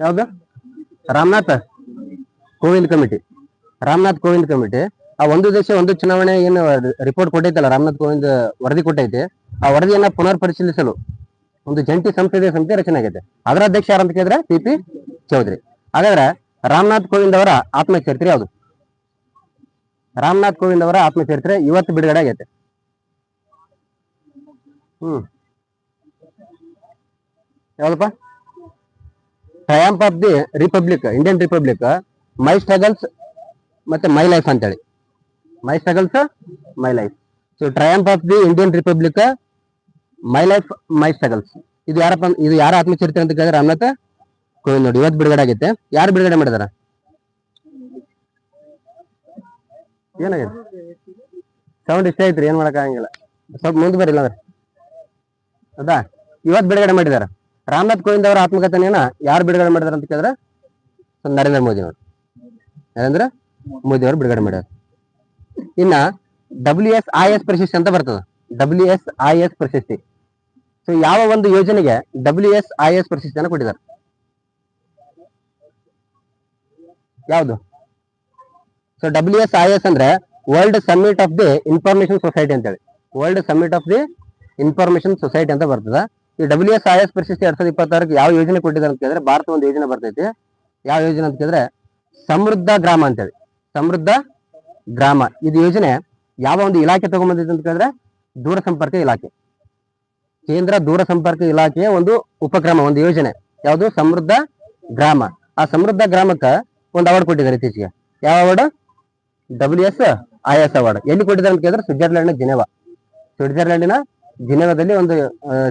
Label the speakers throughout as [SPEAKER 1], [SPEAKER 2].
[SPEAKER 1] ಯಾವ್ದು? Ramnath Kovind committee. Ramnath Kovind committee ಆ ಒಂದು ದೇಶ ಒಂದು ಚುನಾವಣೆ ಏನು ರಿಪೋರ್ಟ್ ಕೊಟ್ಟೈತಲ್ಲ, ರಾಮನಾಥ್ ಕೋವಿಂದ್ ವರದಿ ಕೊಟ್ಟೈತಿ. ಆ ವರದಿಯನ್ನ ಪುನರ್ ಪರಿಶೀಲಿಸಲು ಒಂದು ಜಂಟಿ ಸಂಸದೀಯ ಸಮಿತಿ ರಚನೆ ಆಗೈತೆ. ಅದರ ಅಧ್ಯಕ್ಷ ಯಾರಂತ ಕೇಳಿದ್ರೆ ಪಿ ಚೌಧರಿ. ಹಾಗಾದ್ರೆ ರಾಮನಾಥ್ ಕೋವಿಂದ್ ಅವರ ಆತ್ಮಚರಿತ್ರೆ ಯಾವುದು? ರಾಮನಾಥ್ ಕೋವಿಂದ್ ಅವರ ಆತ್ಮಚರಿತ್ರೆ ಇವತ್ತು ಬಿಡುಗಡೆ ಆಗೈತೆ. ಯಾವ್ದಪ್ಪ? Triumph of the republic, Indian republic, my struggles ಮತ್ತೆ ಮೈ ಲೈಫ್ ಅಂತೇಳಿ. My struggles my life. So triumph of the Indian republic, my life my struggles. ಇದು ಯಾರಪ್ಪ? ಇದು ಯಾರ ಆತ್ಮಚರಿತ್ರೆ ಅಂತ ಕೇಳಿದ್ರೆ ರಾಮನಾಥ್ ಕೋವಿಂದ್ ನೋಡಿ. ಇವತ್ತು ಬಿಡುಗಡೆ ಆಗೈತೆ. ಯಾರು ಬಿಡುಗಡೆ ಮಾಡಿದಾರ? ಏನಾಗಿದೆ? ಸೌಂಡ್ ಇಷ್ಟ ಐತ್ರಿ, ಏನ್ ಮಾಡಕ್ ಆಗಂಗಿಲ್ಲ. ಸ್ವಲ್ಪ ಮುಂದೆ ಬರಿಲ್ಲ ಅಂದ್ರೆ ಹೌದಾ. ಇವತ್ತು ಬಿಡುಗಡೆ ಮಾಡಿದಾರ ರಾಮನಾಥ್ ಕೋವಿಂದ್ ಅವರ ಆತ್ಮಕಥನೆಯನ್ನ ಯಾರು ಬಿಡುಗಡೆ ಮಾಡಿದಾರ ಅಂತ ಕೇಳಿದ್ರೆ ನರೇಂದ್ರ ಮೋದಿ ಅವರು. ನರೇಂದ್ರ ಮೋದಿ ಅವರು ಬಿಡುಗಡೆ ಮಾಡ್ಯಾರ. ಇನ್ನ WSIS ಪ್ರಶಸ್ತಿ ಅಂತ ಬರ್ತದ. WSIS ಪ್ರಶಸ್ತಿ. ಸೊ ಯಾವ ಒಂದು ಯೋಜನೆಗೆ WSIS ಪ್ರಶಸ್ತಿಯನ್ನು ಕೊಟ್ಟಿದ್ದಾರೆ? ಯಾವುದು? ಸೊ WSIS ಅಂದ್ರೆ world summit of the information society ಅಂತೇಳಿ. World summit of the information society ಅಂತ ಬರ್ತದ. ಈ WSIS ಪ್ರಶಸ್ತಿ 2026 ಯಾವ ಯೋಜನೆ ಕೊಟ್ಟಿದ್ದಾರೆ ಅಂತ ಕೇಳಿದ್ರೆ ಭಾರತ ಒಂದು ಯೋಜನೆ ಬರ್ತೈತಿ. ಯಾವ ಯೋಜನೆ ಅಂತ ಕೇಳಿದ್ರೆ ಸಮೃದ್ಧ ಗ್ರಾಮ ಅಂತೇಳಿ. ಸಮೃದ್ಧ ಗ್ರಾಮ ಇದು ಯೋಜನೆ ಯಾವ ಒಂದು ಇಲಾಖೆ ತಗೊಂಡ್ಬಂದೈತೆ ಅಂತ ಕೇಳಿದ್ರೆ ದೂರಸಂಪರ್ಕ ಇಲಾಖೆ. ಕೇಂದ್ರ ದೂರಸಂಪರ್ಕ ಇಲಾಖೆಯ ಒಂದು ಉಪಕ್ರಮ, ಒಂದು ಯೋಜನೆ. ಯಾವುದು? ಸಮೃದ್ಧ ಗ್ರಾಮ. ಆ ಸಮೃದ್ಧ ಗ್ರಾಮಕ್ಕೆ ಒಂದು ಅವಾರ್ಡ್ ಕೊಟ್ಟಿದ್ದಾರೆ ಇತ್ತೀಚೆಗೆ. ಯಾವ ಅವಾರ್ಡ್? WSIS award. ಎಲ್ಲಿ ಕೊಟ್ಟಿದ್ದಾರೆ ಅಂತ ಕೇಳಿದ್ರೆ ಸ್ವಿಟ್ಜರ್ಲೆಂಡ್ ಜಿನೆವಾ. ಸ್ವಿಟ್ಜರ್ಲೆಂಡಿನ ಜಿನೆವಾದಲ್ಲಿ ಒಂದು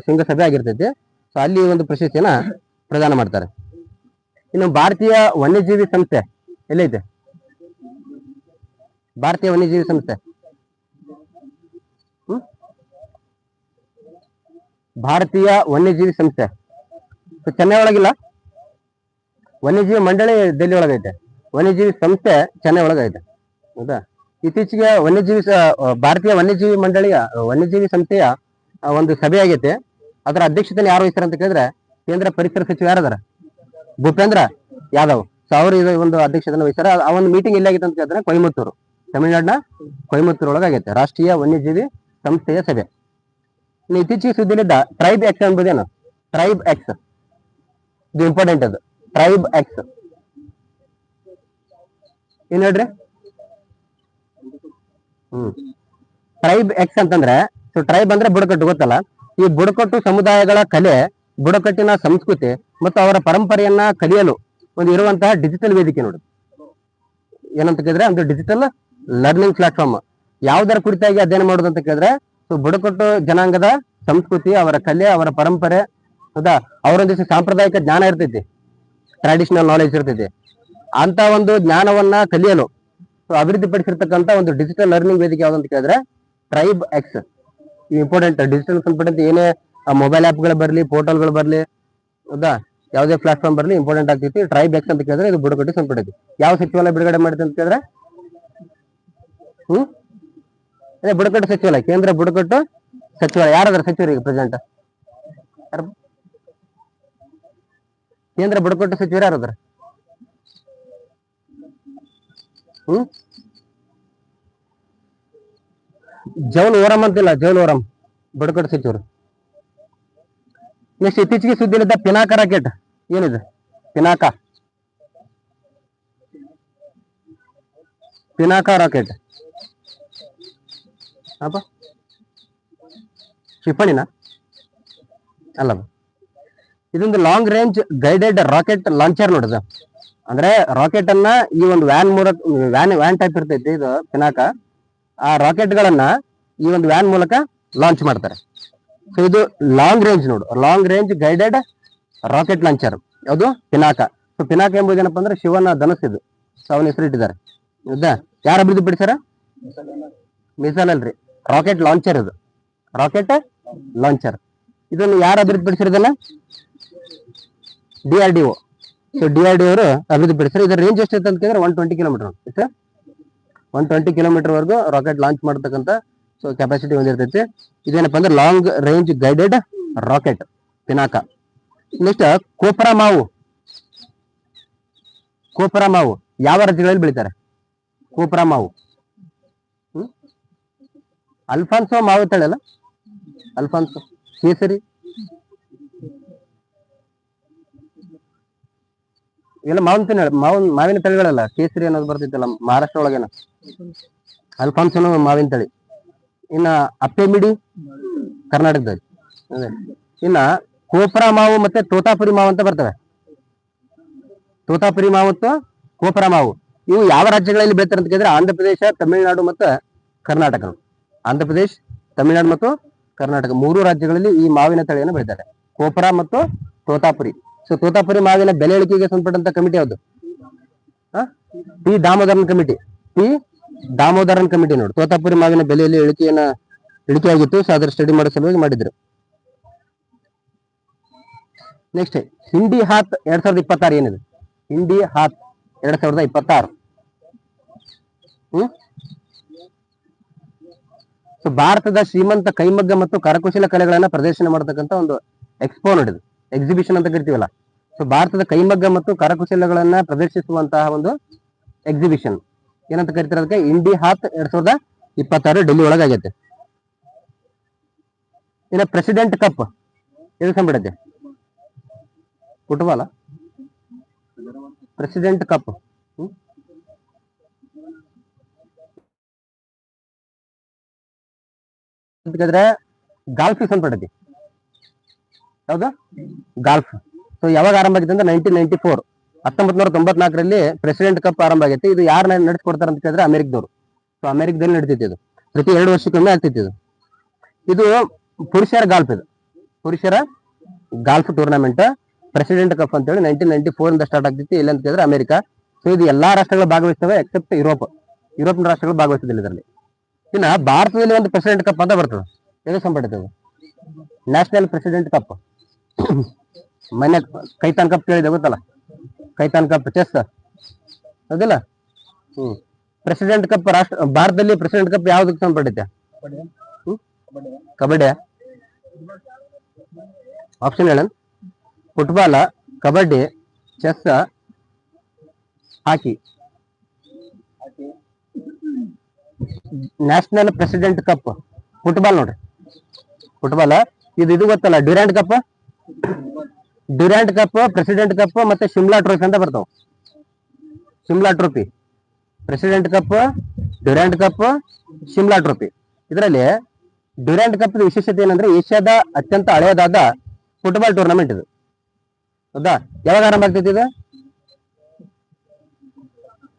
[SPEAKER 1] ಶೃಂಗಸಭೆ ಆಗಿರ್ತೈತಿ. ಸೊ ಅಲ್ಲಿ ಒಂದು ಪ್ರಶಸ್ತಿಯನ್ನ ಪ್ರದಾನ ಮಾಡ್ತಾರೆ. ಇನ್ನು ಭಾರತೀಯ ವನ್ಯಜೀವಿ ಸಂಸ್ಥೆ ಎಲ್ಲೈತೆ? ಭಾರತೀಯ ವನ್ಯಜೀವಿ ಸಂಸ್ಥೆ ಭಾರತೀಯ ವನ್ಯಜೀವಿ ಸಂಸ್ಥೆ ಚೆನ್ನೈ ಒಳಗಿಲ್ಲ. ವನ್ಯಜೀವಿ ಮಂಡಳಿ ಡೆಲ್ಲಿ ಒಳಗೈತೆ. ವನ್ಯಜೀವಿ ಸಂಸ್ಥೆ ಚೆನ್ನೈ ಒಳಗೈತೆ. ಹೌದಾ. ಇತ್ತೀಚೆಗೆ ಭಾರತೀಯ ವನ್ಯಜೀವಿ ಮಂಡಳಿಯ ವನ್ಯಜೀವಿ ಸಂಸ್ಥೆಯ ಒಂದು ಸಭೆ ಆಗೈತೆ. ಅದರ ಅಧ್ಯಕ್ಷತೆಯನ್ನು ಯಾರು ವಹಿಸ್ತಾರೆ ಅಂತ ಕೇಳಿದ್ರೆ ಕೇಂದ್ರ ಪರಿಸರ ಸಚಿವ ಯಾರದಾರ? ಭೂಪೇಂದ್ರ ಯಾದವ್. ಸೊ ಅವರು ಇದು ಒಂದು ಅಧ್ಯಕ್ಷತೆಯನ್ನು ವಹಿಸ್ತಾರೆ. ಆ ಒಂದು ಮೀಟಿಂಗ್ ಎಲ್ಲಿ ಆಗಿತ್ತು ಅಂತ ಕೇಳಿದ್ರೆ ಕೊಯಮತ್ತೂರು, ತಮಿಳುನಾಡಿನ ಕೊಯಮತ್ತೂರು ಒಳಗಾಗೈತೆ ರಾಷ್ಟ್ರೀಯ ವನ್ಯಜೀವಿ ಸಂಸ್ಥೆಯ ಸಭೆ. ಇನ್ನು ಇತ್ತೀಚೆಗೆ ಸುದ್ದಿಲಿದ್ದ ಟ್ರೈಬ್ ಎಕ್ಸ್ ಎಂಬುದೇನು? ಟ್ರೈಬ್ ಎಕ್ಸ್ ಇದು ಇಂಪಾರ್ಟೆಂಟ್. ಅದು ಟ್ರೈಬ್ ಎಕ್ಸ್ ಏನ್ ಹೇಳ್ರಿ? ಟ್ರೈಬ್ ಎಕ್ಸ್ ಅಂತಂದ್ರೆ, ಸೊ ಟ್ರೈಬ್ ಅಂದ್ರೆ ಬುಡಕಟ್ಟು, ಗೊತ್ತಲ್ಲ. ಈ ಬುಡಕಟ್ಟು ಸಮುದಾಯಗಳ ಕಲೆ, ಬುಡಕಟ್ಟಿನ ಸಂಸ್ಕೃತಿ ಮತ್ತು ಅವರ ಪರಂಪರೆಯನ್ನ ಕಲಿಯಲು ಒಂದು ಇರುವಂತಹ ಡಿಜಿಟಲ್ ವೇದಿಕೆ ನೋಡಿ. ಏನಂತ ಕೇಳಿದ್ರೆ ಒಂದು ಡಿಜಿಟಲ್ ಲರ್ನಿಂಗ್ ಪ್ಲಾಟ್ಫಾರ್ಮ್. ಯಾವುದರ ಕುರಿತಾಗಿ ಅಧ್ಯಯನ ಮಾಡೋದು ಅಂತ ಕೇಳಿದ್ರೆ ಸೊ ಬುಡಕಟ್ಟು ಜನಾಂಗದ ಸಂಸ್ಕೃತಿ, ಅವರ ಕಲೆ, ಅವರ ಪರಂಪರೆ, ಹೌದಾ, ಅವರೊಂದಿಷ್ಟು ಸಾಂಪ್ರದಾಯಿಕ ಜ್ಞಾನ ಇರ್ತೈತಿ, ಟ್ರಾಡಿಷನಲ್ ನಾಲೆಜ್ ಇರ್ತೈತಿ. ಅಂತ ಒಂದು ಜ್ಞಾನವನ್ನ ಕಲಿಯಲು ಅಭಿವೃದ್ಧಿಪಡಿಸಿರ್ತಕ್ಕಂಥ ಒಂದು ಡಿಜಿಟಲ್ ಲರ್ನಿಂಗ್ ವೇದಿಕೆ ಯಾವ್ದು ಅಂತ ಕೇಳಿದ್ರೆ ಟ್ರೈಬ್ ಎಕ್ಸ್. ಇಂಪಾರ್ಟೆಂಟ್. ಡಿಜಿಟಲ್ ಸಂಪರ್ಕ ಏನೇ ಮೊಬೈಲ್ ಆಪ್ಗಳು ಬರಲಿ, ಪೋರ್ಟಲ್ಗಳು ಬರಲಿ, ಹೌದಾ, ಯಾವುದೇ ಪ್ಲಾಟ್ಫಾರ್ಮ್ ಬರಲಿ ಇಂಪಾರ್ಟೆಂಟ್ ಆಗ್ತೈತಿ. ಟ್ರೈಬ್ ಎಕ್ಸ್ ಅಂತ ಕೇಳಿದ್ರೆ ಇದು ಬುಡಕಟ್ಟು ಸಂಪರ್ಕ. ಯಾವ ಸಚಿವಾಲಯ ಬಿಡುಗಡೆ ಮಾಡುತ್ತೆ ಅಂತ ಕೇಳಿದ್ರೆ ಅದೇ ಬುಡಕಟ್ಟು ಸಚಿವಾಲಯ, ಕೇಂದ್ರ ಬುಡಕಟ್ಟು ಸಚಿವಾಲಯ. ಯಾರಾದ್ರ ಸಚಿವರಿಗೆ ಪ್ರೆಸೆಂಟ್? ಕೇಂದ್ರ ಬುಡಕಟ್ಟು ಸಚಿವರು ಯಾರಾದ್ರ? ಜೌಲ್ ಓರಂ ಅಂತಿಲ್ಲ, ಜೌಲ್ ಓರಂ ಬುಡಕಟ್ಟು ಸಚಿವರು. ನೆಕ್ಸ್ಟ್ ಇತ್ತೀಚೆಗೆ ಸುದ್ದಿಲಿದ್ದ ಪಿನಾಕ ರಾಕೆಟ್ ಏನಿದೆ? ಪಿನಾಕ ರಾಕೆಟ್ ಅಪ್ಪ ಕ್ಷಿಪಣಿನ ಅಲ್ಲ, ಇದೊಂದು long range guided rocket launcher ನೋಡಿದ. ಅಂದ್ರೆ ರಾಕೆಟ್ ಅನ್ನ ಈ ಒಂದು ವ್ಯಾನ್ ಟೈಪ್ ಇರ್ತೈತಿ ಇದು ಪಿನಾಕ. ಆ ರಾಕೆಟ್ ಗಳನ್ನ ಈ ಒಂದು ವ್ಯಾನ್ ಮೂಲಕ ಲಾಂಚ್ ಮಾಡ್ತಾರೆ. ಸೊ ಇದು ಲಾಂಗ್ ರೇಂಜ್ ನೋಡು, long range guided rocket launcher ಯಾವುದು? ಪಿನಾಕ. ಸೊ ಪಿನಾಕ ಎಂಬುದೇನಪ್ಪ ಅಂದ್ರೆ ಶಿವನ ಧನಸ್ಸಿದು. ಸೊ ಅವನ ಹೆಸರು ಇಟ್ಟಿದ್ದಾರೆ. ಹೌದಾ? ಯಾರು ಅಭಿವೃದ್ಧಿಪಡಿಸ್ಯಾರ? ಮಿಸೈಲ್ ಅಲ್ರಿ, ರಾಕೆಟ್ ಲಾಂಚರ್. ಇದು ರಾಕೆಟ್ ಲಾಂಚರ್. ಇದನ್ನು ಯಾರು ಅಭಿವೃದ್ಧಿಪಡಿಸಿರೋದನ್ನ? DRDO. ಸೊ DRDO ಅವರು ಅಭಿವೃದ್ಧಿಪಡಿಸ್ತಾರೆ. ಇದರ ರೇಂಜ್ ಎಷ್ಟು ಅಂತ ಕೇಳಿದ್ರೆ 120 ಕಿಲೋಮೀಟರ್. ಎಷ್ಟು? 120 ಕಿಲೋಮೀಟರ್ ವರೆಗೂ ರಾಕೆಟ್ ಲಾಂಚ್ ಮಾಡತಕ್ಕಂಥ ಸೊ ಕೆಪಾಸಿಟಿ ಹೊಂದಿರ್ತೈತಿ. ಇದೇನಪ್ಪ ಅಂದ್ರೆ long range guided rocket Pinaka. Next ಕೋಪರ ಮಾವು. ಕೋಪರ ಮಾವು ಯಾವ ರಾಜ್ಯಗಳಲ್ಲಿ ಬೆಳಿತಾರೆ? ಕೋಪರ ಮಾವು. ಅಲ್ಫಾನ್ಸೋ ಮಾವು ತಳಿ ಅಲ್ಲ, ಅಲ್ಫಾನ್ಸೋ ಕೇಸರಿ ಎಲ್ಲ ಮಾವಿನ ತಳಿಗಳಲ್ಲ. ಕೇಸರಿ ಅನ್ನೋದು ಬರ್ತಿತ್ತಲ್ಲ ಮಹಾರಾಷ್ಟ್ರ ಒಳಗೇನ, ಅಲ್ಫಾನ್ಸೋನು ಮಾವಿನ ತಳಿ. ಇನ್ನ ಅಪ್ಪೆ ಮಿಡಿ ಕರ್ನಾಟಕದಲ್ಲಿ. ಇನ್ನ ಕೋಪರ ಮಾವು ಮತ್ತೆ ತೋತಾಪುರಿ ಮಾವು ಅಂತ ಬರ್ತವೆ. ತೋತಾಪುರಿ ಮಾವು ಮತ್ತು ಕೋಪರ ಮಾವು ಇವು ಯಾವ ರಾಜ್ಯಗಳಲ್ಲಿ ಬೆಳಿತಾರೆ ಅಂತ ಕೇಳಿದ್ರೆ ಆಂಧ್ರ ಪ್ರದೇಶ, ತಮಿಳುನಾಡು ಮತ್ತು ಕರ್ನಾಟಕ. ಆಂಧ್ರ ಪ್ರದೇಶ್, ತಮಿಳುನಾಡು ಮತ್ತು ಕರ್ನಾಟಕ 3 ರಾಜ್ಯಗಳಲ್ಲಿ ಈ ಮಾವಿನ ತಳಿಯನ್ನು ಬೆಳಿತಾರೆ, ಕೋಪರ ಮತ್ತು ತೋತಾಪುರಿ. ಸೊ ತೋತಾಪುರಿ ಮಾವಿನ ಬೆಲೆ ಇಳಿಕೆಗೆ ಸಂಬಂಧಪಟ್ಟಂತ ಕಮಿಟಿ ಯಾವುದು? P Damodaran committee. P Damodaran committee ನೋಡಿ ತೋತಾಪುರಿ ಮಾವಿನ ಬೆಲೆಯಲ್ಲಿ ಇಳಿಕೆ ಆಗಿತ್ತು. ಸೊ ಅದರ ಸ್ಟಡಿ ಮಾಡೋ ಸಲುವಾಗಿ ಮಾಡಿದ್ರು. ನೆಕ್ಸ್ಟ್ ಹಿಂಡಿ ಹಾತ್ 2026 ಏನಿದೆ? ಹಿಂಡಿ ಹಾತ್ 2026. ಸೊ ಭಾರತದ ಶ್ರೀಮಂತ ಕೈಮಗ್ಗ ಮತ್ತು ಕರಕುಶಲ ಕಲೆಗಳನ್ನ ಪ್ರದರ್ಶನ ಮಾಡತಕ್ಕಂತ ಒಂದು ಎಕ್ಸ್ಪೋ ನೋಡಿದ್ರು, ಎಕ್ಸಿಬಿಷನ್ ಅಂತ ಕರಿತೀವಲ್ಲ. ಸೊ ಭಾರತದ ಕೈಮಗ್ಗ ಮತ್ತು ಕರಕುಶಲಗಳನ್ನ ಪ್ರದರ್ಶಿಸುವಂತಹ ಒಂದು ಎಕ್ಸಿಬಿಷನ್ ಏನಂತ ಕರಿತಾರೆ? ಅದಕ್ಕೆ ಇಂಡಿ ಹಾತ್ 2026 ಡೆಲ್ಲಿ ಒಳಗಾಗೈತೆ. ಇನ್ನು ಪ್ರೆಸಿಡೆಂಟ್ ಕಪ್ ಎಲ್ಲಿ ಸಂಬಿಡತ್ತೆ? ಫುಟ್ಬಾಲ್ ಪ್ರೆಸಿಡೆಂಟ್ ಕಪ್ ಗಾಲ್ಫ್ ಸಂಬಂಧಪಟ್ಟೈತಿ. ಯಾವ್ದು? ಗಾಲ್ಫ್. ಸೊ ಯಾವಾಗ ಆರಂಭ ಆಗಿತ್ತು ಅಂದ್ರೆ 1994, 1994ರಲ್ಲಿ ಪ್ರೆಸಿಡೆಂಟ್ ಕಪ್ ಆರಂಭ ಆಗೈತಿ. ಇದು ಯಾರು ನಡೆಸ್ಕೊಡ್ತಾರೆ ಅಂತ ಕೇಳಿದ್ರೆ ಅಮೆರಿಕದವರು. ಸೊ ಅಮೆರಿಕದಲ್ಲಿ ನಡೀತೈತಿ ಇದು. ಪ್ರತಿ 2 ವರ್ಷಕ್ಕೊಮ್ಮೆ ಆಗ್ತೈತಿ ಇದು. ಇದು ಪುರುಷರ ಗಾಲ್ಫ್. ಇದು ಪುರುಷರ ಗಾಲ್ಫ್ ಟೂರ್ನಮೆಂಟ್ ಪ್ರೆಸಿಡೆಂಟ್ ಕಪ್ ಅಂತೇಳಿ 1994 ಇಂದ ಸ್ಟಾರ್ಟ್ ಆಗ್ತೈತಿ. ಇಲ್ಲ ಅಂತ ಕೇಳಿದ್ರೆ ಅಮೆರಿಕ. ಸೊ ಇದು ಎಲ್ಲಾ ರಾಷ್ಟ್ರಗಳು ಭಾಗವಹಿಸ್ತವೆ ಎಕ್ಸೆಪ್ಟ್ ಯುರೋಪಿಯನ್ ರಾಷ್ಟ್ರಗಳು ಭಾಗವಹಿಸೋದಿಲ್ಲ ಇದರಲ್ಲಿ. ಇನ್ನ ಭಾರತದಲ್ಲಿ ಒಂದು ಪ್ರೆಸಿಡೆಂಟ್ ಕಪ್ ಅಂತ ಬರ್ತದೆ. ಎದು ಸಂಬಂಧಿತದು ನ್ಯಾಷನಲ್ ಪ್ರೆಸಿಡೆಂಟ್ ಕಪ್. ಮೊನ್ನೆ ಕೈತಾನ್ ಕಪ್ ಕೇಳಿದೆ ಗೊತ್ತಲ್ಲ, ಕೈತಾನ್ ಕಪ್ ಚೆಸ್ ಅದಿಲ್ಲ. ಪ್ರೆಸಿಡೆಂಟ್ ಕಪ್ ಭಾರತದಲ್ಲಿ ಪ್ರೆಸಿಡೆಂಟ್ ಕಪ್ ಯಾವ್ದಕ್ಕೆ ಸಂಬಂಧಿತ? ಕಬಡ್ಡಿ. ಆಪ್ಷನ್ ಹೇಳ: ಫುಟ್ಬಾಲ್, ಕಬಡ್ಡಿ, ಚೆಸ್, ಹಾಕಿ. ನ್ಯಾಷನಲ್ ಪ್ರೆಸಿಡೆಂಟ್ ಕಪ್ ಫುಟ್ಬಾಲ್ ನೋಡ್ರಿ. ಫುಟ್ಬಾಲ್ ಇದು ಗೊತ್ತಲ್ಲ, Durand cup. Durand cup, president cup ಮತ್ತೆ ಶಿಮ್ಲಾ ಟ್ರೋಫಿ ಅಂತ ಬರ್ತಾವ. Shimla trophy, president cup, Durand cup, Shimla trophy. ಇದರಲ್ಲಿ ಡ್ಯೂರಾಂಡ್ ಕಪ್ ವಿಶೇಷತೆ ಏನಂದ್ರೆ ಏಷ್ಯಾದ ಅತ್ಯಂತ ಹಳೆಯದಾದ ಫುಟ್ಬಾಲ್ ಟೂರ್ನಮೆಂಟ್ ಇದು. ಹೌದಾ? ಯಾವಾಗ ಆರಂಭ ಆಗ್ತೈತಿ ಇದು?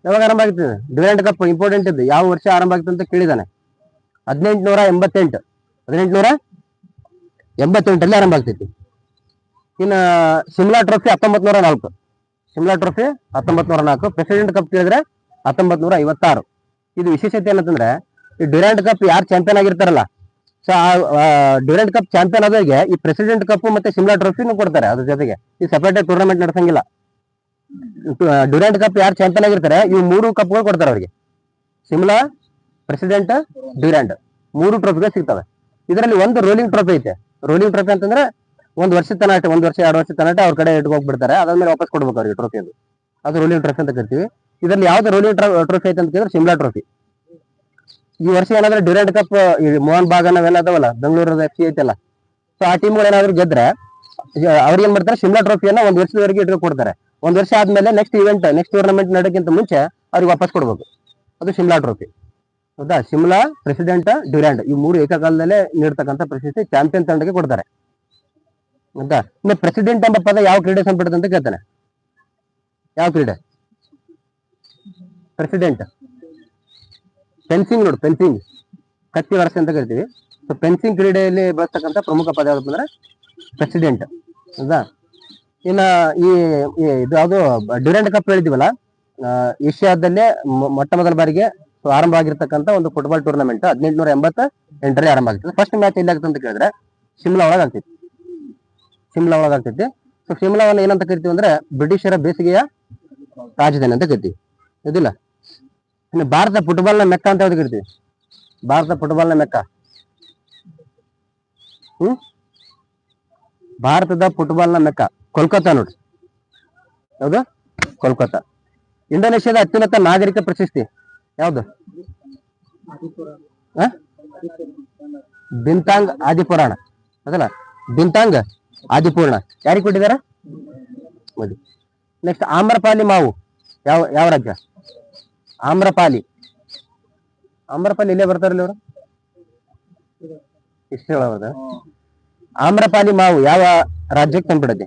[SPEAKER 1] ಯಾವಾಗ ಆರಂಭ ಆಗ್ತದೆ ಡ್ಯೂರಾಂಡ್ ಕಪ್? ಇಂಪಾರ್ಟೆಂಟ್ ಇದು. ಯಾವ ವರ್ಷ ಆರಂಭ ಆಗ್ತದೆ ಅಂತ ಕೇಳಿದಾನೆ. 1888ರಲ್ಲಿ ಆರಂಭ ಆಗ್ತೈತಿ. ಇನ್ನು Shimla trophy 1904. Shimla trophy 1904. President cup ಕೇಳಿದ್ರೆ 1956. ಇದು ವಿಶೇಷತೆ ಏನಂತಂದ್ರೆ ಈ ಡ್ಯೂರಾಂಡ್ ಕಪ್ ಯಾರು ಚಾಂಪಿಯನ್ ಆಗಿರ್ತಾರಲ್ಲ, ಸೊ ಆ ಡ್ಯೂರಾಂಡ್ ಕಪ್ ಚಾಂಪಿಯನ್ ಆದವರಿಗೆ ಈ ಪ್ರೆಸಿಡೆಂಟ್ ಕಪ್ ಮತ್ತೆ ಶಿಮ್ಲಾ ಟ್ರೋಫಿನೂ ಕೊಡ್ತಾರೆ. ಅದ್ರ ಜೊತೆಗೆ ಈ ಸಪರೇಟ್ ಟೂರ್ನಮೆಂಟ್ ನಡೆಸಂಗಿಲ್ಲ. ಡ್ಯೂರಾಂಡ್ ಕಪ್ ಯಾರು ಚಾಂಪಿಯನ್ ಆಗಿರ್ತಾರೆ ಇವು 3 ಕಪ್ಗಳು ಕೊಡ್ತಾರೆ ಅವರಿಗೆ. ಶಿಮ್ಲಾ, ಪ್ರೆಸಿಡೆಂಟ್, ಡ್ಯೂರಾಂಡ್ 3 ಟ್ರೋಫಿಗಳು ಸಿಗ್ತವೆ. ಇದರಲ್ಲಿ ಒಂದು ರೋಲಿಂಗ್ ಟ್ರೋಫಿ ಐತೆ. ರೋಲಿಂಗ್ ಟ್ರೋಫಿ ಅಂತಂದ್ರೆ 1 ವರ್ಷ ತನಕ, 1 ವರ್ಷ 2 ವರ್ಷ ತನಕ ಅವ್ರ ಕಡೆ ಇಟ್ಕೋಗ್ಬಿಡ್ತಾರೆ. ಅದಾದ್ಮೇಲೆ ವಾಪಸ್ ಕೊಡ್ಬೇಕು ಅವ್ರಿಗೆ ಟ್ರೋಫಿ. ಅದು ರೋಲಿಂಗ್ ಟ್ರೋಫಿ ಅಂತ ಕರಿತೀವಿ. ಇದರಲ್ಲಿ ಯಾವ್ದು ರೋಲಿಂಗ್ ಟ್ರೋಫಿ ಐತೆ ಅಂತ ಕೇಳಿದ್ರೆ ಶಿಮ್ಲಾ ಟ್ರೋಫಿ. ಈ ವರ್ಷ ಏನಾದ್ರೆ ಡ್ಯೂರಾಂಡ್ ಕಪ್ ಮೋಹನ್ ಬಾಗನ್ ಅವೆಲ್ಲ ಅದಾವಲ್ಲ, ಬೆಂಗಳೂರು FC ಐತಲ್ಲ, ಸೊ ಆ ಟೀಮ್ಗಳು ಏನಾದ್ರು ಗೆದ್ರೆ ಅವ್ರಿಗೆ ಏನ್ ಮಾಡ್ತಾರೆ, ಶಿಮ್ಲಾ ಟ್ರೋಫಿಯನ್ನ 1 ವರ್ಷದವರೆಗೆ ಇಟ್ಕೊಡ್ತಾರೆ. 1 ವರ್ಷ ಆದ್ಮೇಲೆ ನೆಕ್ಸ್ಟ್ ಇವೆಂಟ್, ನೆಕ್ಸ್ಟ್ ಟೂರ್ನಮೆಂಟ್ ನಡೆಯೋಕ್ಕಿಂತ ಮುಂಚೆ ಅವ್ರಿಗೆ ವಾಪಸ್ ಕೊಡ್ಬೇಕು. ಅದು ಶಿಮ್ಲಾ ಟ್ರೋಫಿ. ಹೌದಾ? ಶಿಮ್ಲಾ, ಪ್ರೆಸಿಡೆಂಟ್, ಡ್ಯೂರಾಂಡ್ ಈ 3 ಏಕಕಾಲದಲ್ಲೇ ನೀಡ್ತಕ್ಕಂಥ ಪ್ರಶಸ್ತಿ ಚಾಂಪಿಯನ್ ತಂಡಕ್ಕೆ ಕೊಡ್ತಾರೆ. ಹೌದಾ? ಇನ್ನು ಪ್ರೆಸಿಡೆಂಟ್ ಎಂಬ ಪದ ಯಾವ ಕ್ರೀಡೆ ಸಂಬಂಧಿತ ಅಂತ ಕೇಳ್ತಾನೆ. ಯಾವ ಕ್ರೀಡೆ? ಪ್ರೆಸಿಡೆಂಟ್ ಫೆನ್ಸಿಂಗ್ ನೋಡು. ಫೆನ್ಸಿಂಗ್, ಕತ್ತಿ ವರಸೆ ಅಂತ ಕರಿತೀವಿ. ಸೊ ಫೆನ್ಸಿಂಗ್ ಕ್ರೀಡೆಯಲ್ಲಿ ಬಳಸ್ತಕ್ಕಂಥ ಪ್ರಮುಖ ಪದ ಯಾವ್ದು ಅಂದ್ರೆ ಪ್ರೆಸಿಡೆಂಟ್. ಹೌದಾ? ಇನ್ನ ಇದು ಯಾವುದು ಡ್ಯೂರಾಂಡ್ ಕಪ್ ಹೇಳಿದಿವಲ್ಲ, ಏಷ್ಯಾದಲ್ಲೇ ಮೊಟ್ಟ ಮೊದಲ ಬಾರಿಗೆ ಆರಂಭ ಆಗಿರ್ತಕ್ಕಂಥ ಒಂದು ಫುಟ್ಬಾಲ್ ಟೂರ್ನಮೆಂಟ್ 1888ರಲ್ಲಿ ಆರಂಭ ಆಗ್ತದೆ. ಫಸ್ಟ್ ಮ್ಯಾಚ್ ಎಲ್ಲಿ ಆಗ್ತದೆ ಅಂತ ಕೇಳಿದ್ರೆ ಶಿಮ್ಲಾ ಒಳಗಾಗ್ತೈತಿ. ಶಿಮ್ಲಾ ಒಳಗಾಗ್ತೈತಿ. ಸೊ ಶಿಮ್ಲಾವನ್ನು ಏನಂತ ಕರಿತೀವಿ ಅಂದ್ರೆ ಬ್ರಿಟಿಷರ ಬೇಸಿಗೆಯ ರಾಜಧಾನಿ ಅಂತ ಕರಿತೀವಿ. ಇದಿಲ್ಲ. ಇನ್ನು ಭಾರತ ಫುಟ್ಬಾಲ್ ನ ಮೆಕ್ಕ ಅಂತ ಯಾವ್ದು ಕರಿತೀವಿ? ಭಾರತ ಫುಟ್ಬಾಲ್ ನ ಮೆಕ್ಕ. ಭಾರತದ ಫುಟ್ಬಾಲ್ ನ ಮೆಕ್ಕ ಕೋಲ್ಕತ್ತಾ ನೋಡ್ರಿ, ಯಾವ್ದು? ಕೋಲ್ಕತ್ತಾ. ಇಂಡೋನೇಷ್ಯಾದ ಅತ್ಯುನ್ನತ ನಾಗರಿಕ ಪ್ರಶಸ್ತಿ ಯಾವ್ದು? ಬಿಂತಾಂಗ್ ಆದಿಪುರಾಣ ಅದಲ್ಲ, ಬಿಂತಾಂಗ್ ಆದಿಪೂರ್ಣ ಯಾರಿಗೆ ಕೊಟ್ಟಿದಾರ? ಮೋದಿ. ನೆಕ್ಸ್ಟ್ ಆಮ್ರಪಾಲಿ ಮಾವು ಯಾವ ಯಾವ ರಾಜ್ಯ? ಆಮ್ರಪಾಲಿ. ಆಮ್ರಪಾಲಿ ಇಲ್ಲೇ ಬರ್ತಾರಲ್ಲ ಇವರು, ಇಷ್ಟ ಹೇಳೋದ. ಆಮ್ರಪಾಲಿ ಮಾವು ಯಾವ ರಾಜ್ಯಕ್ಕೆ ತಂದ್ಬಿಡತ್ತೆ?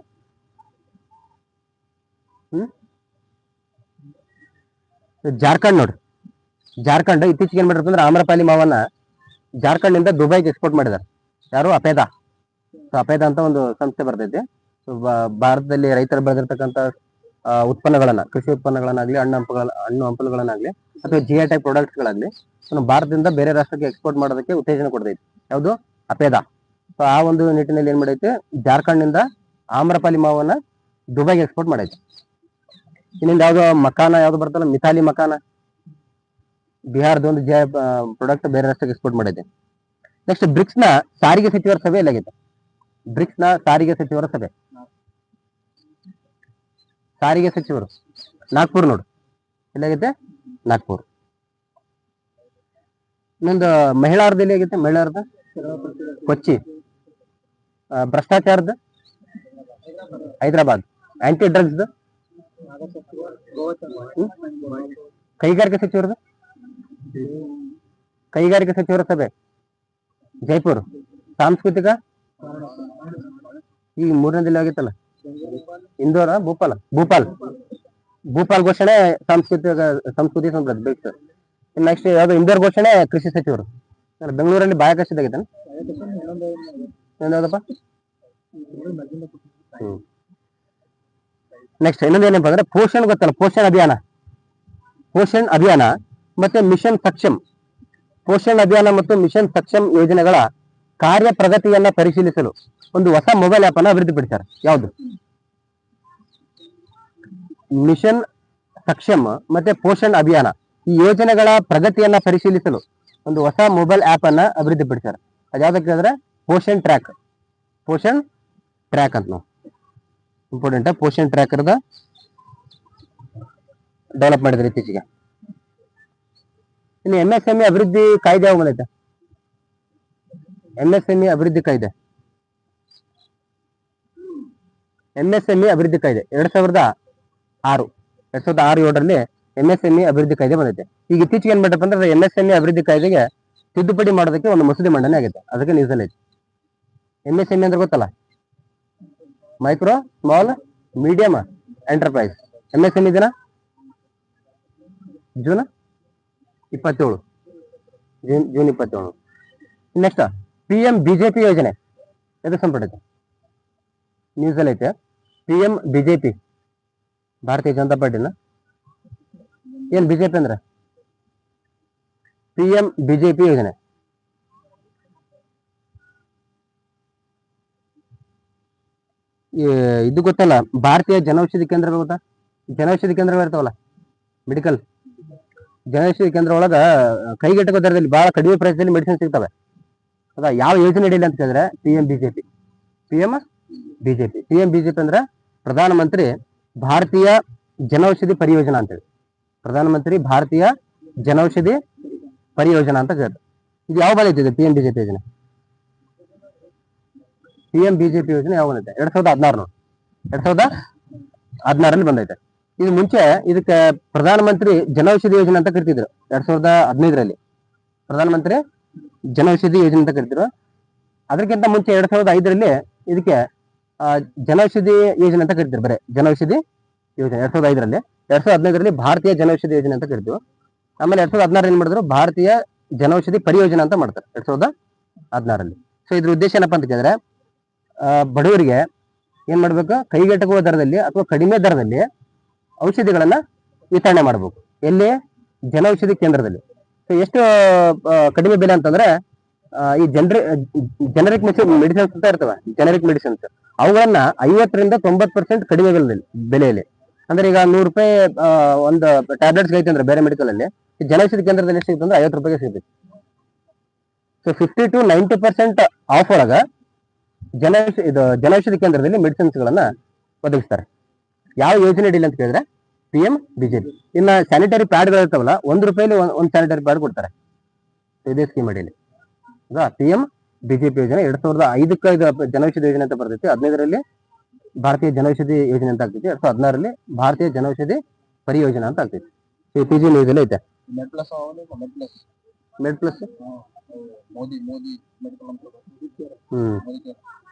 [SPEAKER 1] ಜಾರ್ಖಂಡ್ ನೋಡ್ರಿ. ಜಾರ್ಖಂಡ್ ಇತ್ತೀಚೆಗೆ ಏನ್ ಮಾಡಿರ್ತಂದ್ರೆ ಆಮ್ರಪಾಲಿ ಮಾವನ್ನ ಜಾರ್ಖಂಡ್ ನಿಂದ ದುಬೈಗೆ ಎಕ್ಸ್ಪೋರ್ಟ್ ಮಾಡಿದಾರೆ. ಯಾರು? ಅಪೇದಾ. ಅಪೇದಾ ಅಂತ ಒಂದು ಸಂಸ್ಥೆ ಬರ್ತೈತಿ. ಭಾರತದಲ್ಲಿ ರೈತರು ಬೆಳೆದಿರ್ತಕ್ಕಂಥ ಉತ್ಪನ್ನಗಳನ್ನ, ಕೃಷಿ ಉತ್ಪನ್ನಗಳನ್ನಾಗ್ಲಿ, ಹಣ್ಣು ಹಂಪಲುಗಳನ್ನಾಗ್ಲಿ ಅಥವಾ GI ಟೈಪ್ ಪ್ರಾಡಕ್ಟ್ಸ್ ಗಳಾಗ್ಲಿ ಭಾರತದಿಂದ ಬೇರೆ ರಾಷ್ಟ್ರಕ್ಕೆ ಎಕ್ಸ್ಪೋರ್ಟ್ ಮಾಡೋದಕ್ಕೆ ಉತ್ತೇಜನ ಕೊಡ್ತೈತಿ. ಯಾವುದು? ಅಪೇದಾ. ಸೊ ಆ ಒಂದು ನಿಟ್ಟಿನಲ್ಲಿ ಏನ್ ಮಾಡೈತಿ, ಜಾರ್ಖಂಡ್ ನಿಂದ ಆಮ್ರಪಾಲಿ ಮಾವನ್ನ ದುಬೈಗೆ ಎಕ್ಸ್ಪೋರ್ಟ್ ಮಾಡೈತಿ. ಇನ್ನೊಂದು ಯಾವ್ದೋ ಮಕಾನ ಯಾವ್ದು ಬರ್ತಲ್ಲ, ಮಿಥಾಲಿ ಮಕಾನ, ಬಿಹಾರದ ಒಂದು GI ಪ್ರಾಡಕ್ಟ್ ಬೇರೆ ರಾಷ್ಟ್ರಕ್ಕೆ ಎಕ್ಸ್ಪೋರ್ಟ್ ಮಾಡೈತೆ. ನೆಕ್ಸ್ಟ್ ಬ್ರಿಕ್ಸ್ ನ ಸಾರಿಗೆ ಸಚಿವರ ಸಭೆ ಎಲ್ಲಾಗೈತೆ? ಬ್ರಿಕ್ಸ್ ನ ಸಾರಿಗೆ ಸಚಿವರ ಸಭೆ, ಸಾರಿಗೆ ಸಚಿವರು ನಾಗ್ಪುರ್ ನೋಡು, ಎಲ್ಲಾಗೈತೆ? ನಾಗ್ಪುರ್. ಇನ್ನೊಂದು ಮಹಿಳಾರ್ದ ಎಲ್ಲಿ ಆಗೈತೆ? ಮಹಿಳಾರ್ದ ಕೊಚ್ಚಿ. ಭ್ರಷ್ಟಾಚಾರದ ಹೈದರಾಬಾದ್. ಆಂಟಿ ಡ್ರಗ್ಸ್ ಕೈಗಾರಿಕಾ ಸಚಿವರದ ಕೈಗಾರಿಕಾ ಸಚಿವರ ಸಭೆ ಜೈಪುರ್. ಸಾಂಸ್ಕೃತಿಕ ಈ ಮೂರನೇದಲ್ಲಿ ಆಗಿತ್ತಲ್ಲ, ಇಂದೋರ ಭೂಪಾಲ್. ಭೂಪಾಲ್ ಘೋಷಣೆ ಸಂಸ್ಕೃತಿ ಸಂಪ್ರದಾಯ. ನೆಕ್ಸ್ಟ್ ಯಾವ್ದು? ಇಂದೋರ್ ಘೋಷಣೆ ಕೃಷಿ ಸಚಿವರು. ಬೆಂಗಳೂರಲ್ಲಿ ಬಾಹ್ಯಾಕಾಶದಾಗಿದ್ದಾನೆ. ಯಾವ್ದಪ್ಪ? ನೆಕ್ಸ್ಟ್ ಇನ್ನೊಂದು ಏನಪ್ಪ ಅಂದ್ರೆ ಪೋಷಣ್ ಗೊತ್ತಲ್ಲ, ಪೋಷಣ್ ಅಭಿಯಾನ ಮತ್ತೆ ಮಿಷನ್ ಸಕ್ಷಮ್. ಪೋಷಣ್ ಅಭಿಯಾನ ಮತ್ತು ಮಿಷನ್ ಸಕ್ಷಮ್ ಯೋಜನೆಗಳ ಕಾರ್ಯ ಪ್ರಗತಿಯನ್ನ ಪರಿಶೀಲಿಸಲು ಒಂದು ಹೊಸ ಮೊಬೈಲ್ ಆಪ್ ಅನ್ನು ಅಭಿವೃದ್ಧಿಪಡಿಸಿದ್ದಾರೆ. ಯಾವುದು? ಮಿಷನ್ ಸಕ್ಷಮ್ ಮತ್ತೆ ಪೋಷಣ್ ಅಭಿಯಾನ ಈ ಯೋಜನೆಗಳ ಪ್ರಗತಿಯನ್ನ ಪರಿಶೀಲಿಸಲು ಒಂದು ಹೊಸ ಮೊಬೈಲ್ ಆಪ್ ಅನ್ನ ಅಭಿವೃದ್ಧಿಪಡಿಸ್ಯಾರ. ಅದ್ಯಾವ್ದಕ್ಕೆ ಅಂದ್ರೆ ಪೋಷಣ್ ಟ್ರ್ಯಾಕ್ ಅಂತ ನಾವು ಇಂಪಾರ್ಟೆಂಟ್. ಪೋಷಣ್ ಟ್ರ್ಯಾಕರ್ದ ಡೆವಲಪ್ ಮಾಡಿದ್ರೆ ಇತ್ತೀಚೆಗೆ. ಇನ್ನು MSME ಅಭಿವೃದ್ಧಿ ಕಾಯ್ದೆ ಯಾವ ಬಂದೈತೆ? MSME ಅಭಿವೃದ್ಧಿ ಕಾಯ್ದೆ 2006 MSME ಅಭಿವೃದ್ಧಿ ಕಾಯ್ದೆ ಬಂದೈತೆ. ಈಗ ಇತ್ತೀಚೆಗೆ ಏನ್ ಮಾಡಪ್ಪ ಅಂದ್ರೆ MSME ಅಭಿವೃದ್ಧಿ ಕಾಯ್ದೆಗೆ ತಿದ್ದುಪಡಿ ಮಾಡೋದಕ್ಕೆ ಒಂದು ಮಸೂದೆ ಮಂಡನೆ ಆಗೈತೆ. ಅದಕ್ಕೆ ನ್ಯೂಸ್ ಅಲ್ಲಿ ಐತೆ. MSME ಅಂದ್ರೆ ಗೊತ್ತಲ್ಲ, micro small medium enterprise. MSME ದಿನ ಜೂನ್ 27. ನೆಕ್ಸ್ಟ್ PM BJP ಯೋಜನೆ ಎದಕ್ಕೆ ಸಂಪಟ್ಟೈತೆ? ನ್ಯೂಸ್ ಅಲ್ಲಿ ಐತೆ. PM BJP ಭಾರತೀಯ ಜನತಾ ಪಾರ್ಟಿನ. ಏನ್ BJP ಅಂದ್ರೆ? PM BJP ಯೋಜನೆ ಇದು ಗೊತ್ತಲ್ಲ, ಭಾರತೀಯ ಜನೌಷಧಿ ಕೇಂದ್ರಗಳು ಗೊತ್ತಾ? ಜನೌಷಧಿ ಕೇಂದ್ರಗಳು ಇರ್ತಾವಲ್ಲ, ಮೆಡಿಕಲ್ ಜನೌಷಧಿ ಕೇಂದ್ರ ಒಳಗ ಕೈಗೆಟಕುವ ದರದಲ್ಲಿ ಬಹಳ ಕಡಿಮೆ ಪ್ರೈಸ್ನಲ್ಲಿ ಮೆಡಿಸಿನ್ ಸಿಗ್ತವೆ. ಹೌದಾ? ಯಾವ ಯೋಜನೆ ಅಡಿಯಲ್ಲಿ ಅಂತ ಕೇಳಿದ್ರೆ PM BJP ಅಂದ್ರೆ ಪ್ರಧಾನಮಂತ್ರಿ ಭಾರತೀಯ ಜನೌಷಧಿ ಪರಿಯೋಜನಾ ಅಂತೇಳಿ. ಪ್ರಧಾನಮಂತ್ರಿ ಭಾರತೀಯ ಜನೌಷಧಿ ಪರಿಯೋಜನಾ ಅಂತ ಹೇಳ್ತಾರೆ. ಇದು ಯಾವ ಬಂದೈತೆ? PM BJP ಯೋಜನೆ. PM BJP ಯೋಜನೆ ಯಾವ ಬಂದೈತೆ? 2016 ಬಂದೈತೆ. ಇದು ಮುಂಚೆ ಇದಕ್ಕೆ ಪ್ರಧಾನಮಂತ್ರಿ ಜನೌಷಧಿ ಯೋಜನೆ ಅಂತ ಕರಿತಿದ್ರು. 2015 ಪ್ರಧಾನಮಂತ್ರಿ ಜನೌಷಧಿ ಯೋಜನೆ ಅಂತ ಕರಿತಿದ್ರು. ಅದಕ್ಕಿಂತ ಮುಂಚೆ 2005 ಇದಕ್ಕೆ ಜನೌಷಧಿ ಯೋಜನೆ ಅಂತ ಕರಿತಿದ್ರು. ಬರೇ ಜನೌಷಧಿ ಯೋಜನೆ 2005. 2015 ಭಾರತೀಯ ಜನೌಷಧಿ ಯೋಜನೆ ಅಂತ ಕರಿತೀವಿ. ಆಮೇಲೆ 2016 ಏನ್ ಮಾಡಿದ್ರು? ಭಾರತೀಯ ಜನೌಷಧಿ ಪರಿಯೋಜನೆ ಅಂತ ಮಾಡ್ತಾರೆ 2016. ಸೊ ಇದ್ರ ಉದ್ದೇಶ ಏನಪ್ಪಾ ಅಂತ ಕೇಳಿದ್ರೆ, ಬಡವರಿಗೆ ಏನ್ ಮಾಡ್ಬೇಕು? ಕೈಗೆಟಕುವ ದರದಲ್ಲಿ ಅಥವಾ ಕಡಿಮೆ ದರದಲ್ಲಿ ಔಷಧಿಗಳನ್ನ ವಿತರಣೆ ಮಾಡಬೇಕು. ಎಲ್ಲಿ? ಜನೌಷಧಿ ಕೇಂದ್ರದಲ್ಲಿ. ಸೊ ಎಷ್ಟು ಕಡಿಮೆ ಬೆಲೆ ಅಂತಂದ್ರೆ, ಈ ಜನರಿಕ್ ಮೆಡಿಸಿನ್ಸ್ ಅಂತ ಇರ್ತವೆ, ಜನರಿಕ್ ಮೆಡಿಸಿನ್ಸ್ ಅವುಗಳನ್ನ 50% to 90% ಕಡಿಮೆ ಬೆಲೆಯಲ್ಲಿ. ಅಂದ್ರೆ ಈಗ 100 ರೂಪಾಯಿ ಒಂದು ಟ್ಯಾಬ್ಲೆಟ್ಸ್ ಐತೆ ಅಂದ್ರೆ ಬೇರೆ ಮೆಡಿಕಲ್ ಅಲ್ಲಿ, ಜನೌಷಧಿ ಕೇಂದ್ರದಲ್ಲಿ ಎಷ್ಟು ಸಿಗುತ್ತೆ ಅಂದ್ರೆ 50 ರೂಪಾಯಿಗೆ ಸಿಗುತ್ತೆ. ಸೊ 50 to 90% ಆಫ್ ಒಳಗ ಜನೌಷಧಿ ಕೇಂದ್ರದಲ್ಲಿ ಮೆಡಿಸಿನ್ಸ್ ಗಳನ್ನ ಒದಗಿಸ್ತಾರೆ. ಯಾವ ಯೋಜನೆ ಅಡಿಯಲ್ಲಿ ಅಂತ ಕೇಳಿದ್ರೆ PM BJP. ಇನ್ನ ಸ್ಯಾನಿಟರಿ ಪ್ಯಾಡ್ಗಳು ಇರ್ತಾವಲ್ಲ, ₹1 ಒಂದು ಸ್ಯಾನಿಟರಿ ಪ್ಯಾಡ್ ಕೊಡ್ತಾರೆ ಇದೇ ಸ್ಕೀಮ್ ಅಡಿಯಲ್ಲಿ. PM BJP ಯೋಜನೆ 2005ಕ್ಕೆ ಇದು ಜನೌಷಧಿ ಯೋಜನೆ ಅಂತ ಬರ್ತೈತಿ. 2015ರಲ್ಲಿ ಭಾರತೀಯ ಜನೌಷಧಿ ಯೋಜನೆ ಅಂತ ಆಗ್ತೈತಿ. 2016ರಲ್ಲಿ ಭಾರತೀಯ ಜನೌಷಧಿ ಪರಿಯೋಜನಾ ಅಂತ ಆಗ್ತೈತಿ. PG ನ್ಯೂಸ್ ಅಲ್ಲಿ ಐತೆ. ಮೆಡ್ ಪ್ಲಸ್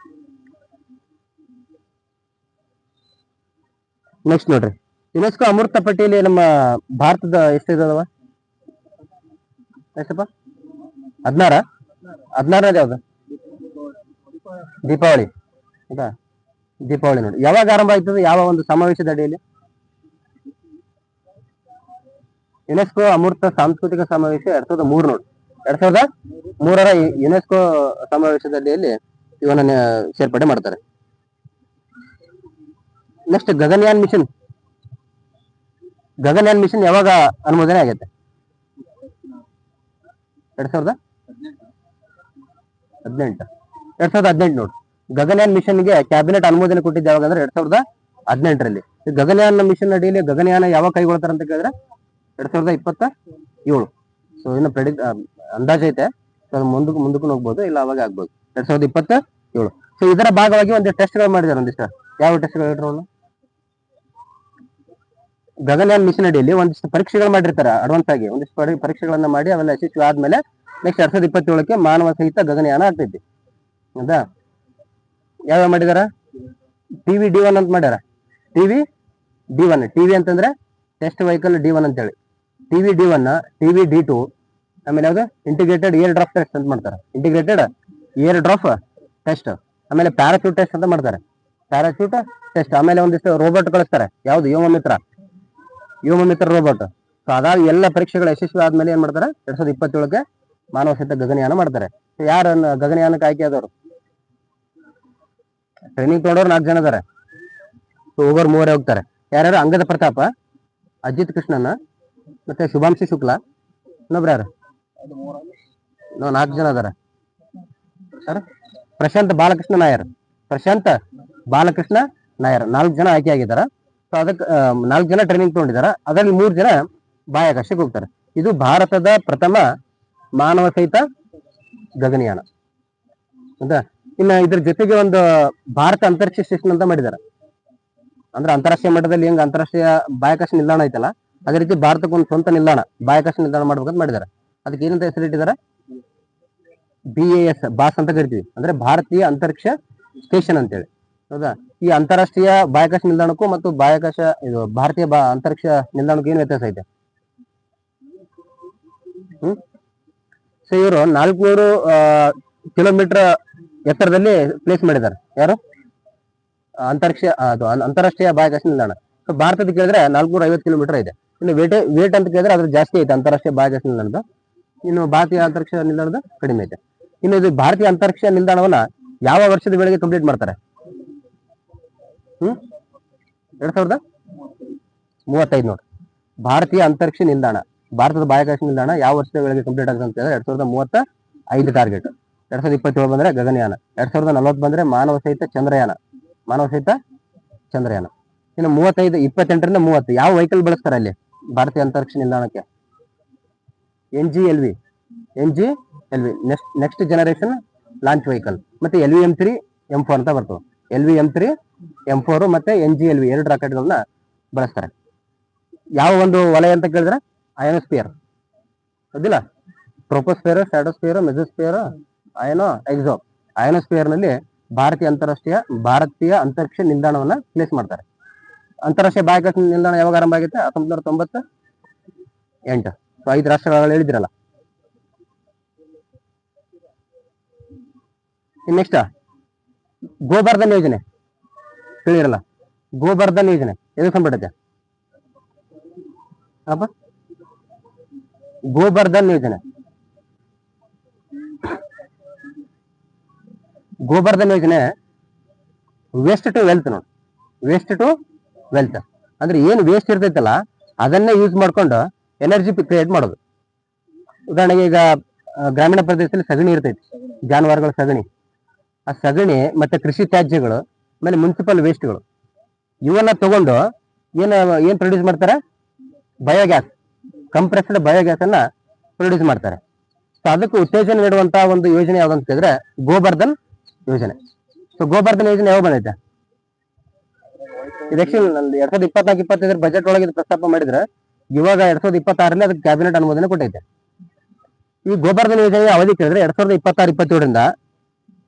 [SPEAKER 1] ನೆಕ್ಸ್ಟ್ ನೋಡ್ರಿ, ಯುನೆಸ್ಕೋ ಅಮೃತ ಪಟ್ಟಿಯಲ್ಲಿ ನಮ್ಮ ಭಾರತದ ಎಷ್ಟು ಇದಾವ? ಎಷ್ಟಪ್ಪ? 16 ಯಾವ್ದು? ದೀಪಾವಳಿ. ಹೌದಾ, ದೀಪಾವಳಿ ನೋಡಿ. ಯಾವಾಗ ಆರಂಭ ಆಯ್ತದೆ? ಯಾವ ಒಂದು ಸಮಾವೇಶದ ಅಡಿಯಲ್ಲಿ? ಯುನೆಸ್ಕೋ ಅಮೃತ ಸಾಂಸ್ಕೃತಿಕ ಸಮಾವೇಶ 2003 ನೋಡಿ. 2003ರ ಯುನೆಸ್ಕೋ ಸಮಾವೇಶದ ಅಡಿಯಲ್ಲಿ ಇವನ್ನ ಸೇರ್ಪಡೆ ಮಾಡ್ತಾರೆ. Next Gaganyaan mission. Gaganyaan mission ಯಾವಾಗ ಅನುಮೋದನೆ ಆಗೈತೆ? 2018 ನೋಡಿ. ಗಗನಯಾನ್ ಮಿಷನ್ಗೆ ಕ್ಯಾಬಿನೆಟ್ ಅನುಮೋದನೆ ಕೊಟ್ಟಿದ್ದು ಯಾವಾಗ ಅಂದ್ರೆ 2018ರಲ್ಲಿ. ಗಗನಯಾನ್ ಮಿಷನ್ ಅಡಿಯಲ್ಲಿ ಗಗನಯಾನ ಯಾವಾಗ ಕೈಗೊಳ್ತಾರೆ ಅಂತ ಕೇಳಿದ್ರೆ 2027. ಸೊ ಇನ್ನು ಅಂದಾಜ್ ಐತೆ. ಸೊ ಮುಂದಕ್ಕೂ ಹೋಗ್ಬೋದು, ಇಲ್ಲ ಅವಾಗ ಆಗ್ಬೋದು. 2027. ಸೊ ಇದರ ಭಾಗವಾಗಿ ಒಂದು ಟೆಸ್ಟ್ಗಳು ಮಾಡಿದ್ದಾರೆ ಒಂದಿಷ್ಟು. ಯಾವ ಟೆಸ್ಟ್ಗಳು ಹೇಳ್ರು? ಗಗನಯಾನ್ ಮಿಷನ್ ಅಡಿಯಲ್ಲಿ ಒಂದಿಷ್ಟು ಪರೀಕ್ಷೆಗಳು ಮಾಡಿರ್ತಾರೆ ಅಡ್ವಾನ್ಸ್ ಆಗಿ. ಒಂದಿಷ್ಟು ಪರೀಕ್ಷೆಗಳನ್ನ ಮಾಡಿ ಅವೆಲ್ಲ ಯಶಸ್ವಿ ಆದ್ಮೇಲೆ ನೆಕ್ಸ್ಟ್ 2027ಕ್ಕೆ ಮಾನವ ಸಹಿತ ಗಗನಯಾನ ಆಗ್ತೈತಿ. ಹೌದಾ? ಯಾವ್ಯಾವ ಮಾಡಿದಾರ? TVD1 ಅಂತ ಮಾಡ್ಯಾರ. TVD1. ಟಿವಿ ಅಂತಂದ್ರೆ ಟೆಸ್ಟ್ ವೆಹಿಕಲ್ D1 ಅಂತ ಹೇಳಿ. TVD1, TVD2, ಆಮೇಲೆ ಯಾವ್ದು ಇಂಟಿಗ್ರೇಟೆಡ್ ಏರ್ ಡ್ರಾಪ್ ಟೆಸ್ಟ್ ಅಂತ ಮಾಡ್ತಾರೆ. Integrated air drop test. ಆಮೇಲೆ ಪ್ಯಾರಾಚೂಟ್ ಟೆಸ್ಟ್ ಅಂತ ಮಾಡ್ತಾರೆ. Parachute test. ಆಮೇಲೆ ಒಂದಿಷ್ಟು ರೋಬೋಟ್ ಕಳಿಸ್ತಾರೆ. ಯಾವ್ದು? ವ್ಯೋಮಮಿತ್ರ ರೋಬೋಟ್. ಸೊ ಅದಾದ ಎಲ್ಲ ಪರೀಕ್ಷೆಗಳು ಯಶಸ್ವಿ ಆದ್ಮೇಲೆ ಏನ್ ಮಾಡ್ತಾರೆ? 2027ಕ್ಕೆ ಮಾನವ ಸಹಿತ ಗಗನಯಾನ ಮಾಡ್ತಾರೆ. ಯಾರು ಗಗನಯಾನಕ್ಕೆ ಆಯ್ಕೆ ಆದವರು? ಟ್ರೈನಿಂಗ್ ತಗೊಂಡವ್ರು 4 ಜನ ಇದಾರೆ. ಹೋಗೋರು 3 ಹೋಗ್ತಾರೆ. ಯಾರ್ಯಾರು? ಅಂಗದ ಪ್ರತಾಪ, ಅಜಿತ್ ಕೃಷ್ಣನ್, ಮತ್ತೆ ಶುಭಾಂಶು ಶುಕ್ಲಾ, ಇನ್ನೊಬ್ರು ಯಾರು? 4 ಜನ ಅದಾರ. ಪ್ರಶಾಂತ್ ಬಾಲಕೃಷ್ಣ ನಾಯರ್. 4 ಜನ ಆಯ್ಕೆ ಆಗಿದ್ದಾರೆ. ಸೊ ಅದಕ್ಕೆ 4 ಜನ ಟ್ರೈನಿಂಗ್ ತಗೊಂಡಿದ್ದಾರೆ. ಅದರಲ್ಲಿ 3 ಜನ ಬಾಹ್ಯಾಕಾಶಕ್ಕೆ ಹೋಗ್ತಾರೆ. ಇದು ಭಾರತದ ಪ್ರಥಮ ಮಾನವ ಸಹಿತ ಗಗನಯಾನ. ಹೌದಾ? ಇನ್ನು ಇದ್ರ ಜೊತೆಗೆ ಒಂದು ಭಾರತ ಅಂತರಿಕ್ಷ ಸ್ಟೇಷನ್ ಅಂತ ಮಾಡಿದ್ದಾರೆ. ಅಂದ್ರೆ ಅಂತಾರಾಷ್ಟ್ರೀಯ ಮಟ್ಟದಲ್ಲಿ ಹೆಂಗ್ ಅಂತಾರಾಷ್ಟ್ರೀಯ ಬಾಹ್ಯಾಕಾಶ ನಿಲ್ದಾಣ ಐತಲ್ಲ, ಅದೇ ರೀತಿ ಭಾರತಕ್ಕೆ ಒಂದು ಸ್ವಂತ ನಿಲ್ದಾಣ, ಬಾಹ್ಯಾಕಾಶ ನಿಲ್ದಾಣ ಮಾಡ್ಬೇಕಂತ ಮಾಡಿದ್ದಾರೆ. ಅದಕ್ಕೆ ಏನಂತ ಹೆಸರಿಟ್ಟಿದ್ದಾರೆ? BAS, ಬಾಸ್ ಅಂತ ಕರಿತೀವಿ. ಅಂದ್ರೆ ಭಾರತೀಯ ಅಂತರಿಕ್ಷ ಸ್ಟೇಷನ್ ಅಂತೇಳಿ. ಹೌದಾ? ಈ ಅಂತಾರಾಷ್ಟ್ರೀಯ ಬಾಹ್ಯಾಕಾಶ ನಿಲ್ದಾಣಕ್ಕೂ ಮತ್ತು ಭಾರತೀಯ ಅಂತರಿಕ್ಷ ನಿಲ್ದಾಣಕ್ಕೂ ಏನು ವ್ಯತ್ಯಾಸ ಐತೆ? ಸೊ ಇವರು 400 ಕಿಲೋಮೀಟರ್ ಎತ್ತರದಲ್ಲಿ ಪ್ಲೇಸ್ ಮಾಡಿದ್ದಾರೆ. ಯಾರು? ಅಂತಾರಾಷ್ಟ್ರೀಯ ಬಾಹ್ಯಾಕಾಶ ನಿಲ್ದಾಣ. ಸೊ ಭಾರತದ ಕೇಳಿದ್ರೆ 450 ಕಿಲೋಮೀಟರ್ ಇದೆ. ಇನ್ನು ವೇಟ್ ಅಂತ ಕೇಳಿದ್ರೆ ಅದ್ರ ಜಾಸ್ತಿ ಐತೆ ಅಂತಾರಾಷ್ಟ್ರೀಯ ಬಾಹ್ಯಾಕಾಶ ನಿಲ್ದಾಣದ. ಇನ್ನು ಭಾರತೀಯ ಅಂತರಿಕ್ಷ ನಿಲ್ದಾಣದ ಕಡಿಮೆ ಐತೆ. ಇನ್ನು ಇದು ಭಾರತೀಯ ಅಂತರಿಕ್ಷ ನಿಲ್ದಾಣವನ್ನ ಯಾವ ವರ್ಷದ ವೇಳೆಗೆ ಕಂಪ್ಲೀಟ್ ಮಾಡ್ತಾರೆ? 2035 ನೋಡಿ. ಭಾರತೀಯ ಅಂತರಿಕ್ಷ ನಿಲ್ದಾಣ, ಭಾರತದ ಬಾಹ್ಯಾಕಾಶ ನಿಲ್ದಾಣ ಯಾವ ವರ್ಷದ ವೇಳೆಗೆ ಕಂಪ್ಲೀಟ್ ಆಗುತ್ತೆ ಅಂತ ಹೇಳಿದ್ರೆ 2035 ಟಾರ್ಗೆಟ್. 2027 ಬಂದ್ರೆ ಗಗನಯಾನ, 2040 ಬಂದ್ರೆ ಮಾನವ ಸಹಿತ ಚಂದ್ರಯಾನ. ಇನ್ನು 28ರಿಂದ 30 ಯಾವ ವೆಹಿಕಲ್ ಬಳಸ್ತಾರೆ ಅಲ್ಲಿ ಭಾರತೀಯ ಅಂತರಿಕ್ಷ ನಿಲ್ದಾಣಕ್ಕೆ? NGLV, next generation launch vehicle. ಮತ್ತೆ LVM3, M4 ಅಂತ ಬರ್ತವೆ. LVM3, M4 ಮತ್ತೆ NGLV 2 ರಾಕೆಟ್ಗಳನ್ನ ಬಳಸ್ತಾರೆ. ಯಾವ ಒಂದು ವಲಯ ಅಂತ ಕೇಳಿದ್ರೆ ಅಯೋನೋಸ್ಫಿಯರ್. ಹೌದಿಲ್ಲ? ಟ್ರೋಪೋಸ್ಫಿಯರ್, ಸ್ಟ್ರಾಟೋಸ್ಫಿಯರ್, ಮೆಸೋಸ್ಫಿಯರ್, ಅಯೋನೋಸ್ಫಿಯರ್ ನಲ್ಲಿ ಭಾರತೀಯ ಅಂತರಿಕ್ಷ ನಿಲ್ದಾಣವನ್ನ ಪ್ಲೇಸ್ ಮಾಡ್ತಾರೆ. ಅಂತಾರಾಷ್ಟ್ರೀಯ ಬಾಹ್ಯಾಕಾಶ ನಿಲ್ದಾಣ ಯಾವಾಗ ಆರಂಭ ಆಗುತ್ತೆ? 1998. 5 ರಾಷ್ಟ್ರಗಳು ಹೇಳಿದ್ರಲ್ಲ. ನೆಕ್ಸ್ಟ್ ಗೋಬರ್ಧನ್ ಯೋಜನೆ ತಿಳಿರಲ್ಲ. ಗೋಬರ್ಧನ್ ಯೋಜನೆ ಎದು ಸಂಬಂಧಿತ? ಗೋಬರ್ಧನ್ ಯೋಜನೆ ವೇಸ್ಟ್ ಟು ವೆಲ್ತ್ ನೋಡಿ. ಅಂದ್ರೆ ಏನು ವೇಸ್ಟ್ ಇರ್ತೈತಲ್ಲ ಅದನ್ನೇ ಯೂಸ್ ಮಾಡ್ಕೊಂಡು ಎನರ್ಜಿ ಕ್ರಿಯೇಟ್ ಮಾಡೋದು. ಉದಾಹರಣೆಗೆ ಈಗ ಗ್ರಾಮೀಣ ಪ್ರದೇಶದಲ್ಲಿ ಸಗಣಿ ಇರ್ತೈತಿ, ಜಾನುವಾರುಗಳ ಸಗಣಿ. ಆ ಸಗಣಿ ಮತ್ತೆ ಕೃಷಿ ತ್ಯಾಜ್ಯಗಳು, ಆಮೇಲೆ ಮುನ್ಸಿಪಲ್ ವೇಸ್ಟ್ಗಳು, ಇವನ್ನ ತಗೊಂಡು ಏನ್ ಏನ್ ಪ್ರೊಡ್ಯೂಸ್ ಮಾಡ್ತಾರೆ, ಬಯೋಗ್ಯಾಸ್, ಕಂಪ್ರೆಸ್ಡ್ ಬಯೋಗ್ಯಾಸ್ ಅನ್ನ ಪ್ರೊಡ್ಯೂಸ್ ಮಾಡ್ತಾರೆ. ಸೊ ಅದಕ್ಕೆ ಉತ್ತೇಜನ ನೀಡುವಂತಹ ಒಂದು ಯೋಜನೆ ಯಾವ್ದಂತ ಹೇಳಿದ್ರೆ ಗೋಬರ್ಧನ್ ಯೋಜನೆ. ಸೊ ಗೋಬರ್ಧನ್ ಯೋಜನೆ ಯಾವ ಬಂದೈತೆ ಇದು ಆಕ್ಚುಲಿ 2024-25 ಬಜೆಟ್ ಒಳಗೆ ಪ್ರಸ್ತಾಪ ಮಾಡಿದ್ರೆ ಇವಾಗ 2026 ಅದಕ್ಕೆ ಕ್ಯಾಬಿನೆಟ್ ಅನುಮೋದನೆ ಕೊಟ್ಟೈತೆ. ಈ ಗೋಬರ್ಧನ್ ಯೋಜನೆಯ ಅವಧಿ ಕೇಳಿದ್ರೆ 2026-27ರಿಂದ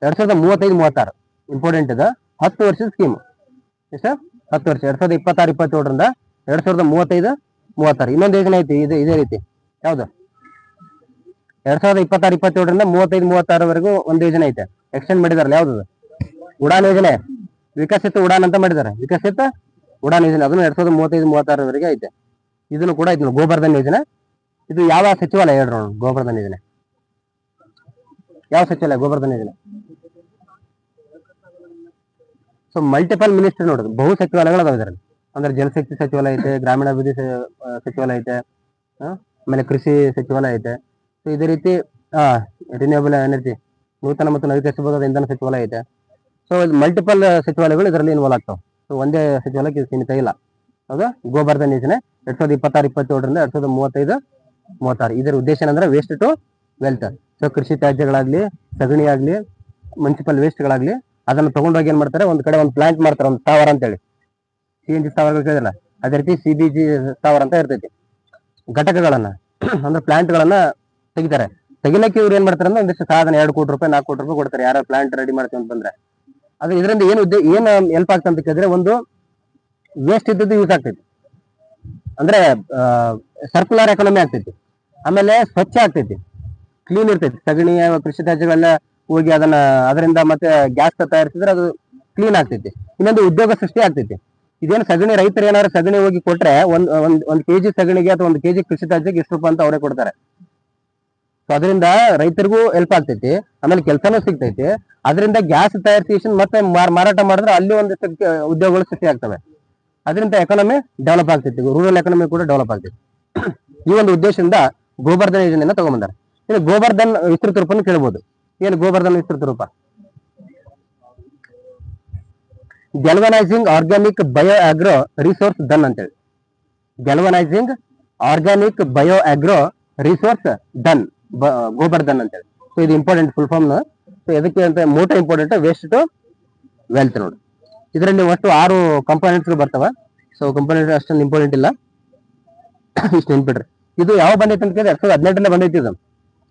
[SPEAKER 1] 2035-36 ಇಂಪಾರ್ಟೆಂಟ್ ಇದೆ. 10 ವರ್ಷದ ಸ್ಕೀಮ್. ಎಷ್ಟು? 10 ವರ್ಷ. 2026-27ರಿಂದ 2035-36. ಇನ್ನೊಂದು ಯೋಜನೆ ಐತಿ ಇದೇ ರೀತಿ. ಯಾವ್ದು? 2026-27ರಿಂದ 35-36ವರೆಗೂ ಒಂದು ಯೋಜನೆ ಐತೆ, ಎಕ್ಸ್ಟೆಂಡ್ ಮಾಡಿದಾರಲ್ಲ. ಯಾವ್ದು? ಉಡಾನ್ ಯೋಜನೆ. ವಿಕಸಿತ ಉಡಾನ್ ಅಂತ ಮಾಡಿದ್ದಾರೆ. ವಿಕಸಿತ ಉಡಾನ್ ಯೋಜನೆ ಅದನ್ನು 2035-36ವರೆಗೆ ಐತೆ. ಇದನ್ನು ಕೂಡ ಐತೆ ಗೋಬರ್ಧನ್ ಯೋಜನೆ. ಇದು ಯಾವ ಸಚಿವಾಲಯ ಹೇಳ್ರಿ ನೋಡು? ಗೋಬರ್ಧನ್ ಯೋಜನೆ ಯಾವ ಸಚಿವಾಲಯ? ಗೋಬರ್ಧನ್ ಯೋಜನೆ. ಸೊ ಮಲ್ಟಿಪಲ್ ಮಿನಿಸ್ಟ್ರಿ ನೋಡುದು, ಬಹು ಸಚಿವಾಲಯಗಳು ಅದಾವ ಇದರಲ್ಲಿ. ಅಂದ್ರೆ ಜಲಶಕ್ತಿ ಸಚಿವಾಲಯ ಐತೆ, ಗ್ರಾಮೀಣಾಭಿವೃದ್ಧಿ ಸಚಿವಾಲಯ ಐತೆ, ಆಮೇಲೆ ಕೃಷಿ ಸಚಿವಾಲಯ ಐತೆ. ಸೊ ಇದೇ ರೀತಿ ರಿನ್ಯೂವಬಲ್ ಎನರ್ಜಿ, ನೂತನ ಮತ್ತು ನವೀಕರಿಸಬಹುದಾದ ಇಂಧನ ಸಚಿವಾಲಯ ಐತೆ. ಸೊ ಮಲ್ಟಿಪಲ್ ಸಚಿವಾಲಯಗಳು ಇದರಲ್ಲಿ ಇನ್ವಾಲ್ವ್ ಆಗ್ತಾವೆ. ಸೊ ಒಂದೇ ಸಚಿವಾಲಯಕ್ಕೆ ಸೀಮಿತ ಇಲ್ಲ. ಹೌದಾ? ಗೋಬರ್ಧನ್ ಯೋಜನೆ 2026-27ರಿಂದ 2035-36. ಇದರ ಉದ್ದೇಶ ಏನಂದ್ರೆ ವೇಸ್ಟ್ ಟು ವೆಲ್ತ್. ಸೊ ಕೃಷಿ ತ್ಯಾಜ್ಯಗಳಾಗ್ಲಿ, ಸಗಣಿ ಆಗ್ಲಿ, ಮುನ್ಸಿಪಲ್ ವೇಸ್ಟ್ಗಳಾಗ್ಲಿ, ಅದನ್ನ ತಗೊಂಡೋಗಿ ಏನ್ ಮಾಡ್ತಾರೆ, ಒಂದ್ ಕಡೆ ಒಂದು ಪ್ಲಾಂಟ್ ಮಾಡ್ತಾರೆ, ಒಂದು ಸ್ಥಾವರ ಅಂತೇಳಿ. CNG ಸ್ಥಾವರಗಳು ಕೇಳಿಲ್ಲ, ಅದೇ ರೀತಿ CBG ಸ್ಥಾವರ ಅಂತ ಇರ್ತೈತಿ. ಘಟಕಗಳನ್ನ ಅಂದ್ರೆ ಪ್ಲಾಂಟ್ ಗಳನ್ನ ತೆಗಿತಾರೆ. ತೆಗಿಲಕ್ಕೆ ಇವ್ರು ಏನ್ ಮಾಡ್ತಾರೆ ಅಂದ್ರೆ ಒಂದಿಷ್ಟು ಸಾಧನ 2 ಕೋಟಿ ರೂಪಾಯಿ 4 ಕೋಟಿ ರೂಪಾಯಿ ಕೊಡ್ತಾರೆ, ಯಾರು ಪ್ಲಾಂಟ್ ರೆಡಿ ಮಾಡ್ತೀವಿ ಅಂತಂದ್ರೆ. ಅದು ಇದರಿಂದ ಏನ್ ಹೆಲ್ಪ್ ಆಗ್ತದೆ ಅಂತ ಕೇಳಿದ್ರೆ, ಒಂದು ವೇಸ್ಟ್ ಇದ್ದದ್ದು ಯೂಸ್ ಆಗ್ತೈತಿ, ಅಂದ್ರೆ ಸರ್ಕ್ಯುಲರ್ ಎಕಾನಮಿ ಆಗ್ತೈತಿ. ಆಮೇಲೆ ಸ್ವಚ್ಛ ಆಗ್ತೈತಿ, ಕ್ಲೀನ್ ಇರ್ತೈತಿ. ಸಗಣಿ ಕೃಷಿ ತ್ಯಾಜ್ಯಗಳೆಲ್ಲ ಹೋಗಿ ಅದರಿಂದ ಮತ್ತೆ ಗ್ಯಾಸ್ ತಯಾರಿಸಿದ್ರೆ ಅದು ಕ್ಲೀನ್ ಆಗ್ತೈತಿ. ಇನ್ನೊಂದು ಉದ್ಯೋಗ ಸೃಷ್ಟಿ ಆಗ್ತೈತಿ. ಇದೇನು ಸಗಣಿ ರೈತರು ಏನಾದ್ರು ಸಗಣಿ ಹೋಗಿ ಕೊಟ್ರೆ ಒಂದ್ ಕೆಜಿ ಸಗಣಿಗೆ ಅಥವಾ 1 ಕೆಜಿ ಕೃಷಿ ತ್ಯಾಜ್ಯಕ್ಕೆ ಇಷ್ಟು ರೂಪಾಯಿ ಅಂತ ಅವರೇ ಕೊಡ್ತಾರೆ. ಸೊ ಅದರಿಂದ ರೈತರಿಗೂ ಹೆಲ್ಪ್ ಆಗ್ತೈತಿ, ಆಮೇಲೆ ಕೆಲಸನೂ ಸಿಗ್ತೈತಿ. ಅದರಿಂದ ಗ್ಯಾಸ್ ತಯಾರಿಸಿ ಮತ್ತೆ ಮಾರಾಟ ಮಾಡಿದ್ರೆ ಅಲ್ಲಿ ಒಂದಿಷ್ಟು ಉದ್ಯೋಗಗಳು ಸೃಷ್ಟಿ ಆಗ್ತವೆ. ಅದರಿಂದ ಎಕಾನಮಿ ಡೆವಲಪ್ ಆಗ್ತೈತಿ, ರೂರಲ್ ಎಕಾನಮಿ ಕೂಡ ಡೆವಲಪ್ ಆಗ್ತೈತಿ. ಈ ಒಂದು ಉದ್ದೇಶದಿಂದ ಗೋಬರ್ಧನ್ ಯೋಜನೆಯನ್ನ ತಗೊಂಡ್ಬಂದಾರೆ. ಇನ್ನು ಗೋಬರ್ಧನ್ ವಿಸ್ತೃತ ರೂಪವನ್ನು ಕೇಳಬಹುದು. ಏನು ಗೋಬರ್ಧನ್ ವಿಸ್ತೃತ ರೂಪ? Galvanizing organic bio agro resource Dhan ಅಂತೇಳಿ. Galvanizing organic bio agro resource Dhan, Gobardhan ಅಂತೇಳಿ. ಸೊ ಇದು ಇಂಪಾರ್ಟೆಂಟ್ ಫುಲ್ ಫಾರ್ಮ್. ಸೊ ಇದಕ್ಕೆ ಅಂತ motto important, waste to wealth ನೋಡಿ. ಇದರಲ್ಲಿ ಒಟ್ಟು 6 ಕಂಪೋನೆಂಟ್ಸ್ ಬರ್ತವೆ. ಸೊ ಕಂಪೋನೆಂಟ್ ಅಷ್ಟೊಂದು ಇಂಪಾರ್ಟೆಂಟ್ ಇಲ್ಲ, ಇಷ್ಟು ನೆನ್ಪಿಡ್ರಿ. ಇದು ಯಾವ ಬಂದೈತೆ ಅಂತ ಕೇಳಿದ್ರೆ 2018 ಬಂದೈತಿ. ಇದು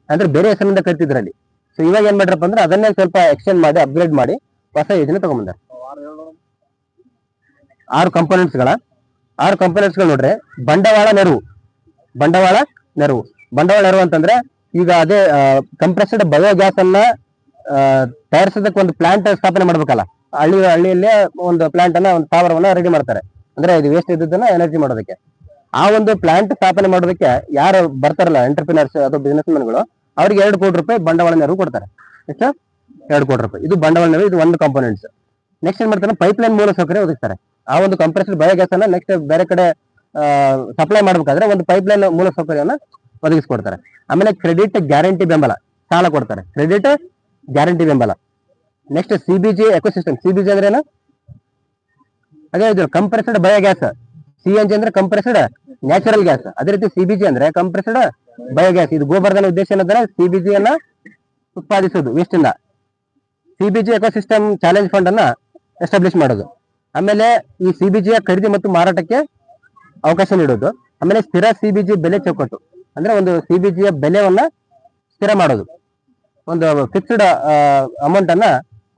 [SPEAKER 1] ಅಂದ್ರೆ ಬೇರೆ ಹೆಸರಿನಿಂದ ಕರಿತಿದ್ರಲ್ಲಿ. ಸೊ ಇವಾಗ ಏನ್ ಮಾಡ್ರಪ್ಪ ಅಂದ್ರೆ ಅದನ್ನೇ ಸ್ವಲ್ಪ ಎಕ್ಸ್ಟೆಂಡ್ ಮಾಡಿ ಅಪ್ಗ್ರೇಡ್ ಮಾಡಿ ಹೊಸ ಯೋಜನೆ ತಗೊಂಡ್ಬಂದಾರೆ. 6 ಕಂಪೋನೆಂಟ್ಸ್ ಗಳು ನೋಡ್ರಿ. ಬಂಡವಾಳ ನೆರವು. ಬಂಡವಾಳ ನೆರವು ಅಂತಂದ್ರೆ ಈಗ ಅದೇ ಕಂಪ್ರೆಸ್ಡ್ ಬಯೋಗ್ಯಾಸ್ ಅನ್ನ ತಯಾರಿಸೋದಕ್ಕೆ ಒಂದು ಪ್ಲಾಂಟ್ ಸ್ಥಾಪನೆ ಮಾಡ್ಬೇಕಲ್ಲ. ಹಳ್ಳಿಯಲ್ಲೇ ಒಂದು ಪ್ಲಾಂಟ್ ಅನ್ನ, ಒಂದು ಸ್ಥಾವರವನ್ನ ರೆಡಿ ಮಾಡ್ತಾರೆ. ಅಂದ್ರೆ ಇದು ವೇಸ್ಟ್ ಇದ್ದದನ್ನ ಎನರ್ಜಿ ಮಾಡೋದಕ್ಕೆ. ಆ ಒಂದು ಪ್ಲಾಂಟ್ ಸ್ಥಾಪನೆ ಮಾಡೋದಕ್ಕೆ ಯಾರು ಬರ್ತಾರಲ್ಲ ಎಂಟರ್ಪ್ರಿನರ್ಸ್ ಅಥವಾ ಬಿಸಿನೆಸ್ ಮೆನ್ಗಳು, ಅವ್ರಿಗೆ 2 ಕೋಟಿ ರೂಪಾಯಿ ಬಂಡವಾಳ ನೆರವು ಕೊಡ್ತಾರೆ. ಎಷ್ಟು? 2 ಕೋಟಿ ರೂಪಾಯಿ. ಇದು ಬಂಡವಾಳ ನೆರವು, ಇದು ಒಂದು ಕಾಂಪೋನೆಂಟ್ಸ್. ನೆಕ್ಸ್ಟ್ ಏನ್ ಮಾಡ್ತಾರೆ, ಪೈಪ್ಲೈನ್ ಮೂಲ ಸೌಕರ್ಯ ಒದಗಿಸ್ತಾರೆ. ಆ ಒಂದು ಕಂಪ್ರೆಸ್ಡ್ ಬಯೋಗ್ಯಾಸ್ ಅನ್ನ ನೆಕ್ಸ್ಟ್ ಬೇರೆ ಕಡೆ ಸಪ್ಲೈ ಮಾಡ್ಬೇಕಾದ್ರೆ ಒಂದು ಪೈಪ್ಲೈನ್ ಮೂಲ ಸೌಕರ್ಯವನ್ನ ಒದಗಿಸ್ಕೊಡ್ತಾರೆ. ಆಮೇಲೆ ಕ್ರೆಡಿಟ್ ಗ್ಯಾರಂಟಿ ಬೆಂಬಲ, ಸಾಲ ಕೊಡ್ತಾರೆ. ಕ್ರೆಡಿಟ್ ಗ್ಯಾರಂಟಿ ಬೆಂಬಲ. Next CBG ecosystem. CBG ಅಂದ್ರೆ ಏನು? ಅದೇ ಇದು ಕಂಪ್ರೆಸ್ಡ್ ಬಯೋಗ್ಯಾಸ್. CNG ಅಂದ್ರೆ ಕಂಪ್ರೆಸ್ಡ್ ನ್ಯಾಚುರಲ್ ಗ್ಯಾಸ್. ಅದೇ ರೀತಿ CBG ಅಂದ್ರೆ ಕಂಪ್ರೆಸ್ಡ್ ಬಯೋಗ್ಯಾಸ್. ಇದು ಗೋಬರ್ಧನ ಉದ್ದೇಶ ಏನಂದ್ರೆ CBG ಅನ್ನ ಉತ್ಪಾದಿಸುವುದು ವೇಸ್ಟ್ ಇಂದ. CBG ಎಕೋಸಿಸ್ಟಮ್ ಚಾಲೆಂಜ್ ಫಂಡ್ ಅನ್ನ ಎಸ್ಟಾಬ್ಲಿಷ್ ಮಾಡೋದು. ಆಮೇಲೆ ಈ CBG ಖರೀದಿ ಮತ್ತು ಮಾರಾಟಕ್ಕೆ ಅವಕಾಶ ನೀಡೋದು. ಆಮೇಲೆ ಸ್ಥಿರ CBG ಬೆಲೆ ಚೌಕಟ್ಟು, ಅಂದ್ರೆ ಒಂದು CBG ಬೆಲೆಯನ್ನ ಸ್ಥಿರ ಮಾಡೋದು, ಒಂದು ಫಿಕ್ಸ್ಡ್ ಅಮೌಂಟ್ ಅನ್ನ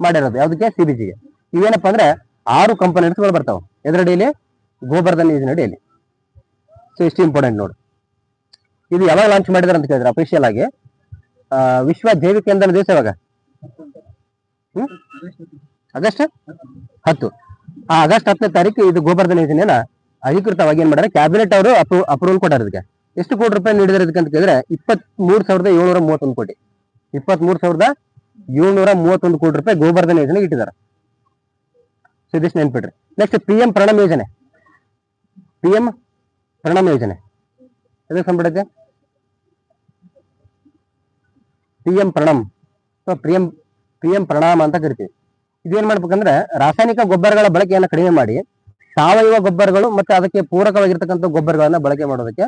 [SPEAKER 1] ಮಾಡಿರೋದು. ಯಾವ್ದಕ್ಕೆ? CBGಗೆ. ಇವೇನಪ್ಪ ಅಂದ್ರೆ 6 ಕಂಪೋನೆಂಟ್ಸ್ ಗಳು ಬರ್ತಾವೆ ಎದುರಡಿಯಲ್ಲಿ, ಗೋಬರ್ಧನ್ ಯೋಜನೆ ಅಡಿಯಲ್ಲಿ. ಸೊ ಇಷ್ಟು ಇಂಪಾರ್ಟೆಂಟ್ ನೋಡಿ. ಇದು ಯಾವಾಗ ಲಾಂಚ್ ಮಾಡಿದಾರೆ ಅಂತ ಕೇಳಿದ್ರೆ ಅಫಿಷಿಯಲ್ ಆಗಿ ವಿಶ್ವ ಜೈವಿಕ ಇಂಧನ ದಿವಸ ಯಾವಾಗ? ಆಗಸ್ಟ್ 10. ಆಗಸ್ಟ್ 10ನೇ ತಾರೀಕು ಇದು ಗೋಬರ್ಧನ್ ಯೋಜನೆಯನ್ನ ಅಧಿಕೃತವಾಗಿ ಏನ್ ಮಾಡಿದ್ರೆ ಕ್ಯಾಬಿನೆಟ್ ಅವರು ಅಪ್ರೂವಲ್ ಕೊಟ್ಟಾರೆ. ಇದಕ್ಕೆ ಎಷ್ಟು ಕೋಟಿ ರೂಪಾಯಿ ನೀಡಿದಾರೆ ಇದಕ್ಕೆ ಅಂತ ಕೇಳಿದ್ರೆ 23,731 ಕೋಟಿ. 23,731 ಕೋಟಿ ರೂಪಾಯಿ ಗೋಬರ್ಧನ್ ಯೋಜನೆಗೆ ಇಟ್ಟಿದ್ದಾರೆ. ಸೊ ಇದಿಷ್ಟು ನೆನ್ಪಿಡ್ರಿ. ನೆಕ್ಸ್ಟ್ PM ಪ್ರಣಮ್ ಯೋಜನೆ. PM ಪ್ರಣಮ್ ಯೋಜನೆ ಎದಕ್ಕೆ ಸಂಬಂಧಪಟ್ಟೈತೆ? PM ಪ್ರಣಮ್. ಸೊ PM ಪ್ರಣಾಮ ಅಂತ ಕರಿತೀವಿ. ಇದೇನ್ ಮಾಡ್ಬೇಕಂದ್ರೆ ರಾಸಾಯನಿಕ ಗೊಬ್ಬರಗಳ ಬಳಕೆಯನ್ನು ಕಡಿಮೆ ಮಾಡಿ ಸಾವಯವ ಗೊಬ್ಬರಗಳು ಮತ್ತೆ ಅದಕ್ಕೆ ಪೂರಕವಾಗಿರ್ತಕ್ಕಂಥ ಗೊಬ್ಬರಗಳನ್ನ ಬಳಕೆ ಮಾಡೋದಕ್ಕೆ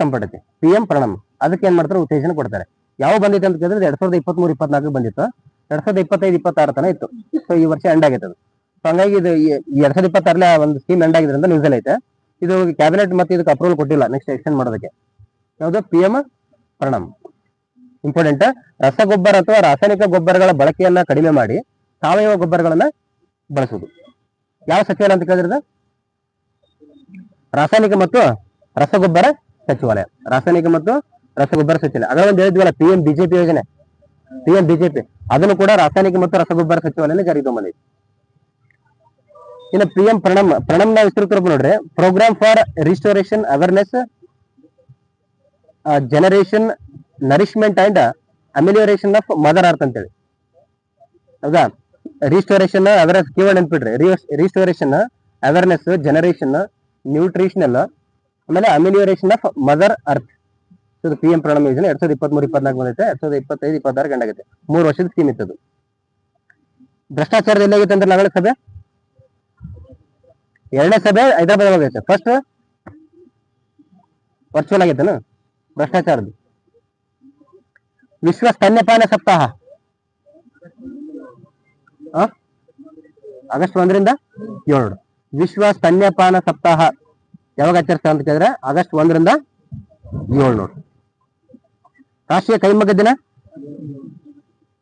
[SPEAKER 1] ಸಂಪಟತೆ PM ಪ್ರಣಮ್. ಅದಕ್ಕೆ ಏನ್ ಮಾಡ್ತಾರೆ, ಉತ್ತೇಜನ ಕೊಡ್ತಾರೆ. ಯಾವ ಬಂದಿತ್ತು ಅಂತ ಕೇಳಿದ್ರೆ 2023-24 ಬಂದಿತ್ತು. 2025-26 ತನ ಇತ್ತು. ಸೊ ಈ ವರ್ಷ ಎಂಡ್ ಆಗೈತೆ ಅದು. ಸೊ ಹಂಗಾಗಿ ಇದು 2026 ಒಂದು ಸ್ಕೀಮ್ ಎಂಡ್ ಆಗಿದ್ರಿಂದ ನ್ಯೂಸ್ ಅಲ್ಲಿ ಐತೆ. ಇದು ಕ್ಯಾಬಿನೆಟ್ ಮತ್ತೆ ಇದಕ್ಕೆ ಅಪ್ರೂವಲ್ ಕೊಟ್ಟಿಲ್ಲ ನೆಕ್ಸ್ಟ್ ಎಕ್ಸ್ಟೆಂಡ್ ಮಾಡೋದಕ್ಕೆ. ಯಾವುದು PM ಪ್ರಣಮ್. ಇಂಪಾರ್ಟೆಂಟ್. ರಸಗೊಬ್ಬರ ಅಥವಾ ರಾಸಾಯನಿಕ ಗೊಬ್ಬರಗಳ ಬಳಕೆಯನ್ನ ಕಡಿಮೆ ಮಾಡಿ ಸಾವಯವ ಗೊಬ್ಬರಗಳನ್ನ ಬಳಸುವುದು. ಯಾವ ಸಚಿವಾಲಯ ಅಂತ ಕೇಳಿದ್ರೆ ರಾಸಾಯನಿಕ ಮತ್ತು ರಸಗೊಬ್ಬರ ಸಚಿವಾಲಯ. ರಾಸಾಯನಿಕ ಮತ್ತು ರಸಗೊಬ್ಬರ ಸಚಿವಾಲಯ. ಅದರ ಒಂದು ಹೇಳಿದ್ವಲ್ಲ PM BJP ಯೋಜನೆ, PM BJP, ಅದನ್ನು ಕೂಡ ರಾಸಾಯನಿಕ ಮತ್ತು ರಸಗೊಬ್ಬರ ಸಚಿವಾಲಯನೇ ಜಾರಿಗೆ ತಗೊಂಡಿದೆ. ಇನ್ನು PM ಪ್ರಣಮ್ನ ವಿಸ್ತೃತ ರೂಪ ನೋಡ್ರಿ, programme for restoration awareness generation nourishment and amelioration of mother earth ಅಂತೇಳಿ. ಹೌದಾ? ರಿಸ್ಟೋರೇಷನ್ ಅವೇರ್ನೆಸ್ ಕೀವರ್ಡ್ ನೆನ್ಪಿಡ್ರಿ. ರಿಸ್ಟೋರೇಷನ್ ಅವೇರ್ನೆಸ್ ಜನರೇಷನ್ ನ್ಯೂಟ್ರಿಷನಲ್ ಆಮೇಲೆ ಅಮಿಲಿಯರೇಷನ್ ಆಫ್ ಮದರ್ ಅರ್ತ್. ಇದು PM ಪ್ರಣಮ್ ಯೋಜನೆ 2023-24 ಬಂದೈತೆ. 2025-26 ಗಂಡಾಗೈತೆ. 3 ವರ್ಷದ ಸ್ಕೀಮ್ ಇತ್ತದು. ಭ್ರಷ್ಟಾಚಾರದ ಎಲ್ಲಾಗೈತೆ ಅಂದ್ರೆ ನಾಳೆ ಸಭೆ, 2ನೇ ಸಭೆ ಹೈದರಾಬಾದ್ ಆಗೈತೆ. ಫಸ್ಟ್ ವರ್ಚುವಲ್ ಆಗೈತೆನ ಭ್ರಷ್ಟಾಚಾರದ್ದು. ವಿಶ್ವ ಸ್ತನ್ಯಪಾನ ಸಪ್ತಾಹ ಆಗಸ್ಟ್ 1ರಿಂದ 7. ವಿಶ್ವ ಸ್ತನ್ಯಪಾನ ಸಪ್ತಾಹ ಯಾವಾಗ ಆಚರಿಸ್ತಾರೆ ಅಂತ ಕೇಳಿದ್ರೆ ಆಗಸ್ಟ್ 1ರಿಂದ 7 ನೋಡಿ. ರಾಷ್ಟ್ರೀಯ ಕೈಮಗ್ಗ ದಿನ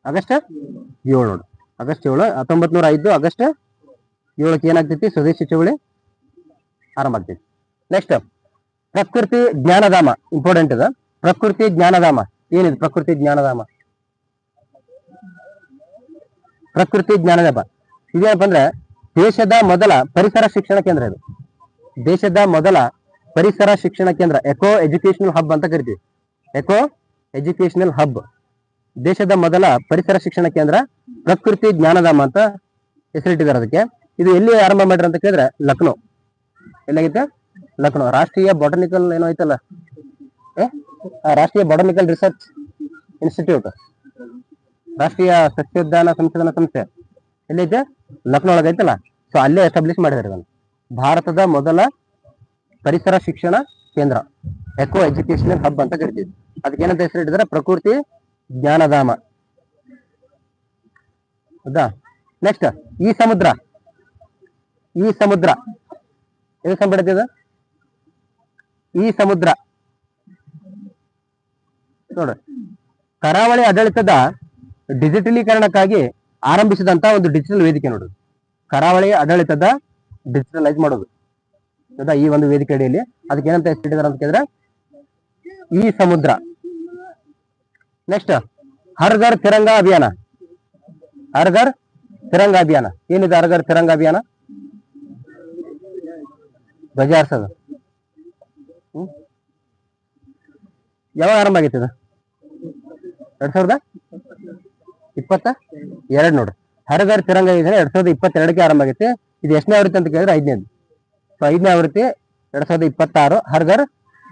[SPEAKER 1] ಆಗಸ್ಟ್ 7 ನೋಡಿ. ಆಗಸ್ಟ್ 7 1905 ಆಗಸ್ಟ್ 7ಕ್ಕೆ ಏನಾಗ್ತೈತಿ, ಸ್ವದೇಶಿ ಚಳವಳಿ ಆರಂಭ ಆಗ್ತೈತಿ. ನೆಕ್ಸ್ಟ್ ಪ್ರಕೃತಿ ಜ್ಞಾನಧಾಮ. ಇಂಪಾರ್ಟೆಂಟ್ ಇದೆ. ಪ್ರಕೃತಿ ಜ್ಞಾನಧಾಮ ಏನಿದೆ? ಪ್ರಕೃತಿ ಜ್ಞಾನಧಾಮ ಇದೇನಪ್ಪ ಅಂದ್ರೆ ದೇಶದ ಮೊದಲ ಪರಿಸರ ಶಿಕ್ಷಣ ಕೇಂದ್ರ. ಇದು ದೇಶದ ಮೊದಲ ಪರಿಸರ ಶಿಕ್ಷಣ ಕೇಂದ್ರ. ಎಕೋ ಎಜುಕೇಶನಲ್ ಹಬ್ ಅಂತ ಕರಿತೀವಿ. ಎಕೋ ಎಜುಕೇಶನಲ್ ಹಬ್, ದೇಶದ ಮೊದಲ ಪರಿಸರ ಶಿಕ್ಷಣ ಕೇಂದ್ರ ಪ್ರಕೃತಿ ಜ್ಞಾನಧಾಮ ಅಂತ ಹೆಸರಿಟ್ಟಿದ್ದಾರೆ ಅದಕ್ಕೆ. ಇದು ಎಲ್ಲಿ ಆರಂಭ ಮಾಡ್ರಿ ಅಂತ ಕೇಳಿದ್ರೆ ಲಕ್ನೋ. ಎಲ್ಲಾಗೈತೆ? ಲಕ್ನೋ. ರಾಷ್ಟ್ರೀಯ ಬಾಟನಿಕಲ್ ಏನೋ ಐತಲ್ಲ, ರಾಷ್ಟ್ರೀಯ ಬಾಟನಿಕಲ್ ರಿಸರ್ಚ್ ಇನ್ಸ್ಟಿಟ್ಯೂಟ್, ರಾಷ್ಟ್ರೀಯ ಸಸ್ಯೋದ್ಯಾನ ಸಂಶೋಧನಾ ಸಂಸ್ಥೆ ಎಲ್ಲೈತೆ? ಲಕ್ನೋ ಒಳಗೈತಲ್ಲ. ಸೊ ಅಲ್ಲೇ ಎಸ್ಟಾಬ್ಲಿಷ್ ಮಾಡಿದ್ದಾರೆ ಇದನ್ನು. ಭಾರತದ ಮೊದಲ ಪರಿಸರ ಶಿಕ್ಷಣ ಕೇಂದ್ರ ಎಕೋ ಎಜುಕೇಶನಲ್ ಹಬ್ ಅಂತ ಕರಿತೀವಿ. ಅದಕ್ಕೆ ಏನಂತ ಹೆಸರಿಟ್ಟಿದ್ದಾರೆ? ಪ್ರಕೃತಿ ಜ್ಞಾನಧಾಮ. ಹೌದಾ? ನೆಕ್ಸ್ಟ್ ಈ ಸಮುದ್ರ ಎಲ್ಲಿ ಸಂಬಂಧಿಸಿದ? ಈ ಸಮುದ್ರ ನೋಡ್ರಿ, ಕರಾವಳಿ ಆಡಳಿತದ ಡಿಜಿಟಲೀಕರಣಕ್ಕಾಗಿ ಆರಂಭಿಸಿದಂತ ಒಂದು ಡಿಜಿಟಲ್ ವೇದಿಕೆ ನೋಡುದು. ಕರಾವಳಿ ಆಡಳಿತದ ಡಿಜಿಟಲೈಸ್ ಮಾಡೋದು ಹೌದಾ ಈ ಒಂದು ವೇದಿಕೆ ಅಡಿಯಲ್ಲಿ. ಅದಕ್ಕೆ ಏನಂತ ಹೆಸರಿಟ್ಟಿದ್ದಾರೆ ಅಂತ ಕೇಳಿದ್ರೆ ಈ ಸಮುದ್ರ. ನೆಕ್ಸ್ಟ್ ಹರ್ ಘರ್ ತಿರಂಗ ಅಭಿಯಾನ. ಹರ್ ಘರ್ ತಿರಂಗ ಅಭಿಯಾನ ಏನಿದೆ? ಹರ್ ಘರ್ ತಿರಂಗ ಅಭಿಯಾನ ಧ್ವಜ ಹಾರಿಸೋದು ಯಾವಾಗ ಆರಂಭ ಆಗೈತೆ? ಇದು 2022 ನೋಡ್ರಿ. ಹರ್ ಘರ್ ತಿರಂಗ ಯೋಜನೆ 2022ಕ್ಕೆ ಆರಂಭ ಆಗೈತೆ. ಇದು ಎಷ್ಟನೇ ಆವೃತ್ತಿ ಅಂತ ಕೇಳಿದ್ರೆ 5ನೇದು. ಸೊ 5ನೇ ಆವೃತ್ತಿ 2026 ಹರ್ ಘರ್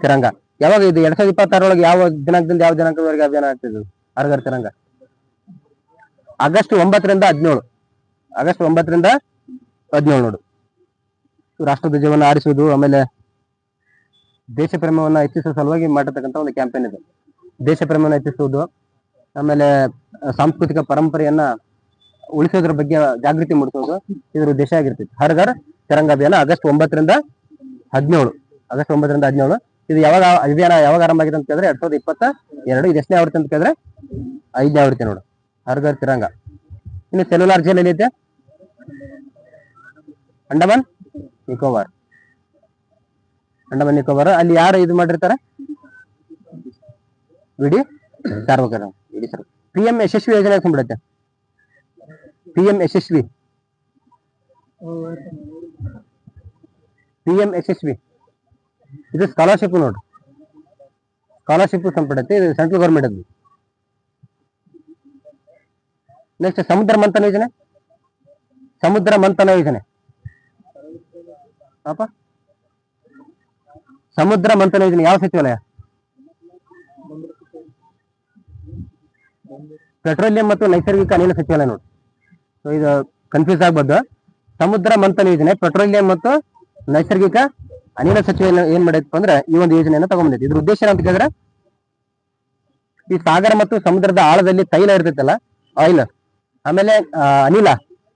[SPEAKER 1] ತಿರಂಗ. ಯಾವಾಗ ಇದು 2026 ಒಳಗೆ ಯಾವ ದಿನಾಂಕದಿಂದ ಯಾವ ದಿನಾಂಕದವರೆಗೆ ಅಭಿಯಾನ ಆಗ್ತಿದ್ದು ಹರ್ ಘರ್ ತಿರಂಗ? ಆಗಸ್ಟ್ 9ರಿಂದ 17. ಆಗಸ್ಟ್ 9ರಿಂದ 17 ನೋಡು. ರಾಷ್ಟ್ರಧ್ವಜವನ್ನು ಆರಿಸುವುದು, ಆಮೇಲೆ ದೇಶ ಪ್ರೇಮವನ್ನು ಹೆಚ್ಚಿಸುವ ಸಲುವಾಗಿ ಮಾಡಿರ್ತಕ್ಕಂಥ ಒಂದು ಕ್ಯಾಂಪೇನ್ ಇದೆ. ದೇಶ ಪ್ರೇಮವನ್ನು ಹೆಚ್ಚಿಸುವುದು, ಆಮೇಲೆ ಸಾಂಸ್ಕೃತಿಕ ಪರಂಪರೆಯನ್ನ ಉಳಿಸೋದ್ರ ಬಗ್ಗೆ ಜಾಗೃತಿ ಮೂಡಿಸೋದು ಇದ್ರ ಉದ್ದೇಶ ಆಗಿರ್ತೈತಿ. ಹರ್ ಘರ್ ತಿರಂಗ ಅಭಿಯಾನ ಆಗಸ್ಟ್ 9ರಿಂದ 17. ಆಗಸ್ಟ್ 9ರಿಂದ 17. ಇದು ಯಾವಾಗ ಅಭಿಯಾನ ಯಾವಾಗ ಆರಂಭ ಆಗಿದೆ ಅಂತ ಕೇಳಿದ್ರೆ 2022. ಇದು ಎಷ್ಟನೇ ಆವೃತ್ತಿ ಅಂತ ಕೇಳಿದ್ರೆ 5ನೇ ಆವೃತ್ತಿ ನೋಡು ಹರ್ ಘರ್ ತಿರಂಗ. ಇನ್ನು ಸೆಲ್ಯುಲಾರ್ ಜೈಲ್ ಏನೈತೆ? ಅಂಡಮಾನ್ ನಿಕೋಬಾರ್. ಅಲ್ಲಿ ಯಾರು ಇದು ಮಾಡಿರ್ತಾರೆ? ಬಿಡಿ ಸಾರ್ವಜನಿಕ ಇಡಿ ಸರ್. PM ಯಶಸ್ವಿ ಯೋಜನೆ ಸಂಬಳತ್ತೆ. PM ಯಶಸ್ವಿ ಇದು ಸ್ಕಾಲರ್ಶಿಪ್ ನೋಡ್ರಿ. ಸ್ಕಾಲರ್ಶಿಪ್ ಸಂಪಡತ್ತೆ. ಇದು ಸೆಂಟ್ರಲ್ ಗೌರ್ಮೆಂಟ್ ಅದು. ನೆಕ್ಸ್ಟ್ ಸಮುದ್ರ ಮಂಥನ ಯೋಜನೆ. ಸಮುದ್ರ ಮಂಥನ ಯೋಜನೆ ಯಾವ ಸಚಿವಾಲಯ? ಪೆಟ್ರೋಲಿಯಂ ಮತ್ತು ನೈಸರ್ಗಿಕ ಅನಿಲ ಸಚಿವಾಲಯ ನೋಡಿ. ಸೊ ಇದು ಕನ್ಫ್ಯೂಸ್ ಆಗ್ಬೋದು. ಸಮುದ್ರ ಮಂಥನ ಯೋಜನೆ ಪೆಟ್ರೋಲಿಯಂ ಮತ್ತು ನೈಸರ್ಗಿಕ ಅನಿಲ ಸಚಿವ ಏನ್ ಮಾಡೈತಪ್ಪ ಅಂದ್ರೆ ಈ ಒಂದು ಯೋಜನೆಯನ್ನ ತಗೊಂಡ್ಬಂದೈತಿ. ಇದ್ರ ಉದ್ದೇಶ ಅಂತ ಕೇಳಿದ್ರೆ ಈ ಸಾಗರ ಮತ್ತು ಸಮುದ್ರದ ಆಳದಲ್ಲಿ ತೈಲ ಇರ್ತೈತಲ್ಲ, ಆಯಿಲ್, ಆಮೇಲೆ ಅನಿಲ,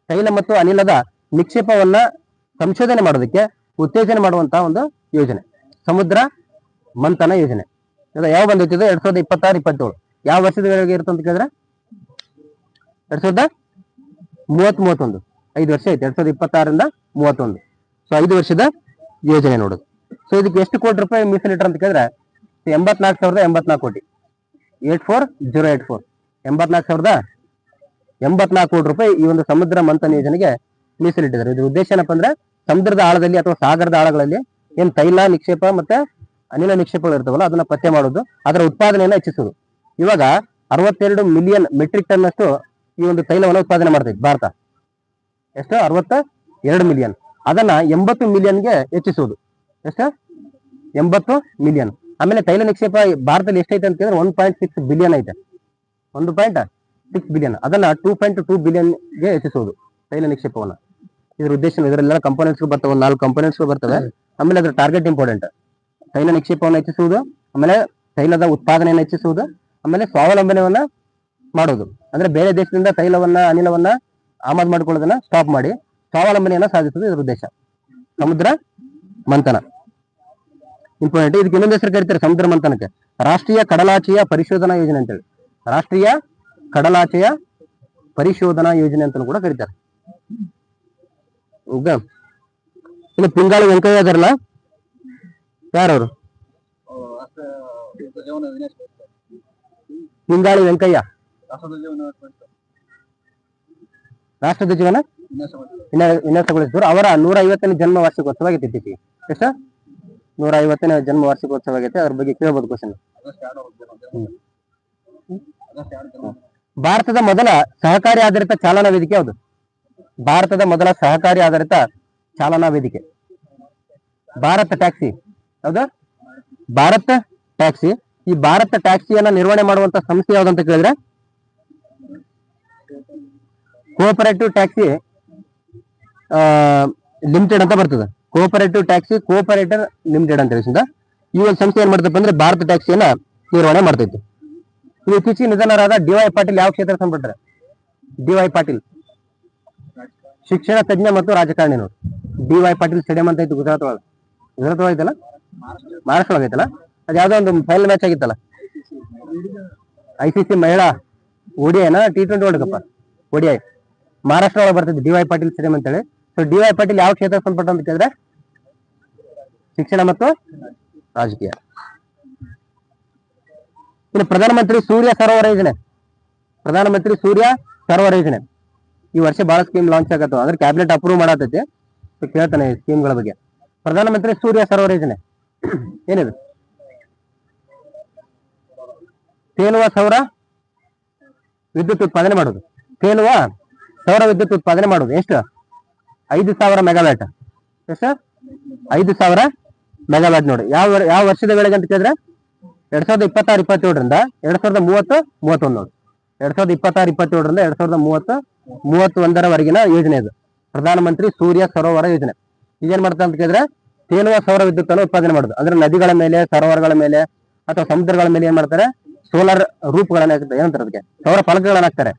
[SPEAKER 1] ತೈಲ ಮತ್ತು ಅನಿಲದ ನಿಕ್ಷೇಪವನ್ನ ಸಂಶೋಧನೆ ಮಾಡೋದಕ್ಕೆ ಉತ್ತೇಜನ ಮಾಡುವಂತಹ ಒಂದು ಯೋಜನೆ ಸಮುದ್ರ ಮಂಥನ ಯೋಜನೆ. ಯಾವ ಬಂದೈತಿ? 2026-27 ಯಾವ ವರ್ಷದವರೆಗೆ ಇರುತ್ತೆ ಅಂತ ಕೇಳಿದ್ರೆ 2030-31 5 ವರ್ಷ ಐತಿ. 2026ರಿಂದ 31, ಸೊ 5 ವರ್ಷದ ಯೋಜನೆ ನೋಡುದು. ಸೊ ಇದಕ್ಕೆ ಎಷ್ಟು ಕೋಟಿ ರೂಪಾಯಿ ಮೀಸಲಿಟ್ರ ಅಂತ ಕೇಳಿದ್ರೆ 84,084 ಕೋಟಿ. 84084 84,084 ಕೋಟಿ ರೂಪಾಯಿ ಈ ಒಂದು ಸಮುದ್ರ ಮಂಥನ ಯೋಜನೆಗೆ ಮೀಸಲಿಟ್ಟಿದ್ದಾರೆ. ಇದ್ರ ಉದ್ದೇಶ ಏನಪ್ಪಾ ಅಂದ್ರೆ ಸಮುದ್ರದ ಆಳದಲ್ಲಿ ಅಥವಾ ಸಾಗರದ ಆಳಗಳಲ್ಲಿ ಏನ್ ತೈಲ ನಿಕ್ಷೇಪ ಮತ್ತೆ ಅನಿಲ ನಿಕ್ಷೇಪಗಳು ಇರ್ತಾವಲ್ಲ ಅದನ್ನ ಪತ್ತೆ ಮಾಡೋದು, ಅದರ ಉತ್ಪಾದನೆಯನ್ನ ಹೆಚ್ಚಿಸುವುದು. ಇವಾಗ 62 ಮಿಲಿಯನ್ ಮೆಟ್ರಿಕ್ ಟನ್ ಅಷ್ಟು ಈ ಒಂದು ತೈಲವನ್ನು ಉತ್ಪಾದನೆ ಮಾಡ್ತೈತಿ ಭಾರತ. ಎಷ್ಟು? 62 ಮಿಲಿಯನ್. ಅದನ್ನ 80 ಮಿಲಿಯನ್ಗೆ ಹೆಚ್ಚಿಸುವುದು. ಎಷ್ಟು? 80 ಮಿಲಿಯನ್. ಆಮೇಲೆ ತೈಲ ನಿಕ್ಷೇಪ ಭಾರತದಲ್ಲಿ ಎಷ್ಟೈತೆ ಅಂತ ಕೇಳಿದ್ರೆ 1.6 ಬಿಲಿಯನ್ ಐತೆ. 1.6 ಬಿಲಿಯನ್. ಅದನ್ನ 2.2 ಬಿಲಿಯನ್ಗೆ ಹೆಚ್ಚಿಸುವುದು ತೈಲ ನಿಕ್ಷೇಪವನ್ನ. ಇದ್ರ ಉದ್ದೇಶ ಇದರೆಲ್ಲ ಕಂಪೋನೆಂಟ್ಸ್ ಬರ್ತವೆ, 4 ಕಂಪೋನೆಂಟ್ಸ್ ಬರ್ತವೆ. ಆಮೇಲೆ ಅದ್ರ ಟಾರ್ಗೆಟ್ ಇಂಪಾರ್ಟೆಂಟ್. ತೈಲ ನಿಕ್ಷೇಪವನ್ನು ಹೆಚ್ಚಿಸುವುದು, ಆಮೇಲೆ ತೈಲದ ಉತ್ಪಾದನೆಯನ್ನು ಹೆಚ್ಚಿಸುವುದು, ಆಮೇಲೆ ಸ್ವಾವಲಂಬನೆಯನ್ನ ಮಾಡೋದು. ಅಂದ್ರೆ ಬೇರೆ ದೇಶದಿಂದ ತೈಲವನ್ನ ಅನಿಲವನ್ನ ಆಮದು ಮಾಡಿಕೊಳ್ಳೋದನ್ನ ಸ್ಟಾಪ್ ಮಾಡಿ ಸ್ವಾವಲಂಬನೆಯನ್ನ ಸಾಧಿಸುವುದು ಇದ್ರ ಉದ್ದೇಶ. ಸಮುದ್ರ ಮಂಥನ ಇಂಪಾರ್ಟೆಂಟ್. ಇದಕ್ಕೆ ಇನ್ನೊಂದು ಹೆಸರು ಕರೀತಾರೆ ಸಮುದ್ರ ಮಂಥನಕ್ಕೆ, ರಾಷ್ಟ್ರೀಯ ಕಡಲಾಚೆಯ ಪರಿಶೋಧನಾ ಯೋಜನೆ ಅಂತೇಳಿ. ರಾಷ್ಟ್ರೀಯ ಕಡಲಾಚೆಯ ಪರಿಶೋಧನಾ ಯೋಜನೆ ಅಂತ ಕೂಡ ಕರೀತಾರೆ. ಈಗ ಇನ್ನು ಪಿಂಗಾಳಿ ವೆಂಕಯ್ಯ ಅದಾರಲ್ಲ, ಯಾರವರು? ಪಿಂಗಾಳಿ ವೆಂಕಯ್ಯ ರಾಷ್ಟ್ರದ ಜೀವನ ವಿನ್ಯಾಸಗೊಳಿಸಿದ್ರು. ಅವರ 150ನೇ ಜನ್ಮ ವಾರ್ಷಿಕೋತ್ಸವ ಆಗೈತಿ ಇತ್ತೀಚೆಗೆ. ಎಷ್ಟ? 150ನೇ ಜನ್ಮ ವಾರ್ಷಿಕೋತ್ಸವ ಆಗೈತೆ. ಅದ್ರ ಬಗ್ಗೆ ಕೇಳಬಹುದು ಕ್ವಶನ್. ಭಾರತದ ಮೊದಲ ಸಹಕಾರಿ ಆಧಾರಿತ ಚಾಲನಾ ವೇದಿಕೆ ಯಾವುದು? ಭಾರತದ ಮೊದಲ ಸಹಕಾರಿ ಆಧಾರಿತ ಚಾಲನಾ ವೇದಿಕೆ ಭಾರತ ಟ್ಯಾಕ್ಸಿ. ಹೌದಾ? ಭಾರತ ಟ್ಯಾಕ್ಸಿ. ಈ ಭಾರತ ಟ್ಯಾಕ್ಸಿಯನ್ನ ನಿರ್ವಹಣೆ ಮಾಡುವಂತ ಸಂಸ್ಥೆ ಯಾವ್ದಂತ ಕೇಳಿದ್ರೆ ಕೋಆಪರೇಟಿವ್ ಟ್ಯಾಕ್ಸಿ ಲಿಮಿಟೆಡ್ ಅಂತ ಬರ್ತದೆ. ಕೋಆಪರೇಟಿವ್ ಟ್ಯಾಕ್ಸಿ ಕೋಆಪರೇಟರ್ ಲಿಮಿಟೆಡ್ ಅಂತ ಹೇಳಿಸಿದ ಈ ಒಂದು ಸಂಸ್ಥೆ ಏನ್ ಮಾಡ್ತಪ್ಪ ಅಂದ್ರೆ ಭಾರತ ಟ್ಯಾಕ್ಸಿಯನ್ನ ನಿರ್ವಹಣೆ ಮಾಡ್ತೈತಿ. ಇದು ಇತ್ತೀಚೆಗೆ ನಿಧನರಾದ ಡಿ.ವೈ. ಪಾಟೀಲ್ ಯಾವ ಕ್ಷೇತ್ರ ಸಂಪಟ್ರೆ? ಡಿ.ವೈ. ಪಾಟೀಲ್ ಶಿಕ್ಷಣ ತಜ್ಞ ಮತ್ತು ರಾಜಕಾರಣಿ ನೋಡಿ. ಡಿ.ವೈ. ಪಾಟೀಲ್ ಸ್ಟೇಡಿಯಂ ಅಂತ ಐತಿ ಗುಜರಾತ್ ಒಳಗೆ. ಗುಜರಾತ್ ಒಳಗೆ ಐತಲ್ಲ, ಮಹಾರಾಷ್ಟ್ರ ಒಳಗೆ ಐತಲ್ಲ. ಅದು ಯಾವ್ದೋ ಒಂದು ಫೈನಲ್ ಮ್ಯಾಚ್ ಆಗಿತ್ತಲ್ಲ, ICC ಮಹಿಳಾ ODI T20 world cup ODI Maharashtra ಒಳಗೆ ಬರ್ತೈತಿ ಡಿ.ವೈ. ಪಾಟೀಲ್ ಸ್ಟೇಡಿಯಂ ಅಂತೇಳಿ. So DY. ಪಾಟೀಲ್ ಯಾವ ಕ್ಷೇತ್ರ ಸಂಪಟ್ಟ ಅಂತ ಕೇಳಿದ್ರೆ ಶಿಕ್ಷಣ ಮತ್ತು ರಾಜಕೀಯ. ಇನ್ನು ಪ್ರಧಾನಮಂತ್ರಿ ಸೂರ್ಯ ಸರೋವರ ಯೋಜನೆ. ಪ್ರಧಾನಮಂತ್ರಿ ಸೂರ್ಯ ಸರೋವರ ಯೋಜನೆ ಈ ವರ್ಷ ಬಹಳ ಸ್ಕೀಮ್ ಲಾಂಚ್ ಆಗತ್ತವ. ಅಂದ್ರೆ ಕ್ಯಾಬಿನೆಟ್ ಅಪ್ರೂವ್ ಮಾಡತೈತಿ. ಕೇಳ್ತಾನೆ ಸ್ಕೀಮ್ಗಳ ಬಗ್ಗೆ. ಪ್ರಧಾನಮಂತ್ರಿ ಸೂರ್ಯ ಸರೋವರ ಯೋಜನೆ ಏನಿದೆ? ತೇಲುವ ಸೌರ ವಿದ್ಯುತ್ ಉತ್ಪಾದನೆ ಮಾಡೋದು. ತೇಲುವ ಸೌರ ವಿದ್ಯುತ್ ಉತ್ಪಾದನೆ ಮಾಡೋದು. ಎಷ್ಟು? 5,000 ಮೆಗಾವ್ಯಾಟ್. ಎಷ್ಟು? 5,000 ಮೆಗಾವ್ಯಾಟ್ ನೋಡಿ. ಯಾವ ವರ್ಷದ ವೇಳೆಗೆ ಅಂತ ಕೇಳಿದ್ರೆ 2026-27ರಿಂದ 2030-31 ನೋಡಿ. 2026-27ರಿಂದ 2030-31 ಯೋಜನೆ ಇದು ಪ್ರಧಾನಮಂತ್ರಿ ಸೂರ್ಯ ಸರೋವರ ಯೋಜನೆ. ಈಗೇನ್ ಮಾಡ್ತಾ ಅಂತ ಕೇಳಿದ್ರೆ ತೇಲುವ ಸೌರ ವಿದ್ಯುತ್ ಅನ್ನು ಉತ್ಪಾದನೆ ಮಾಡುದು. ಅಂದ್ರೆ ನದಿಗಳ ಮೇಲೆ, ಸರೋವರಗಳ ಮೇಲೆ ಅಥವಾ ಸಮುದ್ರಗಳ ಮೇಲೆ ಏನ್ ಮಾಡ್ತಾರೆ? ಸೋಲಾರ್ ರೂಪ್ಗಳನ್ನ ಏನಂತಾರೆ ಅದಕ್ಕೆ? ಸೌರ ಫಲಕಗಳನ್ನ ಹಾಕ್ತಾರೆ.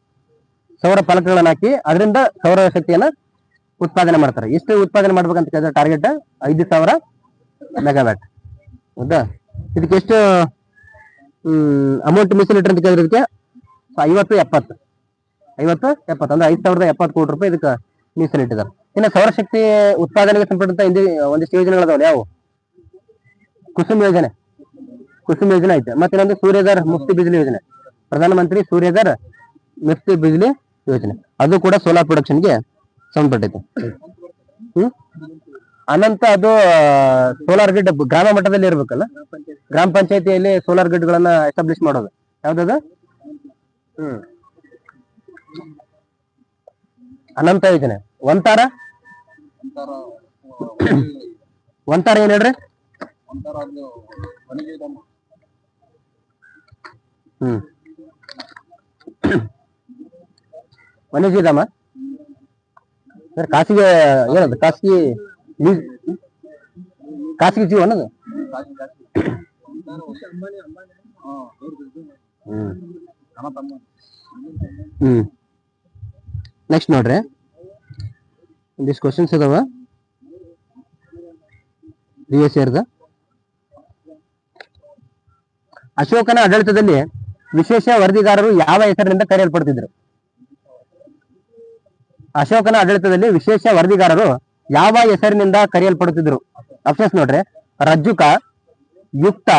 [SPEAKER 1] ಸೌರ ಫಲಕಗಳನ್ನ ಹಾಕಿ ಅದರಿಂದ ಸೌರ ಶಕ್ತಿಯನ್ನ ಉತ್ಪಾದನೆ ಮಾಡ್ತಾರೆ. ಎಷ್ಟು ಉತ್ಪಾದನೆ ಮಾಡ್ಬೇಕಂತ ಕೇಳಿದ್ರೆ ಟಾರ್ಗೆಟ್ 5,000 ಮೆಗಾವ್ಯಾಟ್. ಹೌದಾ? ಇದಕ್ಕೆ ಎಷ್ಟು ಅಮೌಂಟ್ ಮೀಸಲಿಟ್ರೆ ಅಂತ ಕೇಳಿದ್ರೆ ಇದಕ್ಕೆ 50-70 ಅಂದ್ರೆ 5,070 ಕೋಟಿ ರೂಪಾಯಿ ಇದಕ್ಕೆ ಮೀಸಲಿಟ್ಟಿದ್ದಾರೆ. ಇನ್ನು ಸೌರಶಕ್ತಿ ಉತ್ಪಾದನೆಗೆ ಸಂಬಂಧಿಸಿದ ಒಂದಿಷ್ಟು ಯೋಜನೆಗಳದಾವಲ್ಲ. ಯಾವ? ಕುಸುಮ್ ಯೋಜನೆ ಐತೆ. ಮತ್ತೆ ಇನ್ನೊಂದು ಸೂರ್ಯಧರ್ ಮುಫ್ತಿ ಬಿಜ್ಲಿ ಯೋಜನೆ. ಪ್ರಧಾನಮಂತ್ರಿ ಸೂರ್ಯಧರ್ ಮುಫ್ತಿ ಬಿಜ್ಲಿ ಯೋಜನೆ ಅದು ಕೂಡ ಸೋಲಾರ್ ಪ್ರೊಡಕ್ಷನ್ಗೆ ಸಂಬಂಧಪಟ್ಟೈತೆ. ಅನಂತ ಅದು ಸೋಲಾರ್ ಗ್ರಿಡ್ ಗ್ರಾಮ ಮಟ್ಟದಲ್ಲಿ ಇರ್ಬೇಕಲ್ಲ. ಗ್ರಾಮ ಪಂಚಾಯತಿಯಲ್ಲಿ ಸೋಲಾರ್ ಗ್ರಿಡ್ ಗಳನ್ನ ಎಸ್ಟಾಬ್ಲಿಷ್ ಮಾಡೋದು ಯಾವ್ದದು? ಅನಂತ ಯೋಜನೆ. ಒಂತಾರ ಏನ್ ಹೇಳ್ರಿ? ವನ್ಯಜೀವಿಧಾಮ ಖಾಸಗಿ ಏನದು ಖಾಸಗಿ ಖಾಸಗಿ ಜೀವ ಅನ್ನೋದು. ನೆಕ್ಸ್ಟ್ ನೋಡ್ರಿ, ಒಂದಿಷ್ಟು ಕ್ವಶನ್ಸ್ ಇದಾವ ಪ್ರಿವಿಯಸ್ ಇಯರ್ದ. ಅಶೋಕನ ಆಡಳಿತದಲ್ಲಿ ವಿಶೇಷ ವರದಿಗಾರರು ಯಾವ ಹೆಸರಿನಿಂದ ಕರೆಯಲ್ಪಡ್ತಿದ್ರು? ಅಶೋಕನ ಆಡಳಿತದಲ್ಲಿ ವಿಶೇಷ ವರದಿಗಾರರು ಯಾವ ಹೆಸರಿನಿಂದ ಕರೆಯಲ್ಪಡುತ್ತಿದ್ರು? ಆಪ್ಷನ್ಸ್ ನೋಡ್ರಿ, ರಜ್ಜುಕ, ಯುಕ್ತ,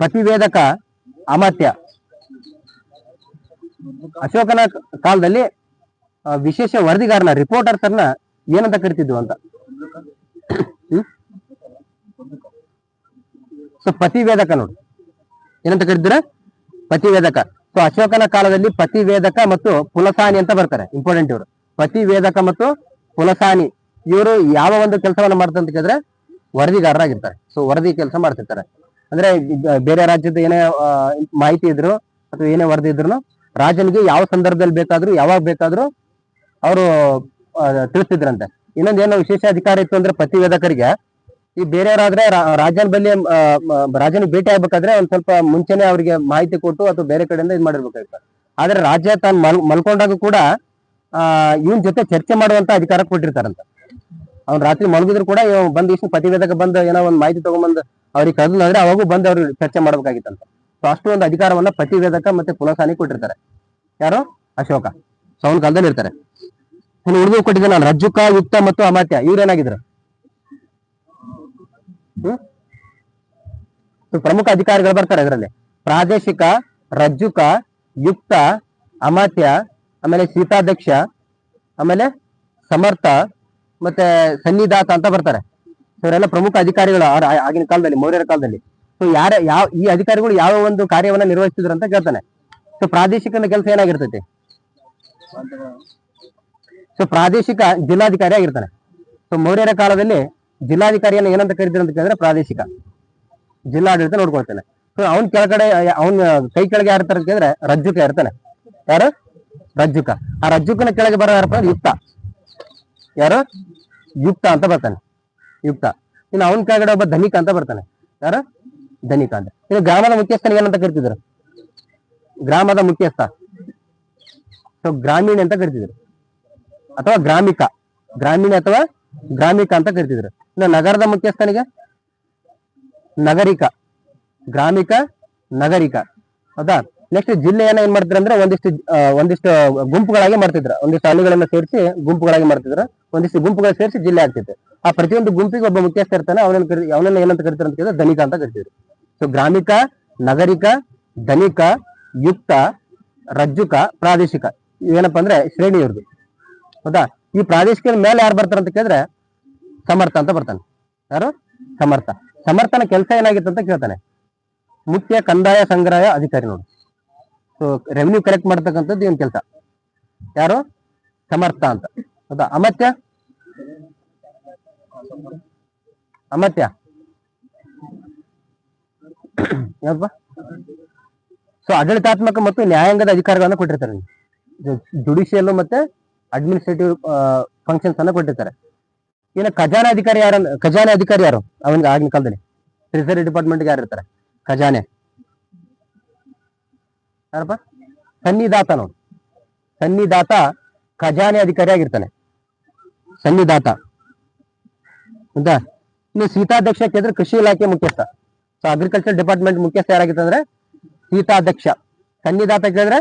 [SPEAKER 1] ಪ್ರತಿವೇದಕ, ಅಮಾತ್ಯ. ಅಶೋಕನ ಕಾಲದಲ್ಲಿ ವಿಶೇಷ ವರದಿಗಾರನ ರಿಪೋರ್ಟರ್ಸ್ ಅನ್ನ ಏನಂತ ಕರಿತಿದ್ವು ಅಂತ? ಸೊ ಪ್ರತಿವೇದಕ ನೋಡಿ, ಏನಂತ ಕರಿತಿದ್ರ? ಪ್ರತಿವೇದಕ. ಸೊ ಅಶೋಕನ ಕಾಲದಲ್ಲಿ ಪ್ರತಿವೇದಕ ಮತ್ತು ಪುಲಸಾನಿ ಅಂತ ಬರ್ತಾರೆ, ಇಂಪಾರ್ಟೆಂಟ್ ಇವರು. ಪ್ರತಿವೇದಕ ಮತ್ತು ಪುಲಸಾನಿ ಇವರು ಯಾವ ಒಂದು ಕೆಲಸವನ್ನ ಮಾಡ್ತಾರೆ ಅಂತ ಕೇಳಿದ್ರೆ ವರದಿಗಾರರಾಗಿರ್ತಾರೆ. ಸೊ ವರದಿ ಕೆಲಸ ಮಾಡ್ತಿರ್ತಾರೆ. ಅಂದ್ರೆ ಬೇರೆ ರಾಜ್ಯದ ಏನೇ ಮಾಹಿತಿ ಇದ್ರು ಅಥವಾ ಏನೇ ವರದಿ ಇದ್ರು ರಾಜನಿಗೆ ಯಾವ ಸಂದರ್ಭದಲ್ಲಿ ಬೇಕಾದ್ರೂ ಯಾವಾಗ ಬೇಕಾದ್ರೂ ಅವರು ತಿಳಿಸ್ತಿದ್ರಂತೆ. ಇನ್ನೊಂದು ಏನೋ ವಿಶೇಷ ಅಧಿಕಾರ ಇತ್ತು ಅಂದ್ರೆ ಪ್ರತಿವೇದಕರಿಗೆ, ಈ ಬೇರೆಯವರಾದ್ರೆ ರಾಜನ ಬಳಿ ರಾಜನಿಗೆ ಭೇಟಿ ಆಗ್ಬೇಕಾದ್ರೆ ಒಂದ್ ಸ್ವಲ್ಪ ಮುಂಚೆನೆ ಅವರಿಗೆ ಮಾಹಿತಿ ಕೊಟ್ಟು ಅಥವಾ ಬೇರೆ ಕಡೆಯಿಂದ ಇದ್ ಮಾಡಿರ್ಬೇಕಾಗಿತ್ತು. ಆದ್ರೆ ರಾಜ ತಾನು ಮಲ್ಕೊಂಡಾಗ ಕೂಡ ಇವನ್ ಜೊತೆ ಚರ್ಚೆ ಮಾಡುವಂತ ಅಧಿಕಾರ ಕೊಟ್ಟಿರ್ತಾರಂತ. ಅವ್ನು ರಾತ್ರಿ ಮಲಗಿದ್ರು ಕೂಡ ಬಂದ್ ಇಷ್ಟು ಪ್ರತಿವೇದಕ ಬಂದು ಏನೋ ಒಂದು ಮಾಹಿತಿ ತಗೊಂಡ್ಬಂದು ಅವ್ರಿಗೆ ಕರೆದ್ರೆ ಅವಾಗೂ ಬಂದು ಅವ್ರಿಗೆ ಚರ್ಚೆ ಮಾಡ್ಬೇಕಾಗಿತ್ತಂತ. ಸೊ ಅಷ್ಟು ಒಂದು ಅಧಿಕಾರವನ್ನ ಪ್ರತಿವೇದಕ ಮತ್ತೆ ಪುಲಸಾನಿ ಕೊಟ್ಟಿರ್ತಾರೆ. ಯಾರು? ಅಶೋಕ. ಸೊ ಅವನ ಕಾಲದಲ್ಲಿ ಇರ್ತಾರೆ. ಇನ್ನು ಉಳಿದು ಕೊಟ್ಟಿದ್ದೆ ನಾನು, ರಜ್ಜುಕ, ಯುಕ್ತ ಮತ್ತು ಅಮಾತ್ಯ ಇವ್ರೇನಾಗಿದ್ರು? ಪ್ರಮುಖ ಅಧಿಕಾರಿಗಳು ಬರ್ತಾರೆ ಇದರಲ್ಲಿ. ಪ್ರಾದೇಶಿಕ, ರಜ್ಜುಕ, ಯುಕ್ತ, ಅಮಾತ್ಯ, ಆಮೇಲೆ ಸೀತಾಧ್ಯಕ್ಷ, ಆಮೇಲೆ ಸಮರ್ಥ ಮತ್ತೆ ಸನ್ನಿಧಾತ ಅಂತ ಬರ್ತಾರೆ. ಸೊ ಇವರೆಲ್ಲ ಪ್ರಮುಖ ಅಧಿಕಾರಿಗಳು ಆಗಿನ ಕಾಲದಲ್ಲಿ, ಮೌರ್ಯರ ಕಾಲದಲ್ಲಿ. ಸೊ ಈ ಅಧಿಕಾರಿಗಳು ಯಾವ ಒಂದು ಕಾರ್ಯವನ್ನ ನಿರ್ವಹಿಸ್ತಿದ್ರು ಅಂತ ಕೇಳ್ತಾನೆ. ಸೊ ಪ್ರಾದೇಶಿಕನ ಕೆಲಸ ಏನಾಗಿರ್ತೈತಿ? ಸೊ ಪ್ರಾದೇಶಿಕ ಜಿಲ್ಲಾಧಿಕಾರಿ ಆಗಿರ್ತಾನೆ. ಸೊ ಮೌರ್ಯರ ಕಾಲದಲ್ಲಿ ಜಿಲ್ಲಾಧಿಕಾರಿಯನ್ನು ಏನಂತ ಕರಿತಾರೆ ಅಂತ ಕೇಳಿದ್ರೆ ಪ್ರಾದೇಶಿಕ ಜಿಲ್ಲಾಡಳಿತ ನೋಡ್ಕೊಳ್ತಾನೆ. ಸೊ ಅವನ್ ಕೆಳಗಡೆ ಅವನ್ ಕೈ ಕೆಳಗೆ ಯಾರು ಇರ್ತಾರೆ ಅಂತ ಕೇಳಿದ್ರೆ ರಜ್ಜುಕ ಇರ್ತಾನೆ. ಯಾರು? ರಜ್ಜುಕ. ಆ ರಜ್ಜುಕನ ಕೆಳಗೆ ಬರೋ ಯಾರಪ್ಪ? ಯುಕ್ತ. ಯಾರು? ಯುಕ್ತ ಅಂತ ಬರ್ತಾನೆ, ಯುಕ್ತ. ಇನ್ನು ಅವನ ಕೆಳಗಡೆ ಒಬ್ಬ ಧನಿಕ ಅಂತ ಬರ್ತಾನೆ. ಯಾರು? ಧನಿಕ ಅಂತ. ಇನ್ನು ಗ್ರಾಮದ ಮುಖ್ಯಸ್ಥನಿಗೆ ಏನಂತ ಕರಿತಿದ್ರು? ಗ್ರಾಮದ ಮುಖ್ಯಸ್ಥ. ಸೊ ಗ್ರಾಮೀಣ ಅಂತ ಕರಿತಿದ್ರು, ಅಥವಾ ಗ್ರಾಮಿಕ, ಗ್ರಾಮೀಣ ಅಥವಾ ಗ್ರಾಮಿಕ ಅಂತ ಕರಿತಿದ್ರು. ಇನ್ನು ನಗರದ ಮುಖ್ಯಸ್ಥನಿಗೆ ನಗರಿಕ, ಗ್ರಾಮಿಕ, ನಗರಿಕ. ಹೌದಾ? ನೆಕ್ಸ್ಟ್ ಜಿಲ್ಲೆಯನ್ನ ಏನ್ ಮಾಡ್ತಿದ್ರು ಅಂದ್ರೆ ಒಂದಿಷ್ಟು ಗುಂಪುಗಳಾಗಿ ಮಾಡ್ತಿದ್ರು. ಒಂದಿಷ್ಟು ಹಳ್ಳಿಗಳನ್ನ ಸೇರಿಸಿ ಗುಂಪುಗಳಾಗಿ ಮಾಡ್ತಿದ್ರು. ಒಂದಿಷ್ಟು ಗುಂಪುಗಳು ಸೇರಿಸಿ ಜಿಲ್ಲೆ ಆಗ್ತಿತ್ತು. ಆ ಪ್ರತಿಯೊಂದು ಗುಂಪಿಗೆ ಒಬ್ಬ ಮುಖ್ಯಸ್ಥ ಇರ್ತಾನೆ. ಅವನನ್ನ ಏನಂತ ಕರಿತಾರೆ ಅಂತ ಕೇಳಿದ್ರೆ ಧನಿಕ ಅಂತ ಕರಿತಿದ್ರು. ಸೊ ಗ್ರಾಮಿಕ, ನಗರಿಕ, ಧನಿಕ, ಯುಕ್ತ, ರಜ್ಜುಕ, ಪ್ರಾದೇಶಿಕ ಏನಪ್ಪಾ ಅಂದ್ರೆ ಶ್ರೇಣಿ ಇವ್ರದ್ದು. ಹೌದಾ? ಈ ಪ್ರಾದೇಶಿಕ ಮೇಲೆ ಯಾರು ಬರ್ತಾರೆ ಅಂತ ಕೇಳಿದ್ರೆ ಸಮರ್ಥ ಅಂತ ಬರ್ತಾನೆ. ಯಾರು? ಸಮರ್ಥ. ಸಮರ್ಥನ ಕೆಲಸ ಏನಾಗಿತ್ತು ಅಂತ ಕೇಳ್ತಾನೆ. ಮುಖ್ಯ ಕಂದಾಯ ಸಂಗ್ರಹ ಅಧಿಕಾರಿ ನೋಡಿ. ಸೊ ರೆವಿನ್ಯೂ ಕಲೆಕ್ಟ್ ಮಾಡ್ತಕ್ಕಂಥದ್ದು ಏನ್ ಕೆಲಸ. ಯಾರು? ಸಮರ್ಥ ಅಂತ. ಹೌದಾ? ಅಮಾತ್ಯ? ಅಮಾತ್ಯ ಯಾವಪ್ಪ? ಸೊ ಆಡಳಿತಾತ್ಮಕ ಮತ್ತು ನ್ಯಾಯಾಂಗದ ಅಧಿಕಾರಗಳನ್ನ ಕೊಟ್ಟಿರ್ತಾರೆ. ಜುಡಿಷಿಯಲ್ ಮತ್ತೆ ಅಡ್ಮಿನಿಸ್ಟ್ರೇಟಿವ್ ಫಂಕ್ಷನ್ಸ್ ಅನ್ನ ಕೊಟ್ಟಿರ್ತಾರೆ. ಇನ್ನು ಖಜಾನೆ ಅಧಿಕಾರಿ ಯಾರು ಅವನಿಗೆ ಆಗಿನ ಕಾಲದಲ್ಲಿ? ಟ್ರೆಸರಿ ಡಿಪಾರ್ಟ್ಮೆಂಟ್ ಯಾರು ಇರ್ತಾರೆ? ಖಜಾನೆ. ಯಾರಪ್ಪ? ಸನ್ನಿಧಾತ ನೋಡಿ. ಸನ್ನಿಧಾತ ಖಜಾನೆ ಅಧಿಕಾರಿ ಆಗಿರ್ತಾನೆ, ಸನ್ನಿಧಾತ. ಹೌದಾ? ಇನ್ನು ಸೀತಾಧ್ಯಕ್ಷ ಕೇಳಿದ್ರೆ ಕೃಷಿ ಇಲಾಖೆ ಮುಖ್ಯಸ್ಥ. ಸೊ ಅಗ್ರಿಕಲ್ಚರ್ ಡಿಪಾರ್ಟ್ಮೆಂಟ್ ಮುಖ್ಯಸ್ಥ ಯಾರಾಗಿತ್ತಂದ್ರೆ ಸೀತಾಧ್ಯಕ್ಷ. ಸನ್ನಿಧಾತ ಕೇಳಿದ್ರೆ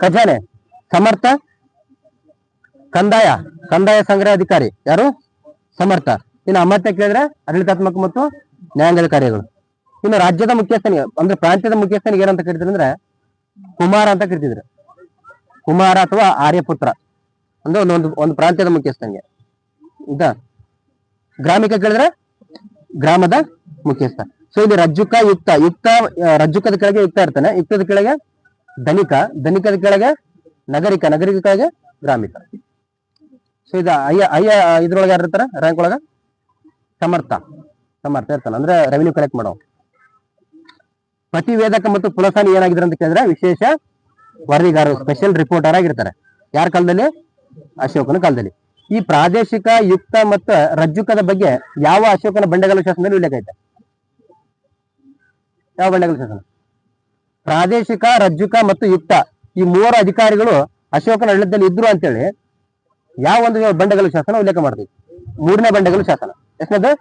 [SPEAKER 1] ಖಜಾನೆ. ಸಮರ್ಥ ಕಂದಾಯ ಸಂಗ್ರಹ ಅಧಿಕಾರಿ. ಯಾರು? ಸಮರ್ಥ. ಇನ್ನು ಅಮಾತ್ಯ ಕೇಳಿದ್ರೆ ಆಡಳಿತಾತ್ಮಕ ಮತ್ತು ನ್ಯಾಯಾಂಗದ ಕಾರ್ಯಗಳು. ಇನ್ನು ರಾಜ್ಯದ ಮುಖ್ಯಸ್ಥನಿಗೆ ಅಂದ್ರೆ ಪ್ರಾಂತ್ಯದ ಮುಖ್ಯಸ್ಥನಿಗೆ ಏನಂತ ಕರಿತಿದ್ರು ಅಂದ್ರೆ ಕುಮಾರ ಅಂತ ಕರಿತಿದ್ರು. ಕುಮಾರ ಅಥವಾ ಆರ್ಯಪುತ್ರ ಅಂದ್ರೆ ಒಂದು ಪ್ರಾಂತ್ಯದ ಮುಖ್ಯಸ್ಥನಿಗೆ. ಹೌದಾ? ಗ್ರಾಮಿಕ ಕೇಳಿದ್ರೆ ಗ್ರಾಮದ ಮುಖ್ಯಸ್ಥ. ಸೊ ಇಲ್ಲಿ ರಜ್ಜುಕ, ಯುಕ್ತ ರಜ್ಜುಕದ ಕೆಳಗೆ ಯುಕ್ತ ಇರ್ತಾನೆ. ಯುಕ್ತದ ಕೆಳಗೆ ಧನಿಕದ ಕೆಳಗೆ ನಗರಿಕ ಕೆಳಗೆ ಗ್ರಾಮಿಕ. ಸೊ ಇದು ಇದ್ರೊಳಗೆ ಯಾರು ಇರ್ತಾರ? ರ್ಯಾಂಕ್ ಒಳಗ ಸಮರ್ಥ ಇರ್ತಾನೆ, ಅಂದ್ರೆ ರೆವಿನ್ಯೂ ಕಲೆಕ್ಟ್ ಮಾಡೋ. ಪ್ರತಿವೇದಕ ಮತ್ತು ಪುಲಸಾನಿ ಏನಾಗಿದ್ರು ಅಂತ ಕೇಳಿದ್ರೆ ವಿಶೇಷ ವರದಿಗಾರರು, ಸ್ಪೆಷಲ್ ರಿಪೋರ್ಟರ್ ಆಗಿರ್ತಾರೆ. ಯಾರ ಕಾಲದಲ್ಲಿ? ಅಶೋಕನ ಕಾಲದಲ್ಲಿ. ಈ ಪ್ರಾದೇಶಿಕ ಯುಕ್ತ ಮತ್ತು ರಜ್ಜುಕದ ಬಗ್ಗೆ ಯಾವ ಅಶೋಕನ ಬಂಡೆಗಲ್ಲು ಶಾಸನದಲ್ಲಿ ಉಲ್ಲೇಖ ಐತೆ? ಯಾವ ಬಂಡೆಗಲ್ಲು ಶಾಸನ? ಪ್ರಾದೇಶಿಕ, ರಜ್ಜುಕ ಮತ್ತು ಯುಕ್ತ ಈ ಮೂವರು ಅಧಿಕಾರಿಗಳು ಅಶೋಕನ ಆಡಳಿತದಲ್ಲಿ ಇದ್ರು ಅಂತೇಳಿ ಯಾವ ಒಂದು ಬಂಡೆಗಲ್ಲು ಶಾಸನ ಉಲ್ಲೇಖ ಮಾಡ್ತೈತಿ? ಮೂರನೇ ಬಂಡೆಗಲ್ಲು ಶಾಸನ. ಎಷ್ಟನೇದು?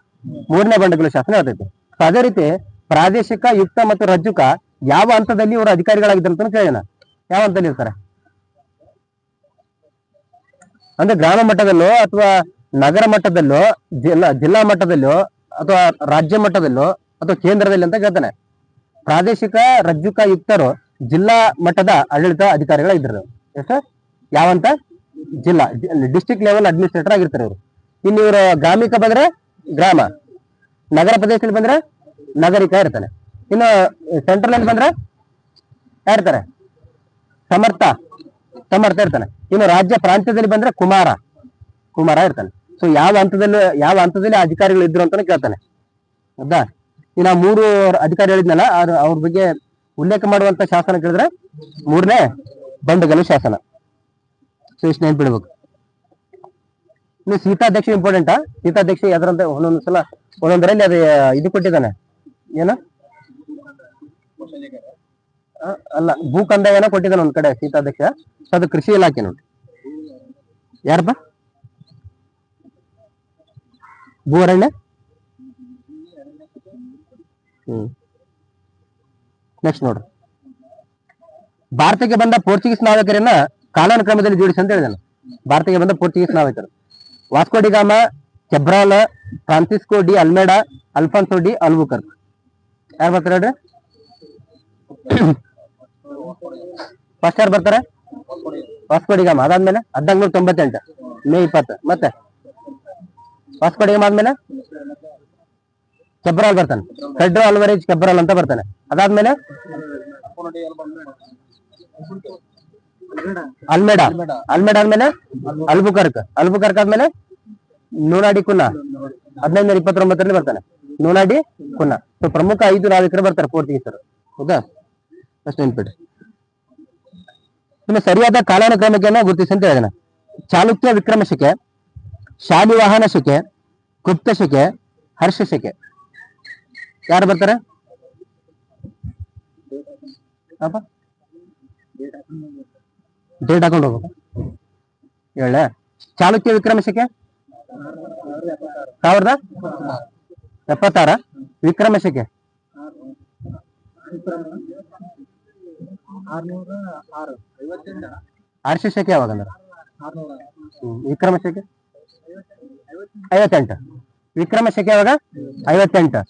[SPEAKER 1] ಮೂರನೇ ಬಂಡೆಗಲ್ಲು ಶಾಸನ ಹೇಳ್ತೈತಿ. ಅದೇ ರೀತಿ ಪ್ರಾದೇಶಿಕ, ಯುಕ್ತ ಮತ್ತು ರಜ್ಜುಕ ಯಾವ ಹಂತದಲ್ಲಿ ಇವರು ಅಧಿಕಾರಿಗಳಾಗಿದ್ದಾರೆ ಅಂತ ಕೇಳೋಣ. ಯಾವ ಹಂತದಲ್ಲಿ ಇರ್ತಾರೆ? ಅಂದ್ರೆ ಗ್ರಾಮ ಮಟ್ಟದಲ್ಲೋ ಅಥವಾ ನಗರ ಮಟ್ಟದಲ್ಲೋ, ಜಿಲ್ಲಾ ಮಟ್ಟದಲ್ಲೋ ಅಥವಾ ರಾಜ್ಯ ಮಟ್ಟದಲ್ಲೋ ಅಥವಾ ಕೇಂದ್ರದಲ್ಲಿ ಅಂತ ಕೇಳ್ತಾನೆ. ಪ್ರಾದೇಶಿಕ, ರಜ್ಜುಕ, ಯುಕ್ತರು ಜಿಲ್ಲಾ ಮಟ್ಟದ ಆಡಳಿತ ಅಧಿಕಾರಿಗಳಾಗಿದ್ದಾರೆ. ಎಷ್ಟು? ಯಾವಂತ? ಜಿಲ್ಲಾ, ಡಿಸ್ಟ್ರಿಕ್ಟ್ ಲೆವೆಲ್ ಅಡ್ಮಿನಿಸ್ಟ್ರೇಟರ್ ಆಗಿರ್ತಾರೆ ಇವರು. ಇನ್ನು ಇವರು ಗ್ರಾಮಿಕ ಬಂದ್ರೆ ಗ್ರಾಮ, ನಗರ ಪ್ರದೇಶದಲ್ಲಿ ಬಂದ್ರೆ ನಗರಿಕ ಇರ್ತಾನೆ. ಇನ್ನು ಸೆಂಟ್ರಲ್ ಅಲ್ಲಿ ಬಂದ್ರೆ ಯಾರಿರ್ತಾರೆ? ಸಮರ್ಥ ಇರ್ತಾನೆ. ಇನ್ನು ರಾಜ್ಯ ಪ್ರಾಂತ್ಯದಲ್ಲಿ ಬಂದ್ರೆ ಕುಮಾರ ಇರ್ತಾನೆ. ಸೊ ಯಾವ ಹಂತದಲ್ಲಿ ಅಧಿಕಾರಿಗಳು ಇದ್ರು ಅಂತಾನೆ ಕೇಳ್ತಾನೆ. ಹೌದಾ? ಇನ್ನು ಮೂರು ಅಧಿಕಾರಿ ಹೇಳಿದ್ನಲ್ಲ, ಅವ್ರ ಬಗ್ಗೆ ಉಲ್ಲೇಖ ಮಾಡುವಂತ ಶಾಸನ ಕೇಳಿದ್ರೆ ಮೂರನೇ ಬಂಡೆಗಲ್ಲು ಶಾಸನ. ಸೊ ಇಷ್ಟು ನೆನ್ಪಿಡ್ಬೇಕು. ಇನ್ನು ಸೀತಾಧ್ಯಕ್ಷ ಇಂಪಾರ್ಟೆಂಟಾ? ಸೀತಾಧ್ಯಕ್ಷ ಯಾವ್ದ್ರಂತ ಒಂದೊಂದ್ಸಲ ಒಂದೊಂದರಲ್ಲಿ ಅದು ಇದು ಕೊಟ್ಟಿದ್ದಾನೆ. ಏನ ಅಲ್ಲ, ಭೂ ಕಂದಾಯನ ಕೊಟ್ಟಿದ್ದಾನೆ ಒಂದ್ ಕಡೆ ಸೀತಾಧ್ಯಕ್ಷ. ಅದು ಕೃಷಿ ಇಲಾಖೆ ನೋಡಿ. ಯಾರಪ್ಪ? ಭೂ ಅರಣ್ಯ. ನೆಕ್ಸ್ಟ್ ನೋಡ್ರಿ, ಭಾರತಕ್ಕೆ ಬಂದ ಪೋರ್ಚುಗೀಸ್ ನಾವಿಕರನ್ನ ಕಾಲಾನುಕ್ರಮದಲ್ಲಿ ಜೋಡಿಸಿ ಅಂತ ಹೇಳಿದಾನೆ. ಭಾರತಕ್ಕೆ ಬಂದ ಪೋರ್ಚುಗೀಸ್ ನಾವಿಕರು: Vasco da Gama, Cabral, Francisco de Almeida, Alfonso de Albuquerque. ಯಾರು ಬರ್ತಾರೆ ಹೇಳ್ರಿ? ಫಸ್ಟ್ ಯಾರು ಬರ್ತಾರೆ? Vasco da Gama. ಅದಾದ್ಮೇಲೆ 1498 ಮೇ 20. ಮತ್ತೆ ವಾಸ್ಕೋ ಡಿ ಗಾಮಾ ಆದ್ಮೇಲೆ ಕೆಬ್ರಾಲ್ ಬರ್ತಾನೆ. ಫೆಡ್ರೋ ಅಲ್ವರೇಜ್ ಕೆಬ್ರಾಲ್ ಅಂತ ಬರ್ತಾನೆ. ಅದಾದ್ಮೇಲೆ ಅಲ್ಮೇಡಾ ಆದ್ಮೇಲೆ ಅಲ್ಬುಕರ್ಕ್ ಆದ್ಮೇಲೆ ನೂನಾಡಿ ಕುನ್ನಾ 1529 ಬರ್ತಾನೆ. ನೂನಾಡಿ ಕುನ್ನಾ. ಸೊ ಪ್ರಮುಖ 5 ನಾವಿಕರು ಬರ್ತಾರೆ ಪೋರ್ಚುಗೀಸರು. ಹೌದಾ? ಅಷ್ಟು ನೆನ್ಪಿಡ್ರಿ. ಇನ್ನು ಸರಿಯಾದ ಕಾಲಾನುಕ್ರಮಕ್ಕೆ ಗುರುತಿಸಿ ಅಂತ ಹೇಳಿದಾನೆ. ಚಾಲುಕ್ಯ ವಿಕ್ರಮ ಶಕೆ, ಶಾಲಿವಾಹನ ಶಕೆ, ಗುಪ್ತ ಶಕೆ, ಹರ್ಷ ಶಕೆ. ಯಾರು ಬರ್ತಾರೆ? ಡೇಟ್ ಹಾಕೊಂಡು ಹೋಗ್ಬೇಕು. ಹೇಳ. ಚಾಲುಕ್ಯ ವಿಕ್ರಮ ಶಕೆ 1076. ವಿಕ್ರಮ ಶಕೆ 606. ಹರ್ಷ ಶಕೆ ಯಾವಾಗ ಅಂದ್ರೆ? ವಿಕ್ರಮ ಶಕೆ 58. ವಿಕ್ರಮ ಶಕೆ ಯಾವಾಗ? 58.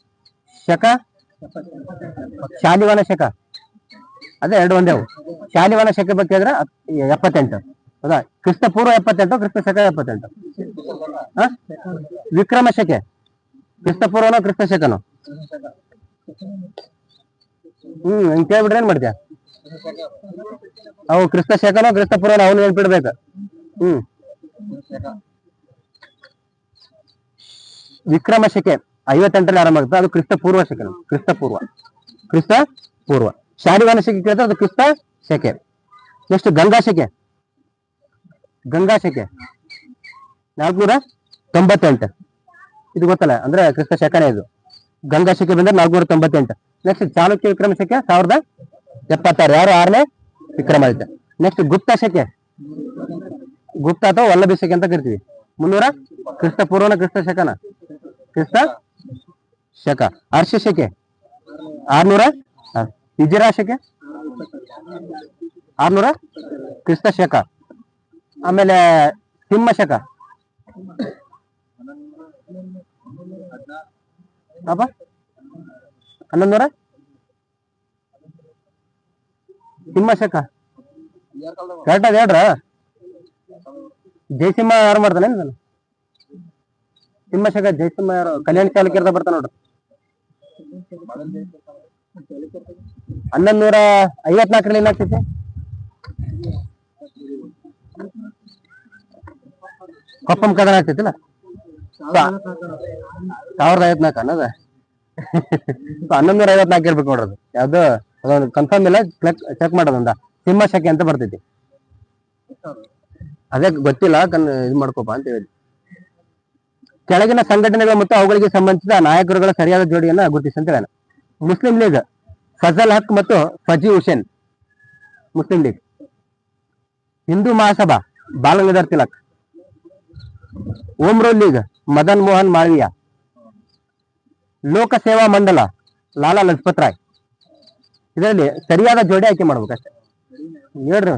[SPEAKER 1] ಶಕ ಶಾಲಿವಾನ ಶಕ ಅದೇ ಎರಡು ಒಂದೇವು. ಶಾಲಿವಾನ ಶಕೆ ಬಗ್ಗೆ ಹೇಳಿದ್ರೆ 78. ಹೌದಾ? ಕ್ರಿಸ್ತ ಪೂರ್ವ 78, ಕ್ರಿಸ್ತ ಶಕ 78. ವಿಕ್ರಮ ಶಕೆ ಕ್ರಿಸ್ತ ಪೂರ್ವನೋ ಕ್ರಿಸ್ತ ಶಕನೋ? ಹಿಂಗ್ ಕೇಳ್ಬಿಟ್ರೆ ಏನ್ ಮಾಡ್ತೀಯ? ಅವು ಕ್ರಿಸ್ತ ಶಕನೋ ಕ್ರಿಸ್ತ ಪೂರ್ವನೋ ಅವನು ನೆನ್ಪಿಡ್ಬೇಕು. ವಿಕ್ರಮ ಶಕೆ 58ರಲ್ಲಿ ಆರಂಭ ಆಗುತ್ತೆ. ಅದು ಕ್ರಿಸ್ತ ಪೂರ್ವ ಶಕೆ. ಕ್ರಿಸ್ತ ಪೂರ್ವ. ಶಾಲಿವಾನ ಶಕೆ ಕೇಳಿದ್ರೆ ಅದು ಕ್ರಿಸ್ತ ಶಕೆ. ನೆಕ್ಸ್ಟ್ ಗಂಗಾ ಶಕೆ 498. ಇದು ಗೊತ್ತಲ್ಲ, ಅಂದ್ರೆ ಕ್ರಿಸ್ತ ಶಕನೇ ಇದು. ಗಂಗಾ ಶಕೆ ಬಂದ್ರೆ 498. ನೆಕ್ಸ್ಟ್ ಚಾಲುಕ್ಯ ವಿಕ್ರಮ ಶಕೆ 1076. ಯಾರು? 6ನೇ ವಿಕ್ರಮಾದಿತ್ಯ. ನೆಕ್ಸ್ಟ್ ಗುಪ್ತ ಶಕೆ, ಗುಪ್ತ ಅಥವಾ ವಲ್ಲಭಿ ಶಕೆ ಅಂತ ಕರಿತೀವಿ. 300 ಕ್ರಿಸ್ತ ಪೂರ್ವನ ಕ್ರಿಸ್ತ ಶಕನ? ಕ್ರಿಸ್ತ ಶಕ. ಹರ್ಷ ಶಕೆ 600. ಹಿಜಿರಾ ಶಕೆ 600 ಕ್ರಿಸ್ತ ಶಕ. ಆಮೇಲೆ ಸಿಂಹ ಶಕ 1100. ಸಿಂಹ ಶಕ ಕರೆಕ್ಟ್ ಅದ ಹೇಳ್ರ? ಜಯಸಿಂಹ ಯಾರು ಮಾಡ್ತಾನೆ? ಸಿಂಹ ಶಕ ಜಯಸಿಂಹ ಯಾರು? ಕಲ್ಯಾಣ ಚಾಲುಕ್ಯರ್ದ ಬರ್ತಾನ ನೋಡ್ರಿ. 1154ರಲ್ಲಿ ಏನಾಗ್ತೈತಿ? ಕೊಪ್ಪಂ ಕದನ ಆಗ್ತೈತಿಲ್ಲ? 1054 ಅನ್ನೋದ 1154 ಇರ್ಬೇಕು ನೋಡ್ರದು. ಯಾವ್ದು ಅದೊಂದು ಕನ್ಫರ್ಮ್ ಇಲ್ಲ, ಚೆಕ್ ಮಾಡೋದಂದ. ಸಿಂಹ ಶಕೆ ಅಂತ ಬರ್ತೈತಿ. ಅದೇ ಗೊತ್ತಿಲ್ಲ ಇದು ಮಾಡ್ಕೋಪ ಅಂತ ಹೇಳಿ. ಕೆಳಗಿನ ಸಂಘಟನೆಗಳು ಮತ್ತು ಅವುಗಳಿಗೆ ಸಂಬಂಧಿಸಿದ ನಾಯಕರುಗಳ ಸರಿಯಾದ ಜೋಡಿಯನ್ನ ಗುರುತಿಸಿ ಅಂತ ಹೇಳ. ಮುಸ್ಲಿಂ ಲೀಗ್ ಫಜಲ್ ಹಕ್ ಮತ್ತು fuzzy Hussain, Muslim League. Hindu Mahasabha Bal Gangadhar Tilak. Home rule league Madan Mohan Malaviya. Lok Seva ಮಂಡಲ ಲಾಲಾ ಲಜಪತ್ ರಾಯ್. ಇದರಲ್ಲಿ ಸರಿಯಾದ ಜೋಡಿ ಆಯ್ಕೆ ಮಾಡ್ಬೇಕಷ್ಟೇ. ಹೇಳ್ರಿ.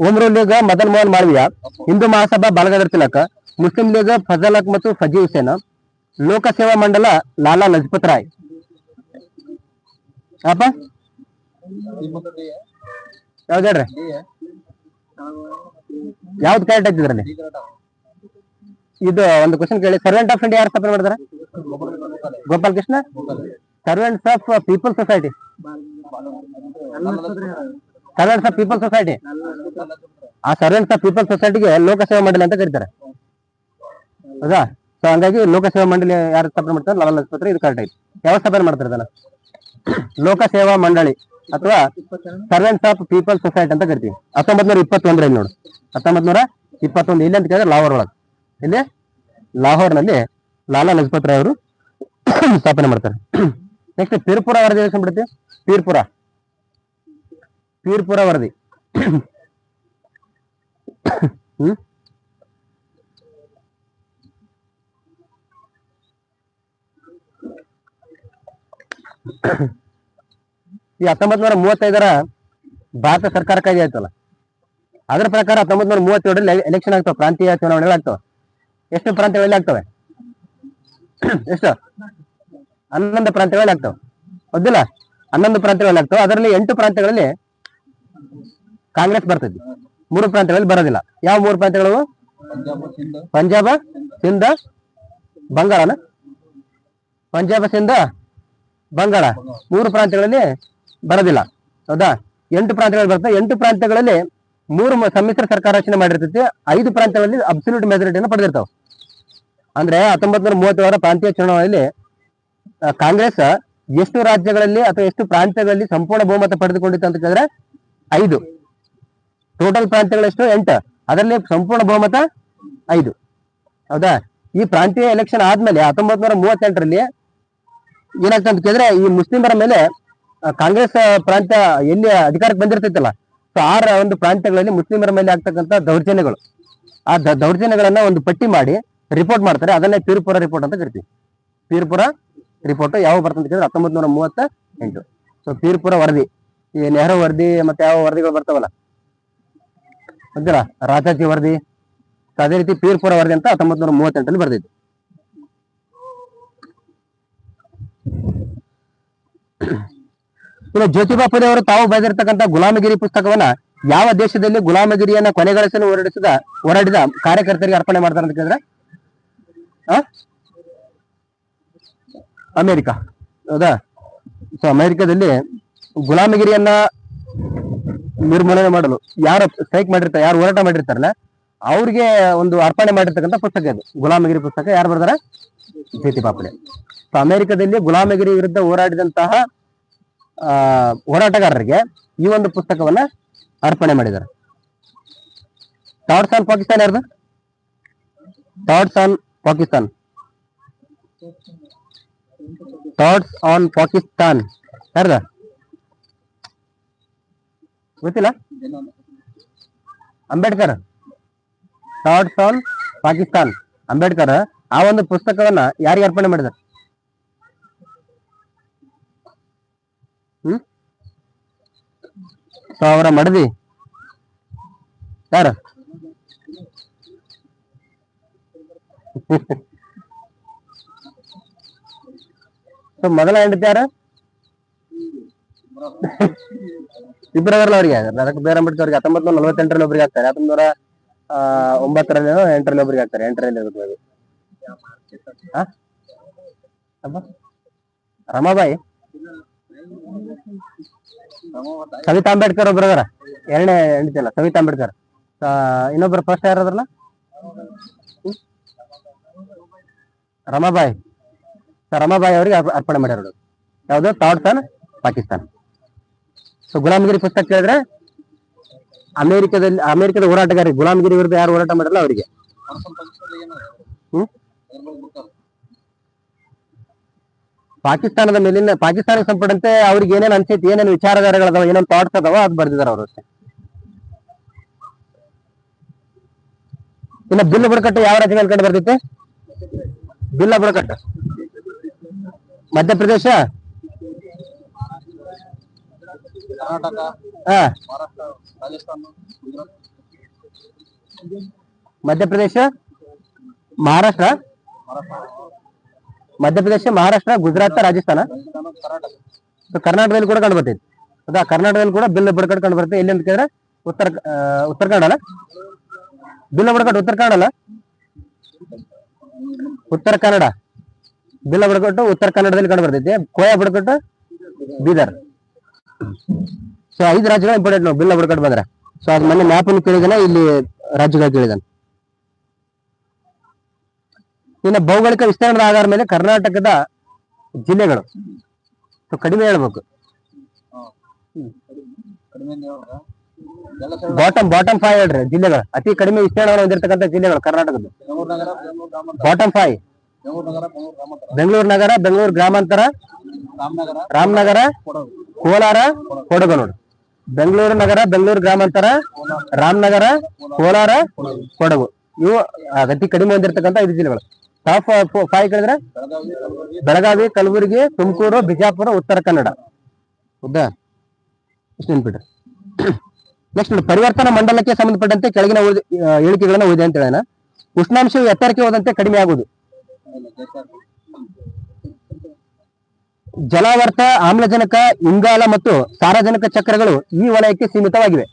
[SPEAKER 1] Home rule league Madan Mohan Malaviya, Hindu Mahasabha Bal Gangadhar Tilak, Muslim league Fazal Haq ಮತ್ತು ಫಜಿ ಹುಸೇನ್, ಲೋಕ ಸೇವಾ ಮಂಡಲ ಲಾಲಾ ಲಜಪತ್ ರಾಯ್. ಅಪ್ಪ ಯಾವ್ದು ಹೇಳ್ರಿ, ಯಾವ್ದು ಕರೆಕ್ಟ್ ಆಗ್ತಿದ್ರಲ್ಲಿ? ಇದು ಒಂದು ಕ್ವಶನ್ ಕೇಳಿ. ಸರ್ವೆಂಟ್ ಆಫ್ ಇಂಡಿಯಾ ಯಾರು ಸ್ಥಾಪನೆ ಮಾಡಿದಾರೆ? Gopal Krishna. Servants of people society, servants of people society. ಆ ಸರ್ವೆಂಟ್ಸ್ ಆಫ್ ಪೀಪಲ್ ಸೊಸೈಟಿಗೆ ಲೋಕಸೇವಾ ಮಂಡಳಿ ಅಂತ ಕರೀತಾರೆ, ಹೌದಾ? ಸೊ ಹಂಗಾಗಿ ಲೋಕಸೇವಾ ಮಂಡಳಿ ಯಾರು ಸ್ಥಾಪನೆ ಮಾಡ್ತಾರೆ? ಲಾಲಾ ಲಜಪತ್ ರಾಯ್. ಇದು ಕರೆಕ್ಟ್ ಆಯ್ತು. ಯಾವ ಸ್ಥಾಪನೆ ಮಾಡ್ತಾರೆ ಅದನ್ನ? ಲೋಕಸೇವಾ ಮಂಡಳಿ ಅಥವಾ ಸರ್ವೆಂಟ್ಸ್ ಆಫ್ ಪೀಪಲ್ ಸೊಸೈಟಿ ಅಂತ ಕರಿತೀವಿ. 1921 ನೋಡು, 1921. ಇಲ್ಲಿ ಅಂತ ಕೇಳಿದ್ರೆ ಲಾಹೋರ್ ಒಳಗೆ, ಇಲ್ಲಿ ಲಾಹೋರ್ನಲ್ಲಿ ಲಾಲಾ ಲಜಪತ್ ರಾಯ್ ಅವರು ಸ್ಥಾಪನೆ ಮಾಡ್ತಾರೆ. ನೆಕ್ಸ್ಟ್ ಪೀರ್ಪುರ ವರದಿ ಬಿಡುತ್ತೆ. ಪೀರ್ಪುರ ವರದಿ. ಈ 1935 ಭಾರತ ಸರ್ಕಾರ ಕಾಯ್ದೆ ಆಯ್ತಲ್ಲ, ಅದರ ಪ್ರಕಾರ 1937 ಎಲೆಕ್ಷನ್ ಆಗ್ತಾವ, ಪ್ರಾಂತೀಯ ಚುನಾವಣೆಗಳು ಆಗ್ತಾವ. ಎಷ್ಟು ಪ್ರಾಂತ್ಯಗಳಲ್ಲಿ ಆಗ್ತವೆ? ಎಷ್ಟು? 11 ಪ್ರಾಂತ್ಯಗಳಲ್ಲಿ ಆಗ್ತಾವ, ಹೌದಿಲ್ಲ? 11 ಪ್ರಾಂತ್ಯಗಳಲ್ಲಿ ಆಗ್ತಾವ. ಅದರಲ್ಲಿ 8 ಪ್ರಾಂತ್ಯಗಳಲ್ಲಿ ಕಾಂಗ್ರೆಸ್ ಬರ್ತೈತಿ, 3 ಪ್ರಾಂತ್ಯಗಳಲ್ಲಿ ಬರೋದಿಲ್ಲ. ಯಾವ 3 ಪ್ರಾಂತ್ಯಗಳು? ಪಂಜಾಬ್, ಸಿಂಧ, ಬಂಗಾಳನ? ಪಂಜಾಬ್, ಸಿಂಧ, ಬಂಗಾಳ 3 ಪ್ರಾಂತ್ಯಗಳಲ್ಲಿ ಬರೋದಿಲ್ಲ, ಹೌದಾ? 8 ಪ್ರಾಂತ್ಯಗಳಲ್ಲಿ ಬರ್ತದೆ. 8 ಪ್ರಾಂತ್ಯಗಳಲ್ಲಿ 3 ಸಮ್ಮಿಶ್ರ ಸರ್ಕಾರ ರಚನೆ ಮಾಡಿರ್ತೈತಿ. 5 ಪ್ರಾಂತ್ಯಗಳಲ್ಲಿ ಅಬ್ಸಲ್ಯೂಟ್ ಮೆಜಾರಿಟಿಯನ್ನು ಪಡೆದಿರ್ತಾವ. ಅಂದ್ರೆ 1937 ಪ್ರಾಂತೀಯ ಚುನಾವಣೆಯಲ್ಲಿ ಕಾಂಗ್ರೆಸ್ ಎಷ್ಟು ರಾಜ್ಯಗಳಲ್ಲಿ ಅಥವಾ ಎಷ್ಟು ಪ್ರಾಂತ್ಯಗಳಲ್ಲಿ ಸಂಪೂರ್ಣ ಬಹುಮತ ಪಡೆದುಕೊಂಡಿತ್ತು ಅಂತ ಕೇಳಿದ್ರೆ 5. ಟೋಟಲ್ ಪ್ರಾಂತ್ಯಗಳು ಎಷ್ಟು? 8. ಅದರಲ್ಲಿ ಸಂಪೂರ್ಣ ಬಹುಮತ 5, ಹೌದಾ? ಈ ಪ್ರಾಂತೀಯ ಎಲೆಕ್ಷನ್ ಆದ್ಮೇಲೆ 1938ರಲ್ಲಿ ಏನಾಗ್ತದೆ ಅಂತ ಕೇಳಿದ್ರೆ, ಈ ಮುಸ್ಲಿಮರ ಮೇಲೆ ಕಾಂಗ್ರೆಸ್ ಪ್ರಾಂತ್ಯ ಎಲ್ಲಿ ಅಧಿಕಾರಕ್ಕೆ ಬಂದಿರ್ತೈತಲ್ಲ, ಸೊ 6 ಒಂದು ಪ್ರಾಂತ್ಯಗಳಲ್ಲಿ ಮುಸ್ಲಿಮರ ಮೇಲೆ ಆಗ್ತಕ್ಕಂಥ ದೌರ್ಜನ್ಯಗಳು, ಆ ದೌರ್ಜನ್ಯಗಳನ್ನ ಒಂದು ಪಟ್ಟಿ ಮಾಡಿ ರಿಪೋರ್ಟ್ ಮಾಡ್ತಾರೆ. ಅದನ್ನೇ ಪೀರ್ಪುರ ರಿಪೋರ್ಟ್ ಅಂತ ಕರಿತೀವಿ. ಪೀರ್ಪುರ ರಿಪೋರ್ಟ್ ಯಾವ ಬರ್ತಂತ ಕೇಳಿದ್ರೆ 1938. ಸೊ ಪೀರ್ಪುರ ವರದಿ, ಈ ನೆಹರು ವರದಿ ಮತ್ತೆ ಯಾವ ವರದಿಗಳು ಬರ್ತಾವಲ್ಲ ಗೊತ್ತಿಲ್ಲ, ರಾಜಾಜಿ ವರದಿ, ಅದೇ ರೀತಿ ಪೀರ್ಪುರ ವರದಿ ಅಂತ 1938 ಬರ್ದಿತ್ತು. ಇನ್ನು ಜ್ಯೋತಿಬಾ ಫುಲೆ ಅವರು ತಾವು ಬರೆದಿರ್ತಕ್ಕಂಥ ಗುಲಾಮಗಿರಿ ಪುಸ್ತಕವನ್ನ ಯಾವ ದೇಶದಲ್ಲಿ ಗುಲಾಮಗಿರಿಯನ್ನ ಕೊನೆಗಳಿಸಲು ಹೋರಾಡಿದ ಕಾರ್ಯಕರ್ತರಿಗೆ ಅರ್ಪಣೆ ಮಾಡ್ತಾರೆ ಅಂತ ಕೇಳಿದ್ರೆ ಅಮೆರಿಕ, ಹೌದಾ? ಸೊ ಅಮೆರಿಕದಲ್ಲಿ ಗುಲಾಮಗಿರಿಯನ್ನ ನಿರ್ಮೂಲನೆ ಮಾಡಲು ಯಾರು ಸ್ಟ್ರೈಕ್ ಮಾಡಿರ್ತಾರೆ, ಯಾರು ಹೋರಾಟ ಮಾಡಿರ್ತಾರಲ್ಲ, ಅವ್ರಿಗೆ ಒಂದು ಅರ್ಪಣೆ ಮಾಡಿರ್ತಕ್ಕಂಥ ಪುಸ್ತಕ ಇದು. ಗುಲಾಮಗಿರಿ ಪುಸ್ತಕ ಯಾರು ಬರ್ದಾರ? ಜ್ಯೋತಿಬಾ ಫುಲೆ. ಸೊ ಅಮೆರಿಕದಲ್ಲಿ ಗುಲಾಮಗಿರಿ ವಿರುದ್ಧ ಹೋರಾಡಿದಂತಹ ಹೋರಾಟಗಾರರಿಗೆ ಈ ಒಂದು ಪುಸ್ತಕವನ್ನ ಅರ್ಪಣೆ ಮಾಡಿದ್ದಾರೆ. ಥಾಟ್ಸ್ ಆನ್ ಪಾಕಿಸ್ತಾನ್ ಯಾರ್ದು? Thoughts on Pakistan, thoughts on Pakistan ಯಾರ್ದ? ಗೊತ್ತಿಲ್ಲ? ಅಂಬೇಡ್ಕರ್. ಥಾಟ್ಸ್ ಆನ್ ಪಾಕಿಸ್ತಾನ್, ಅಂಬೇಡ್ಕರ್ ಆ ಒಂದು ಪುಸ್ತಕವನ್ನ ಯಾರಿಗೆ ಅರ್ಪಣೆ ಮಾಡಿದ್ದಾರೆ? ಸೊ ಅವರ ಮಡದಿ ಯಾರು? ಸೊ ಮೊದಲ ಹೆಂಡತಿ ಯಾರು? ಇಬ್ಬರವರಲ್ಲ ಅವರಿಗೆ. ಅದಕ್ಕೆ ಬೇರೆ ಅಂಬೇಡ್ಕರ್ ಅವರಿಗೆ 1948ರಲ್ಲಿ ಒಬ್ಬರಿಗೆ ಆಗ್ತಾರೆ, 1909ರಲ್ಲಿ 8ರಲ್ಲಿ ಒಬ್ಬರಿಗೆ ಆಗ್ತಾರೆ. 8ರಲ್ಲಿ ರಮಾಬಾಯಿ, ಸವಿತಾ ಅಂಬೇಡ್ಕರ್ ಒಬ್ಬರದಾರ, 2ನೇ ಹೆಂಡತಿ ಅಲ್ಲ ಸವಿತಾ ಅಂಬೇಡ್ಕರ್. ಇನ್ನೊಬ್ಬರು ಫಸ್ಟ್ ಯಾರದ್ರಲ್ಲ? ರಮಾಬಾಯಿ. ರಮಾಬಾಯಿ ಅವರಿಗೆ ಅರ್ಪಣೆ ಮಾಡ್ಯಾರ. ಯಾವ್ದು? Thoughts on Pakistan. ಸೊ ಗುಲಾಮಗಿರಿ ಪುಸ್ತಕ ಕೇಳಿದ್ರೆ ಅಮೆರಿಕದ ಹೋರಾಟಗಾರಿ ಗುಲಾಮಗಿರಿ ವಿರುದ್ಧ ಯಾರು ಹೋರಾಟ ಮಾಡಲ್ಲ ಅವರಿಗೆ. ಪಾಕಿಸ್ತಾನದ ಮೇಲಿನ ಪಾಕಿಸ್ತಾನಕ್ಕೆ ಸಂಪಟ್ಟಂತೆ ಅವ್ರಿಗೆ ಏನೇನು ಅನ್ಸೈತಿ, ಏನೇನು ವಿಚಾರಧಾರೆಗಳದಾವ, ಏನೇನು ಥಾಟ್ಸ್ ಅದಾವ ಅದು ಬರ್ದಿದಾರ ಅವರು ಅಷ್ಟೇ. ಇನ್ನು ಬಿಲ್ ಬುಡಕಟ್ಟು ಯಾವ ರಾಜ್ಯ ಮೇಲೆ ಕಂಡು ಬರ್ತೈತೆ? ಬಿಲ್ಲ ಬುಡಕಟ್ಟು ಮಧ್ಯಪ್ರದೇಶ, ಮಧ್ಯಪ್ರದೇಶ, ಮಹಾರಾಷ್ಟ್ರ, ಗುಜರಾತ್, ರಾಜಸ್ಥಾನ, ಕರ್ನಾಟಕದಲ್ಲಿ ಕೂಡ ಕಂಡು ಬರ್ತೈತಿ. ಹೌದಾ, ಕರ್ನಾಟಕದಲ್ಲಿ ಕೂಡ ಬಿಲ್ ಬುಡಕಟ್ಟು ಕಂಡು ಬರ್ತೈತೆ. ಎಲ್ಲಿ ಅಂತ ಕೇಳಿದ್ರೆ ಉತ್ತರ ಕನ್ನಡ ಅಲ್ಲ, ಬಿಲ್ಲ ಬುಡಕಟ್ಟು ಉತ್ತರ ಕನ್ನಡ ಅಲ್ಲ, ಉತ್ತರ ಕನ್ನಡ ಬಿಲ್ಲ ಬುಡಕಟ್ಟು ಉತ್ತರ ಕನ್ನಡದಲ್ಲಿ ಕಂಡು ಬರ್ತೈತಿ. ಕೋಯಾ ಬುಡಕಟ್ಟು ಬೀದರ್. ಸೊ 5 ರಾಜ್ಯಗಳು ಇಂಪಾರ್ಟೆಂಟ್ ನಾವು ಬಿಲ್ಲ ಬುಡಕಟ್ಟು ಬಂದ್ರೆ. ಸೊ ಅದ್ ಮೊನ್ನೆ ಮ್ಯಾಪ್ ಅನ್ನು ಕೇಳಿದಾನೆ, ಇಲ್ಲಿ ರಾಜ್ಯಗಳು ಕೇಳಿದಾನೆ. ಇನ್ನು ಭೌಗೋಳಿಕ ವಿಸ್ತರಣದ ಆಧಾರ ಮೇಲೆ ಕರ್ನಾಟಕದ ಜಿಲ್ಲೆಗಳು ಕಡಿಮೆ ಹೇಳ್ಬೇಕು. ಬಾಟಮ್ 5 ಹೇಳ್ರಿ ಜಿಲ್ಲೆಗಳು, ಅತಿ ಕಡಿಮೆ ವಿಸ್ತೀರ್ಣವನ್ನು ಹೊಂದಿರತಕ್ಕಂಥ ಜಿಲ್ಲೆಗಳು ಕರ್ನಾಟಕದ. ಬಾಟಮ್ 5: ಬೆಂಗಳೂರು ನಗರ, ಬೆಂಗಳೂರು ಗ್ರಾಮಾಂತರ, ರಾಮನಗರ, ಕೋಲಾರ, ಕೊಡಗು. ನೋಡಿ, ಬೆಂಗಳೂರು ನಗರ, ಬೆಂಗಳೂರು ಗ್ರಾಮಾಂತರ, ರಾಮನಗರ, ಕೋಲಾರ, ಕೊಡಗು ಇವು ಅತಿ ಕಡಿಮೆ ಹೊಂದಿರತಕ್ಕಂಥ 5 ಜಿಲ್ಲೆಗಳು. ಟಾಪ್ 5 ಕೇಳಿದ್ರೆ ಬೆಳಗಾವಿ, ಕಲಬುರಗಿ, ತುಮಕೂರು, ಬಿಜಾಪುರ, ಉತ್ತರ ಕನ್ನಡ. ಹೌದಾ, ಇಷ್ಟು ನೆನ್ಪಿಟ್ರಿ. ನೆಕ್ಸ್ಟ್ ನೋಡಿ, ಪರಿವರ್ತನಾ ಮಂಡಲಕ್ಕೆ ಸಂಬಂಧಪಟ್ಟಂತೆ ಕೆಳಗಿನ ಹೇಳಿಕೆಗಳನ್ನು ಓದಿ ಅಂತ ಹೇಳೋಣ. ಉಷ್ಣಾಂಶವು ಎತ್ತರಕ್ಕೆ ಹೋದಂತೆ ಕಡಿಮೆ ಆಗುವುದು. ಜಲಾವರ್ತ, ಆಮ್ಲಜನಕ, ಇಂಗಾಲ ಮತ್ತು ಸಾರಜನಕ ಚಕ್ರಗಳು ಈ ವಲಯಕ್ಕೆ ಸೀಮಿತವಾಗಿವೆ.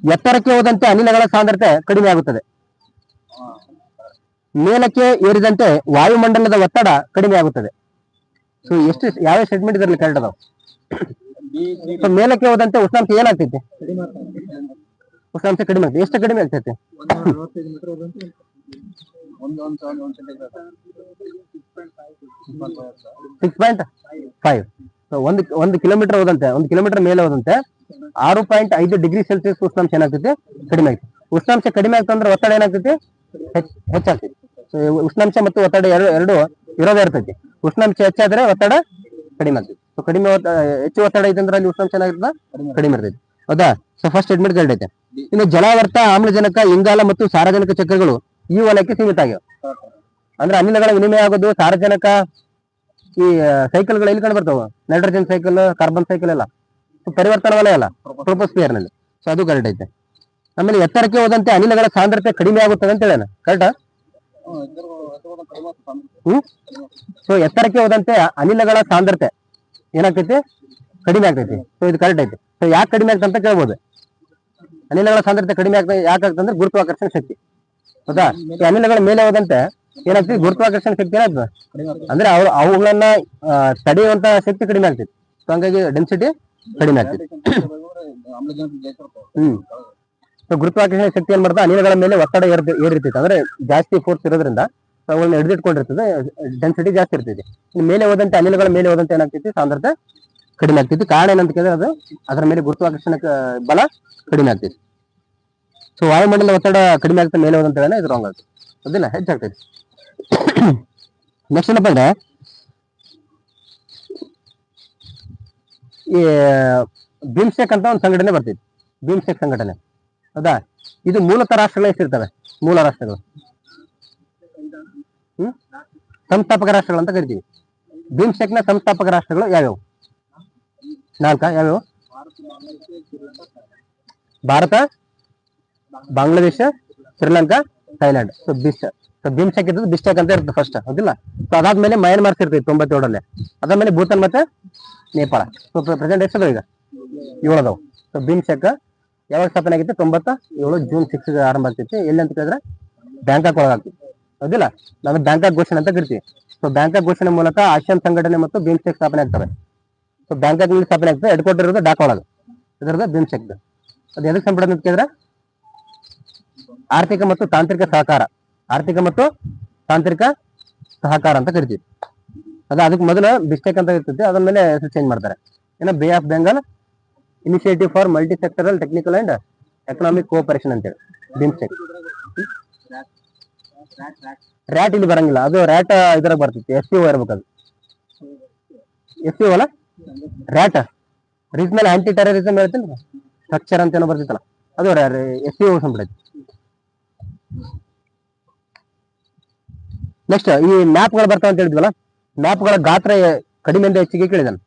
[SPEAKER 1] ಎತ್ತರಕ್ಕೆ ಹೋದಂತೆ ಅನಿಲಗಳ ಸಾಂದ್ರತೆ ಕಡಿಮೆ ಆಗುತ್ತದೆ. ಮೇಲಕ್ಕೆ ಏರಿದಂತೆ ವಾಯುಮಂಡಲದ ಒತ್ತಡ ಕಡಿಮೆ ಆಗುತ್ತದೆ. ಸೊ ಎಷ್ಟು ಯಾವ ಸ್ಟೇಟ್ಮೆಂಟ್ ಇದರಲ್ಲಿ ಕರೆಕ್ಟ್ ಅದಾವ? ಮೇಲಕ್ಕೆ ಹೋದಂತೆ ಉಷ್ಣಾಂಶ ಏನಾಗ್ತೈತಿ? ಉಷ್ಣಾಂಶ ಕಡಿಮೆ ಆಗ್ತದೆ. ಎಷ್ಟು ಕಡಿಮೆ ಆಗ್ತೈತೆ? 6.5. ಒಂದು ಕಿಲೋಮೀಟರ್ ಹೋದಂತೆ, 1 ಕಿಲೋಮೀಟರ್ ಮೇಲೆ ಹೋದಂತೆ 6.5 ಡಿಗ್ರಿ ಸೆಲ್ಸಿಯಸ್ ಉಷ್ಣಾಂಶ ಏನಾಗ್ತೈತಿ? ಕಡಿಮೆ ಆಗ್ತದೆ. ಉಷ್ಣಾಂಶ ಕಡಿಮೆ ಆಗ್ತಂದ್ರೆ ಒತ್ತಡ ಏನಾಗ್ತೈತಿ? ಹೆಚ್ಚಾಗ್ತೈತಿ. ಉಷ್ಣಾಂಶ ಮತ್ತು ಒತ್ತಡ ಎರಡು ಇರೋದೇ ಇರ್ತೈತಿ. ಉಷ್ಣಾಂಶ ಹೆಚ್ಚಾದ್ರೆ ಒತ್ತಡ ಕಡಿಮೆ ಆಗ್ತೈತಿ. ಸೊ ಕಡಿಮೆ ಹೆಚ್ಚು ಒತ್ತಡ ಐತೆ ಅಂದ್ರೆ ಅಲ್ಲಿ ಉಷ್ಣಾಂಶ ಏನಾಗ್ತದ? ಕಡಿಮೆ ಇರ್ತೈತಿ. ಹೌದಾ? ಸೊ ಫಸ್ಟ್ ಸ್ಟೇಟ್ಮೆಂಟ್ ಕರೆಕ್ಟ್ ಐತೆ. ಇನ್ನು ಜಲಾವರ್ತ, ಆಮ್ಲಜನಕ, ಇಂಗಾಲ ಮತ್ತು ಸಾರಜನಕ ಚಕ್ರಗಳು ಈ ವಲಯಕ್ಕೆ ಸೀಮಿತ ಆಗ್ಯಾವ. ಅಂದ್ರೆ ಅನಿಲಗಳ ವಿನಿಮಯ ಆಗೋದು, ಸಾರಜನಕ, ಈ ಸೈಕಲ್ಗಳು ಎಲ್ಲಿ ಕಂಡು ಬರ್ತಾವ? ನೈಟ್ರೋಜನ್ ಸೈಕಲ್, ಕಾರ್ಬನ್ ಸೈಕಲ್ ಎಲ್ಲ ಪರಿವರ್ತನಾ ವಲಯ ಅಲ್ಲ, ಟ್ರೋಪೋಸ್ಫಿಯರ್ ನಲ್ಲಿ. ಸೊ ಅದು ಕರೆಕ್ಟ್ ಐತೆ. ಆಮೇಲೆ ಎತ್ತರಕ್ಕೆ ಹೋದಂತೆ ಅನಿಲಗಳ ಸಾಂದ್ರತೆ ಕಡಿಮೆ ಆಗುತ್ತದೆ ಅಂತ ಹೇಳೋಣ. ಕರೆಕ್ಟಾ? ಸೊ ಎತ್ತರಕ್ಕೆ ಹೋದಂತೆ ಅನಿಲಗಳ ಸಾಂದ್ರತೆ ಏನಾಗ್ತೈತಿ? ಕಡಿಮೆ ಆಗ್ತೈತಿ. ಸೊ ಇದು ಕರೆಕ್ಟ್ ಐತಿ. ಸೊ ಯಾಕೆ ಕಡಿಮೆ ಆಗ್ತದೆ ಅಂತ ಕೇಳ್ಬೋದು. ಅನಿಲಗಳ ಸಾಂದ್ರತೆ ಕಡಿಮೆ ಆಗ್ತದೆ ಯಾಕಾಗ್ತಂದ್ರೆ ಗುರುತ್ವಾಕರ್ಷಣ ಶಕ್ತಿ. ಹೌದಾ? ಈ ಅನಿಲಗಳ ಮೇಲೆ ಹೋದಂತೆ ಏನಾಗ್ತದೆ? ಗುರುತ್ವಾಕರ್ಷಣ ಶಕ್ತಿ ಏನಾಗ್ತದೆ ಅಂದ್ರೆ ಅವುಗಳನ್ನ ತಡೆಯುವಂತ ಶಕ್ತಿ ಕಡಿಮೆ ಆಗ್ತೈತಿ. ಸೊ ಹಂಗಾಗಿ ಡೆನ್ಸಿಟಿ ಕಡಿಮೆ ಆಗ್ತೈತಿ. ಸೊ ಗುರುತ್ವಾಕರ್ಷಣ ಶಕ್ತಿ ಏನ್ ಮಾಡ್ತಾ? ಅನಿಲಗಳ ಮೇಲೆ ಒತ್ತಡ ಏರಿರ್ತೈತಿ. ಅಂದ್ರೆ ಜಾಸ್ತಿ ಫೋರ್ಸ್ ಇರೋದ್ರಿಂದ ಅವುಗಳನ್ನ ಹಿಡಿದಿಟ್ಕೊಂಡಿರ್ತದೆ, ಡೆನ್ಸಿಟಿ ಜಾಸ್ತಿ ಇರ್ತೈತಿ. ಮೇಲೆ ಹೋದಂತೆ ಅನಿಲಗಳ ಮೇಲೆ ಹೋದಂತೆ ಏನಾಗ್ತೈತಿ? ಸಾಂದ್ರತೆ ಕಡಿಮೆ ಆಗ್ತೈತಿ. ಕಾರಣ ಏನಂತ ಕೇಳಿದ್ರೆ ಅದು ಅದರ ಮೇಲೆ ಗುರುತ್ವಾಕರ್ಷಣ ಬಲ ಕಡಿಮೆ ಆಗ್ತೈತಿ. ಸೊ ವಾಯುಮಂಡಲ ಒತ್ತಡ ಕಡಿಮೆ ಆಗ್ತದೆ ಮೇಲೆ ಹೋದಂತ ಹೇಳ ಇದು ರಾಂಗ್ ಆಗ್ತದೆ. ಅದಿಲ್ಲ, ಹೆಚ್ಚಾಗ್ತೈತಿ. ನೆಕ್ಸ್ಟ್ ಏನಪ್ಪ ಅಂದ್ರೆ ಈ ಬಿಮ್ಸ್ಟೆಕ್ ಅಂತ ಒಂದು ಸಂಘಟನೆ ಬರ್ತೈತಿ. ಬಿಮ್ಸ್ಟೆಕ್ ಸಂಘಟನೆ. ಹೌದಾ? ಇದು ಮೂಲತಃ ರಾಷ್ಟ್ರಗಳು ಎಷ್ಟಿರ್ತವೆ? ಮೂಲ ರಾಷ್ಟ್ರಗಳು, ಸಂಸ್ಥಾಪಕ ರಾಷ್ಟ್ರಗಳು ಅಂತ ಕರಿತೀವಿ. ಬಿಮ್ಸ್ಟೆಕ್ ನ ಸಂಸ್ಥಾಪಕ ರಾಷ್ಟ್ರಗಳು ಯಾವ್ಯಾವು? 4. ಯಾವ್ಯಾವು? Bharat, Bangladesh, Sri Lanka, Thailand. So BIMSTEC ಇದ್ದು ಬಿಸ್ಟೆಕ್ ಅಂತ ಇರ್ತದೆ ಫಸ್ಟ್, ಹೌದಿಲ್ಲ? ಸೊ ಅದಾದ್ಮೇಲೆ ಮಯನ್ಮಾರ್ ಇರ್ತೈತಿ 97ರಲ್ಲಿ. ಅದಾದ್ಮೇಲೆ ಭೂತಾನ್ ಮತ್ತೆ ನೇಪಾಳ. ಸೊ ಪ್ರೆಸೆಂಟ್ ಎಷ್ಟದ ಈಗ? 7 ಅದಾವು. ಸೊ ಬಿಮ್ಸ್ಟೆಕ್ ಯಾವಾಗ ಸ್ಥಾಪನೆ ಆಗಿತ್ತು? 97 ಜೂನ್ 6 ಆರಂಭ ಆಗ್ತೈತಿ. ಎಲ್ಲಿ ಅಂತ ಕೇಳಿದ್ರೆ ಬ್ಯಾಂಕಾಕ್ ಒಳಗಾಗ್ತೈತಿ, ಹೌದಿಲ್ಲ? ನಾವು ಬ್ಯಾಂಕಾಕ್ ಘೋಷಣೆ ಅಂತ ಕರಿತೀವಿ. ಸೊ ಬ್ಯಾಂಕಾಕ್ ಘೋಷಣೆ ಮೂಲಕ ಆಸಿಯಾನ್ ಸಂಘಟನೆ ಮತ್ತು ಬಿಮ್ಸ್ಟೆಕ್ ಸ್ಥಾಪನೆ ಆಗ್ತವೆ. ಸೊ ಬ್ಯಾಂಕಾಕ್ ನಲ್ಲಿ ಸ್ಥಾಪನೆ ಆಗ್ತದೆ. ಹೆಡ್ ಕ್ವಾರ್ಟರ್ ಇರೋದು ಢಾಕಾ ಒಳಗೆ. ಇದರದ ಬಿಮ್ಸ್ಟೆಕ್. ಅದು ಎದಕ್ಕೆ ಸಂಪಡ ಅಂತ ಕೇಳಿದ್ರೆ ಆರ್ಥಿಕ ಮತ್ತು ತಾಂತ್ರಿಕ ಸಹಕಾರ, ಆರ್ಥಿಕ ಮತ್ತು ತಾಂತ್ರಿಕ ಸಹಕಾರ ಅಂತ ಕರಿತೀವಿ. ಅದಕ್ಕೆ ಮೊದಲು ಬಿಸ್ಟೆಕ್ ಅಂತ ಇರ್ತೈತಿ, ಅದಾದ್ಮೇಲೆ ಹೆಸರು ಚೇಂಜ್ ಮಾಡ್ತಾರೆ. ಏನೋ bay of Bengal initiative for multi sectoral technical and economic cooperation ಅಂತೇಳಿ ಬಿಮ್ಸ್ಟೆಕ್. ರ್ಯಾಟ್ ಇಲ್ಲಿ ಬರಂಗಿಲ್ಲ, ಅದು ರ್ಯಾಟ್ ಇದ್ರಾಗ ಬರ್ತೈತಿ, SCO ಇರ್ಬೇಕು ಅದು. SCO ಅಲ್ಲ ರ್ಯಾಟ್, ರೀಜನಲ್ ಆಂಟಿ ಟೆರರಿಸಮ್ ಹೇಳ್ತೀನಿ ಸ್ಟ್ರಕ್ಚರ್ ಅಂತ ಏನೋ ಬರ್ತಿತ್ತಲ್ಲ, ಅದು SCO ಸಂಬಿಡೈತಿ. ನೆಕ್ಸ್ಟ್ ಈ ಮ್ಯಾಪ್ಗಳು ಬರ್ತಾವ ಅಂತ ಹೇಳಿದ್ವಲ್ಲ, ಮ್ಯಾಪ್ಗಳ ಗಾತ್ರ ಕಡಿಮೆಯಿಂದ ಹೆಚ್ಚಿಗೆ ಕೇಳಿದಾನೆ.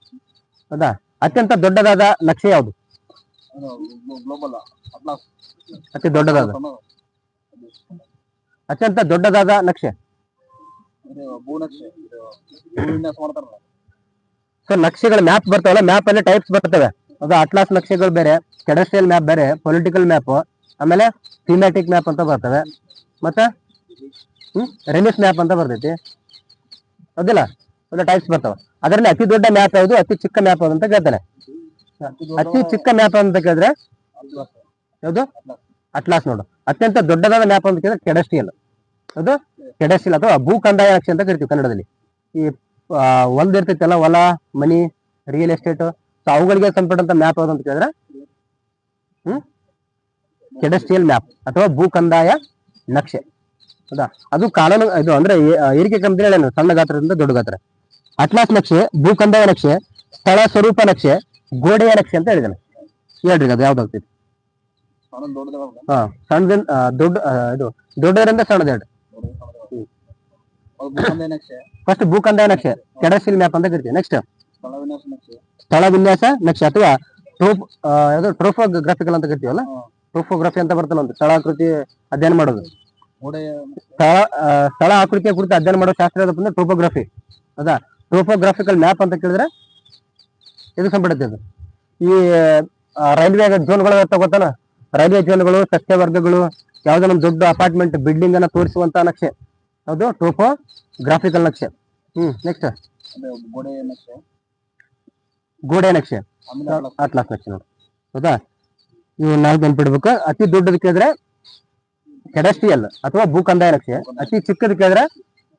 [SPEAKER 1] ಹೌದಾ, ಅತ್ಯಂತ ದೊಡ್ಡದಾದ ನಕ್ಷೆ ಯಾವುದು? ಅತಿ ದೊಡ್ಡದಾದ ಅತ್ಯಂತ ದೊಡ್ಡದಾದ ನಕ್ಷೆ. ಸೊ ನಕ್ಷೆಗಳ ಮ್ಯಾಪ್ ಬರ್ತಾವಲ್ಲ, ಮ್ಯಾಪ್ ಅಲ್ಲಿ ಟೈಪ್ಸ್ ಬರ್ತವೆ. ಅದು ಅಟ್ಲಾಸ್ ನಕ್ಷೆಗಳು ಬೇರೆ, ಕೆಡಸ್ಟ್ರಿಯಲ್ ಮ್ಯಾಪ್ ಬೇರೆ, ಪೊಲಿಟಿಕಲ್ ಮ್ಯಾಪ್, ಆಮೇಲೆ ಥೀಮ್ಯಾಟಿಕ್ ಮ್ಯಾಪ್ ಅಂತ ಬರ್ತವೆ, ಮತ್ತೆ ರೆಲಿಫ್ ಮ್ಯಾಪ್ ಅಂತ ಬರ್ತೈತಿ. ಹೌದಿಲ್ಲ, ಅದು ಟೈಪ್ಸ್ ಬರ್ತಾವ. ಅದರಲ್ಲಿ ಅತಿ ದೊಡ್ಡ ಮ್ಯಾಪ್ ಯಾವುದು, ಅತಿ ಚಿಕ್ಕ ಮ್ಯಾಪ್ ಯಾವುದು ಅಂತ ಕೇಳ್ತಾನೆ. ಅತಿ ಚಿಕ್ಕ ಮ್ಯಾಪ್ ಅಂತ ಕೇಳಿದ್ರೆ ಯಾವುದು? ಅಟ್ಲಾಸ್ ನೋಡು. ಅತ್ಯಂತ ದೊಡ್ಡದಾದ ಮ್ಯಾಪ್ ಅಂತ ಕೇಳಿದ್ರೆ ಕೆಡಸ್ಟ್ರಿಯಲ್. ಅದು ಕೆಡಸ್ಟ್ರಿಯಲ್ ಅಥವಾ ಭೂ ಕಂದಾಯ ನಕ್ಷೆ ಅಂತ ಕರಿತೀವಿ ಕನ್ನಡದಲ್ಲಿ. ಈ ಹೊಲದ ಇರ್ತೈತಲ್ಲ, ಹೊಲ, ಮನಿ, ರಿಯಲ್ ಎಸ್ಟೇಟ್, ಸೊ ಅವುಗಳಿಗೆ ಸಂಬಂಧಪಟ್ಟಂತ ಮ್ಯಾಪ್ ಯಾವ್ದು ಅಂತ ಕೇಳಿದ್ರೆ ಕೆಡಸ್ಟ್ರಿಯಲ್ ಮ್ಯಾಪ್ ಅಥವಾ ಭೂ ಕಂದಾಯ ನಕ್ಷೆ. ಹೌದಾ, ಅದು ಕಾನೂನು ಇದು ಅಂದ್ರೆ ಏರಿಕೆ ಕಂಪನಿ ಹೇಳೇನು, ಸಣ್ಣ ಗಾತ್ರದಿಂದ ದೊಡ್ಡ ಗಾತ್ರ. ಅಟ್ಲಾಸ್ ನಕ್ಷೆ, ಭೂ ಕಂದಾಯ ನಕ್ಷೆ, ಸ್ಥಳ ಸ್ವರೂಪ ನಕ್ಷೆ, ಗೋಡೆಯ ನಕ್ಷೆ ಅಂತ ಹೇಳಿದಾನೆ. ಹೇಳ್ರಿ ಅದು ಯಾವ್ದಾಗ್ತೈತಿ? ಹಾ, ಸಣ್ಣದಿಂದ ದೊಡ್ಡ, ಇದು ದೊಡ್ಡದರಿಂದ ಸಣ್ಣದ ಹೇಳ್ರಿ. ಫಸ್ಟ್ ಭೂ ಕಂದಾಯ ನಕ್ಷೆ, ಕೆಡಸ್ಟ್ರಿಯಲ್ ಮ್ಯಾಪ್ ಅಂತ ಕರಿತೀವಿ. ನೆಕ್ಸ್ಟ್ ಸ್ಥಳ ವಿನ್ಯಾಸ ನಕ್ಷೆ ಅಥವಾ ಟ್ರೋಫೋಗ್ರಾಫಿಕಲ್ ಅಂತ ಕರಿತೀವಲ್ಲ, ಟ್ರೋಫೋಗ್ರಫಿ ಅಂತ ಬರ್ತಲ್ಲ, ಒಂದು ಸ್ಥಳಾಕೃತಿ ಅಧ್ಯಯನ ಮಾಡೋದು. ಸ್ಥಳ ಆಕೃತಿಯ ಕುರಿತು ಅಧ್ಯಯನ ಮಾಡೋ ಶಾಸ್ತ್ರ ಯಾವ್ದಪ್ಪ ಅಂದ್ರೆ ಟ್ರೋಪೋಗ್ರಫಿ. ಹೌದಾ, ಟ್ರೋಪೋಗ್ರಾಫಿಕಲ್ ಮ್ಯಾಪ್ ಅಂತ ಕೇಳಿದ್ರೆ ಇದು ಸಂಬಂಧಿತ. ಅದು ಈ ರೈಲ್ವೆ ಝೋನ್ಗಳು ಗೊತ್ತಾನ, ರೈಲ್ವೆ ಝೋನ್ಗಳು, ಸಸ್ಯವರ್ಗಗಳು, ಯಾವ್ದೋ ನಮ್ ದೊಡ್ಡ ಅಪಾರ್ಟ್ಮೆಂಟ್ ಬಿಲ್ಡಿಂಗ್ ಅನ್ನ ತೋರಿಸುವಂತ ನಕ್ಷೆ ಯಾವುದು? ಟ್ರೋಪೋಗ್ರಾಫಿಕಲ್ ನಕ್ಷೆ. ನೆಕ್ಸ್ಟ್ ಗೋಡೆ ನಕ್ಷೆ, ಅಟ್ಲಾಸ್ ನಕ್ಷೆ ನೋಡಿ. ಹೌದಾ, ಇವು ನಾಲ್ಕು ನೆನ್ಪಿಡ್ಬೇಕು. ಅತಿ ದೊಡ್ಡದು ಕೇಳಿದ್ರೆ ಕೆಡಸ್ಟ್ರಿಯಲ್ ಅಥವಾ ಭೂ ಕಂದಾಯ ನಕ್ಷೆ, ಅತಿ ಚಿಕ್ಕದ ಕೇಳಿದ್ರೆ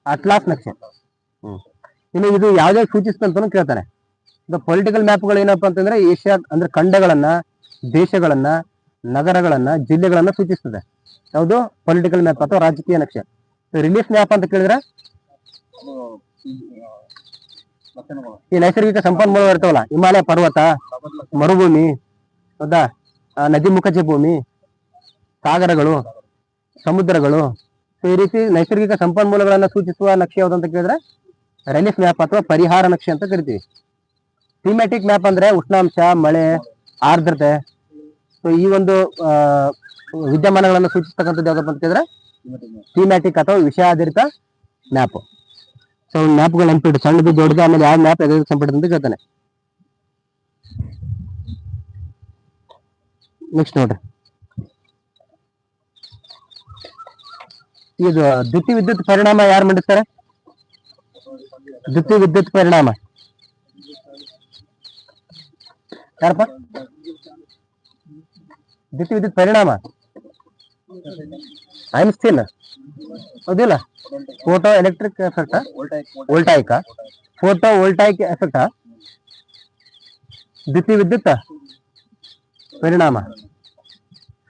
[SPEAKER 1] ಅಟ್ಲಾಸ್ ನಕ್ಷೆ. ಇನ್ನು ಇದು ಯಾವ್ದೇ ಸೂಚಿಸ್ತಂತ ಕೇಳ್ತಾನೆ. ಪೊಲಿಟಿಕಲ್ ಮ್ಯಾಪ್ಗಳು ಏನಪ್ಪಾ ಅಂತಂದ್ರೆ ಏಷ್ಯಾ ಅಂದ್ರೆ ಖಂಡಗಳನ್ನ, ದೇಶಗಳನ್ನ, ನಗರಗಳನ್ನ, ಜಿಲ್ಲೆಗಳನ್ನ ಸೂಚಿಸ್ತದೆ. ಯಾವುದು? ಪೊಲಿಟಿಕಲ್ ಮ್ಯಾಪ್ ಅಥವಾ ರಾಜಕೀಯ ನಕ್ಷೆ. ರಿಲೀಫ್ ಮ್ಯಾಪ್ ಅಂತ ಕೇಳಿದ್ರೆ ಈ ನೈಸರ್ಗಿಕ ಸಂಪನ್ಮೂಲ ಇರ್ತಾವಲ್ಲ, ಹಿಮಾಲಯ ಪರ್ವತ, ಮರುಭೂಮಿ, ಹೌದಾ, ನದಿ ಮುಖಜ ಭೂಮಿ, ಸಾಗರಗಳು, ಸಮುದ್ರಗಳು, ಸೊ ಈ ರೀತಿ ನೈಸರ್ಗಿಕ ಸಂಪನ್ಮೂಲಗಳನ್ನ ಸೂಚಿಸುವ ನಕ್ಷೆ ಯಾವ್ದು ಅಂತ ಕೇಳಿದ್ರೆ ರಿಲೀಫ್ ಮ್ಯಾಪ್ ಅಥವಾ ಪರಿಹಾರ ನಕ್ಷೆ ಅಂತ ಕರಿತೀವಿ. ಥೀಮ್ಯಾಟಿಕ್ ಮ್ಯಾಪ್ ಅಂದ್ರೆ ಉಷ್ಣಾಂಶ, ಮಳೆ, ಆರ್ದ್ರತೆ, ಸೊ ಈ ಒಂದು ವಿದ್ಯಮಾನಗಳನ್ನು ಸೂಚಿಸ್ತಕ್ಕಂಥದ್ದು ಯಾವ್ದಪ್ಪ ಅಂತ ಕೇಳಿದ್ರೆ ಥೀಮ್ಯಾಟಿಕ್ ಅಥವಾ ವಿಷಯಾಧಾರಿತ ಮ್ಯಾಪ್. ಸೊ ಮ್ಯಾಪ್ಗಳು ನೆನ್ಪಿಟ್ಟು, ಸಣ್ಣದು ದೊಡ್ಡದು, ಆಮೇಲೆ ಯಾವ ಮ್ಯಾಪ್ ಎದಕ್ಕೆ ಸಂಪರ್ಕ ಅಂತ ಕೇಳ್ತಾನೆ. ನೆಕ್ಸ್ಟ್ ನೋಡ್ರಿ, ಇದು ದ್ಯುತಿ ವಿದ್ಯುತ್ ಪರಿಣಾಮ ಯಾರು ಮಂಡಿಸ್ತಾರೆ? ದ್ಯುತಿ ವಿದ್ಯುತ್ ಪರಿಣಾಮ ಯಾರಪ್ಪ? ದ್ಯುತಿ ವಿದ್ಯುತ್ ಪರಿಣಾಮ ಐನ್ಸ್ಟೀನ್. ಹೌದಿಲ್ಲ? Photo electric effect, voltaic, photo voltaic effect, ದ್ಯುತಿ ವಿದ್ಯುತ್ ಪರಿಣಾಮ.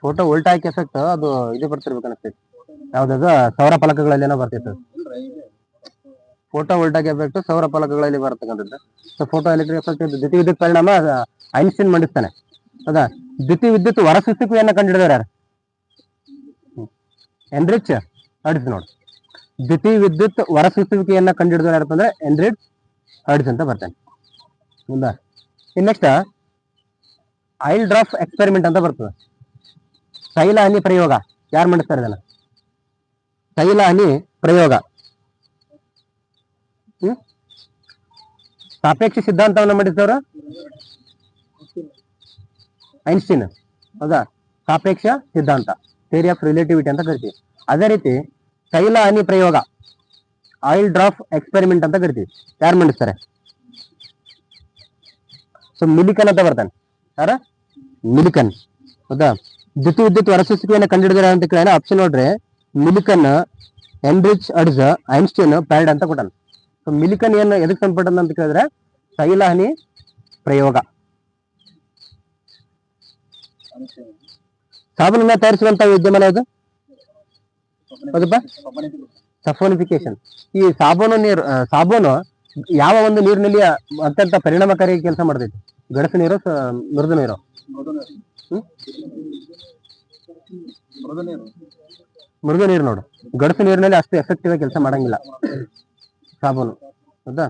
[SPEAKER 1] ಫೋಟೋ ವೋಲ್ಟಾಯಿಕ್ ಎಫೆಕ್ಟ್ ಅದು ಇದು ಬರ್ತಿರ್ಬೇಕು ಅನಿಸ್ತೈತಿ, ಯಾವ್ದಾದ್ರು ಸೌರ ಫಲಕಗಳಲ್ಲಿ ಏನೋ ಬರ್ತಿತ್ತು. ಫೋಟೋ ವೋಲ್ಟಾಯಿಕ್ ಎಫೆಕ್ಟ್ ಸೌರ ಫಲಕಗಳಲ್ಲಿ ಬರ್ತಕ್ಕಂಥದ್ದು. ಸೊ ಫೋಟೋ ಎಲೆಕ್ಟ್ರಿಕ್ ಎಫೆಕ್ಟ್ ದ್ಯುತಿ ವಿದ್ಯುತ್ ಪರಿಣಾಮ ಐನ್ಸ್ಟೀನ್ ಮಂಡಿಸ್ತಾನೆ. ಹೌದಾ, ದ್ಯುತಿ ವಿದ್ಯುತ್ ಹೊರಸೂಸುವಿಕೆಯನ್ನ ಕಂಡುಹಿಡಿದವರು ಯಾರು? ಹೆನ್ರಿಚ್ ಹರ್ಟ್ಜ್ ನೋಡಿ. ದ್ಯುತಿ ವಿದ್ಯುತ್ ಹೊರಸೂಸುವಿಕೆಯನ್ನ ಕಂಡುಹಿಡಿದವರು ಯಾರಪ್ಪ ಅಂದ್ರೆ ಹೆನ್ರಿಚ್ ಹರ್ಟ್ಜ್ ಅಂತ ಬರ್ತಾನೆ. ಹೌದಾ, ಇನ್ ನೆಕ್ಸ್ಟ್ ಆಯಿಲ್ ಡ್ರಾಪ್ ಎಕ್ಸ್ಪೆರಿಮೆಂಟ್ ಅಂತ ಬರ್ತದೆ. ತೈಲ ಹನಿ ಪ್ರಯೋಗ ಯಾರು ಮಾಡಿಸ್ತಾರೆ ಇದನ್ನ? ತೈಲ ಹನಿ ಪ್ರಯೋಗ ಸಾಪೇಕ್ಷ ಸಿದ್ಧಾಂತವನ್ನು ಮಂಡಿಸಿದವರು ಐನ್ಸ್ಟೀನ್. ಹೌದಾ, ಸಾಪೇಕ್ಷ ಸಿದ್ಧಾಂತ, ಥಿಯರಿ ಆಫ್ ರಿಲೇಟಿವಿಟಿ ಅಂತ ಕರಿತೀವಿ. ಅದೇ ರೀತಿ ತೈಲ ಹನಿ ಪ್ರಯೋಗ, ಆಯಿಲ್ ಡ್ರಾಪ್ ಎಕ್ಸ್ಪೆರಿಮೆಂಟ್ ಅಂತ ಕರಿತೀವಿ, ಯಾರು ಮಂಡಿಸ್ತಾರೆ? ಸೊ ಮಿಲಿಕನ್ ಅಂತ ಬರ್ತಾನೆ. ಯಾರ? ಮಿಲಿಕನ್. ಹೌದಾ, ದ್ಯುತಿ ವಿದ್ಯುತ್ ಹೊರಸೂಸುವಿಕೆಯನ್ನು ಕಂಡುಹಿಡಿದಾರೆ ಅಂತ ಕೇಳಿದ್ರೆ ಆಪ್ಷನ್ ನೋಡ್ರಿ, ಮಿಲಿಕನ್, ಹೆನ್ರಿಚ್ ಹರ್ಟ್ಜ್, ಐನ್ಸ್ಟೀನ್, ಪ್ಯಾರಡೆ ಅಂತ ಕೊಟ್ಟಾನ. ಸೊ ಮಿಲಿಕನ್ ಏನು ಎದಕ್ಕೆ ಸಂಪರ್ಕ ಅಂತ ಕೇಳಿದ್ರೆ ತೈಲ ಹನಿ ಪ್ರಯೋಗ. ಸಾಬೂನನ್ನ ತಯಾರಿಸುವಂತ ಉದ್ಯಮನ ಇದು ಹೌದಪ್ಪ. ಸಫೋನಿಫಿಕೇಶನ್. ಈ ಸಾಬೂನು ಯಾವ ಒಂದು ನೀರಿನಲ್ಲಿ ಅತ್ಯಂತ ಪರಿಣಾಮಕಾರಿ ಕೆಲಸ ಮಾಡ್ತೈತಿ? ಗಡಸು ನೀರು, ಮೃದು ನೀರು? ಮೃದು ನೀರು ನೋಡು. ಗಡಸು ನೀರಿನಲ್ಲಿ ಅಷ್ಟು ಎಫೆಕ್ಟಿವ್ ಆಗಿ ಕೆಲಸ ಮಾಡಂಗಿಲ್ಲ ಸಾಬೂನು, ಹೌದಾ?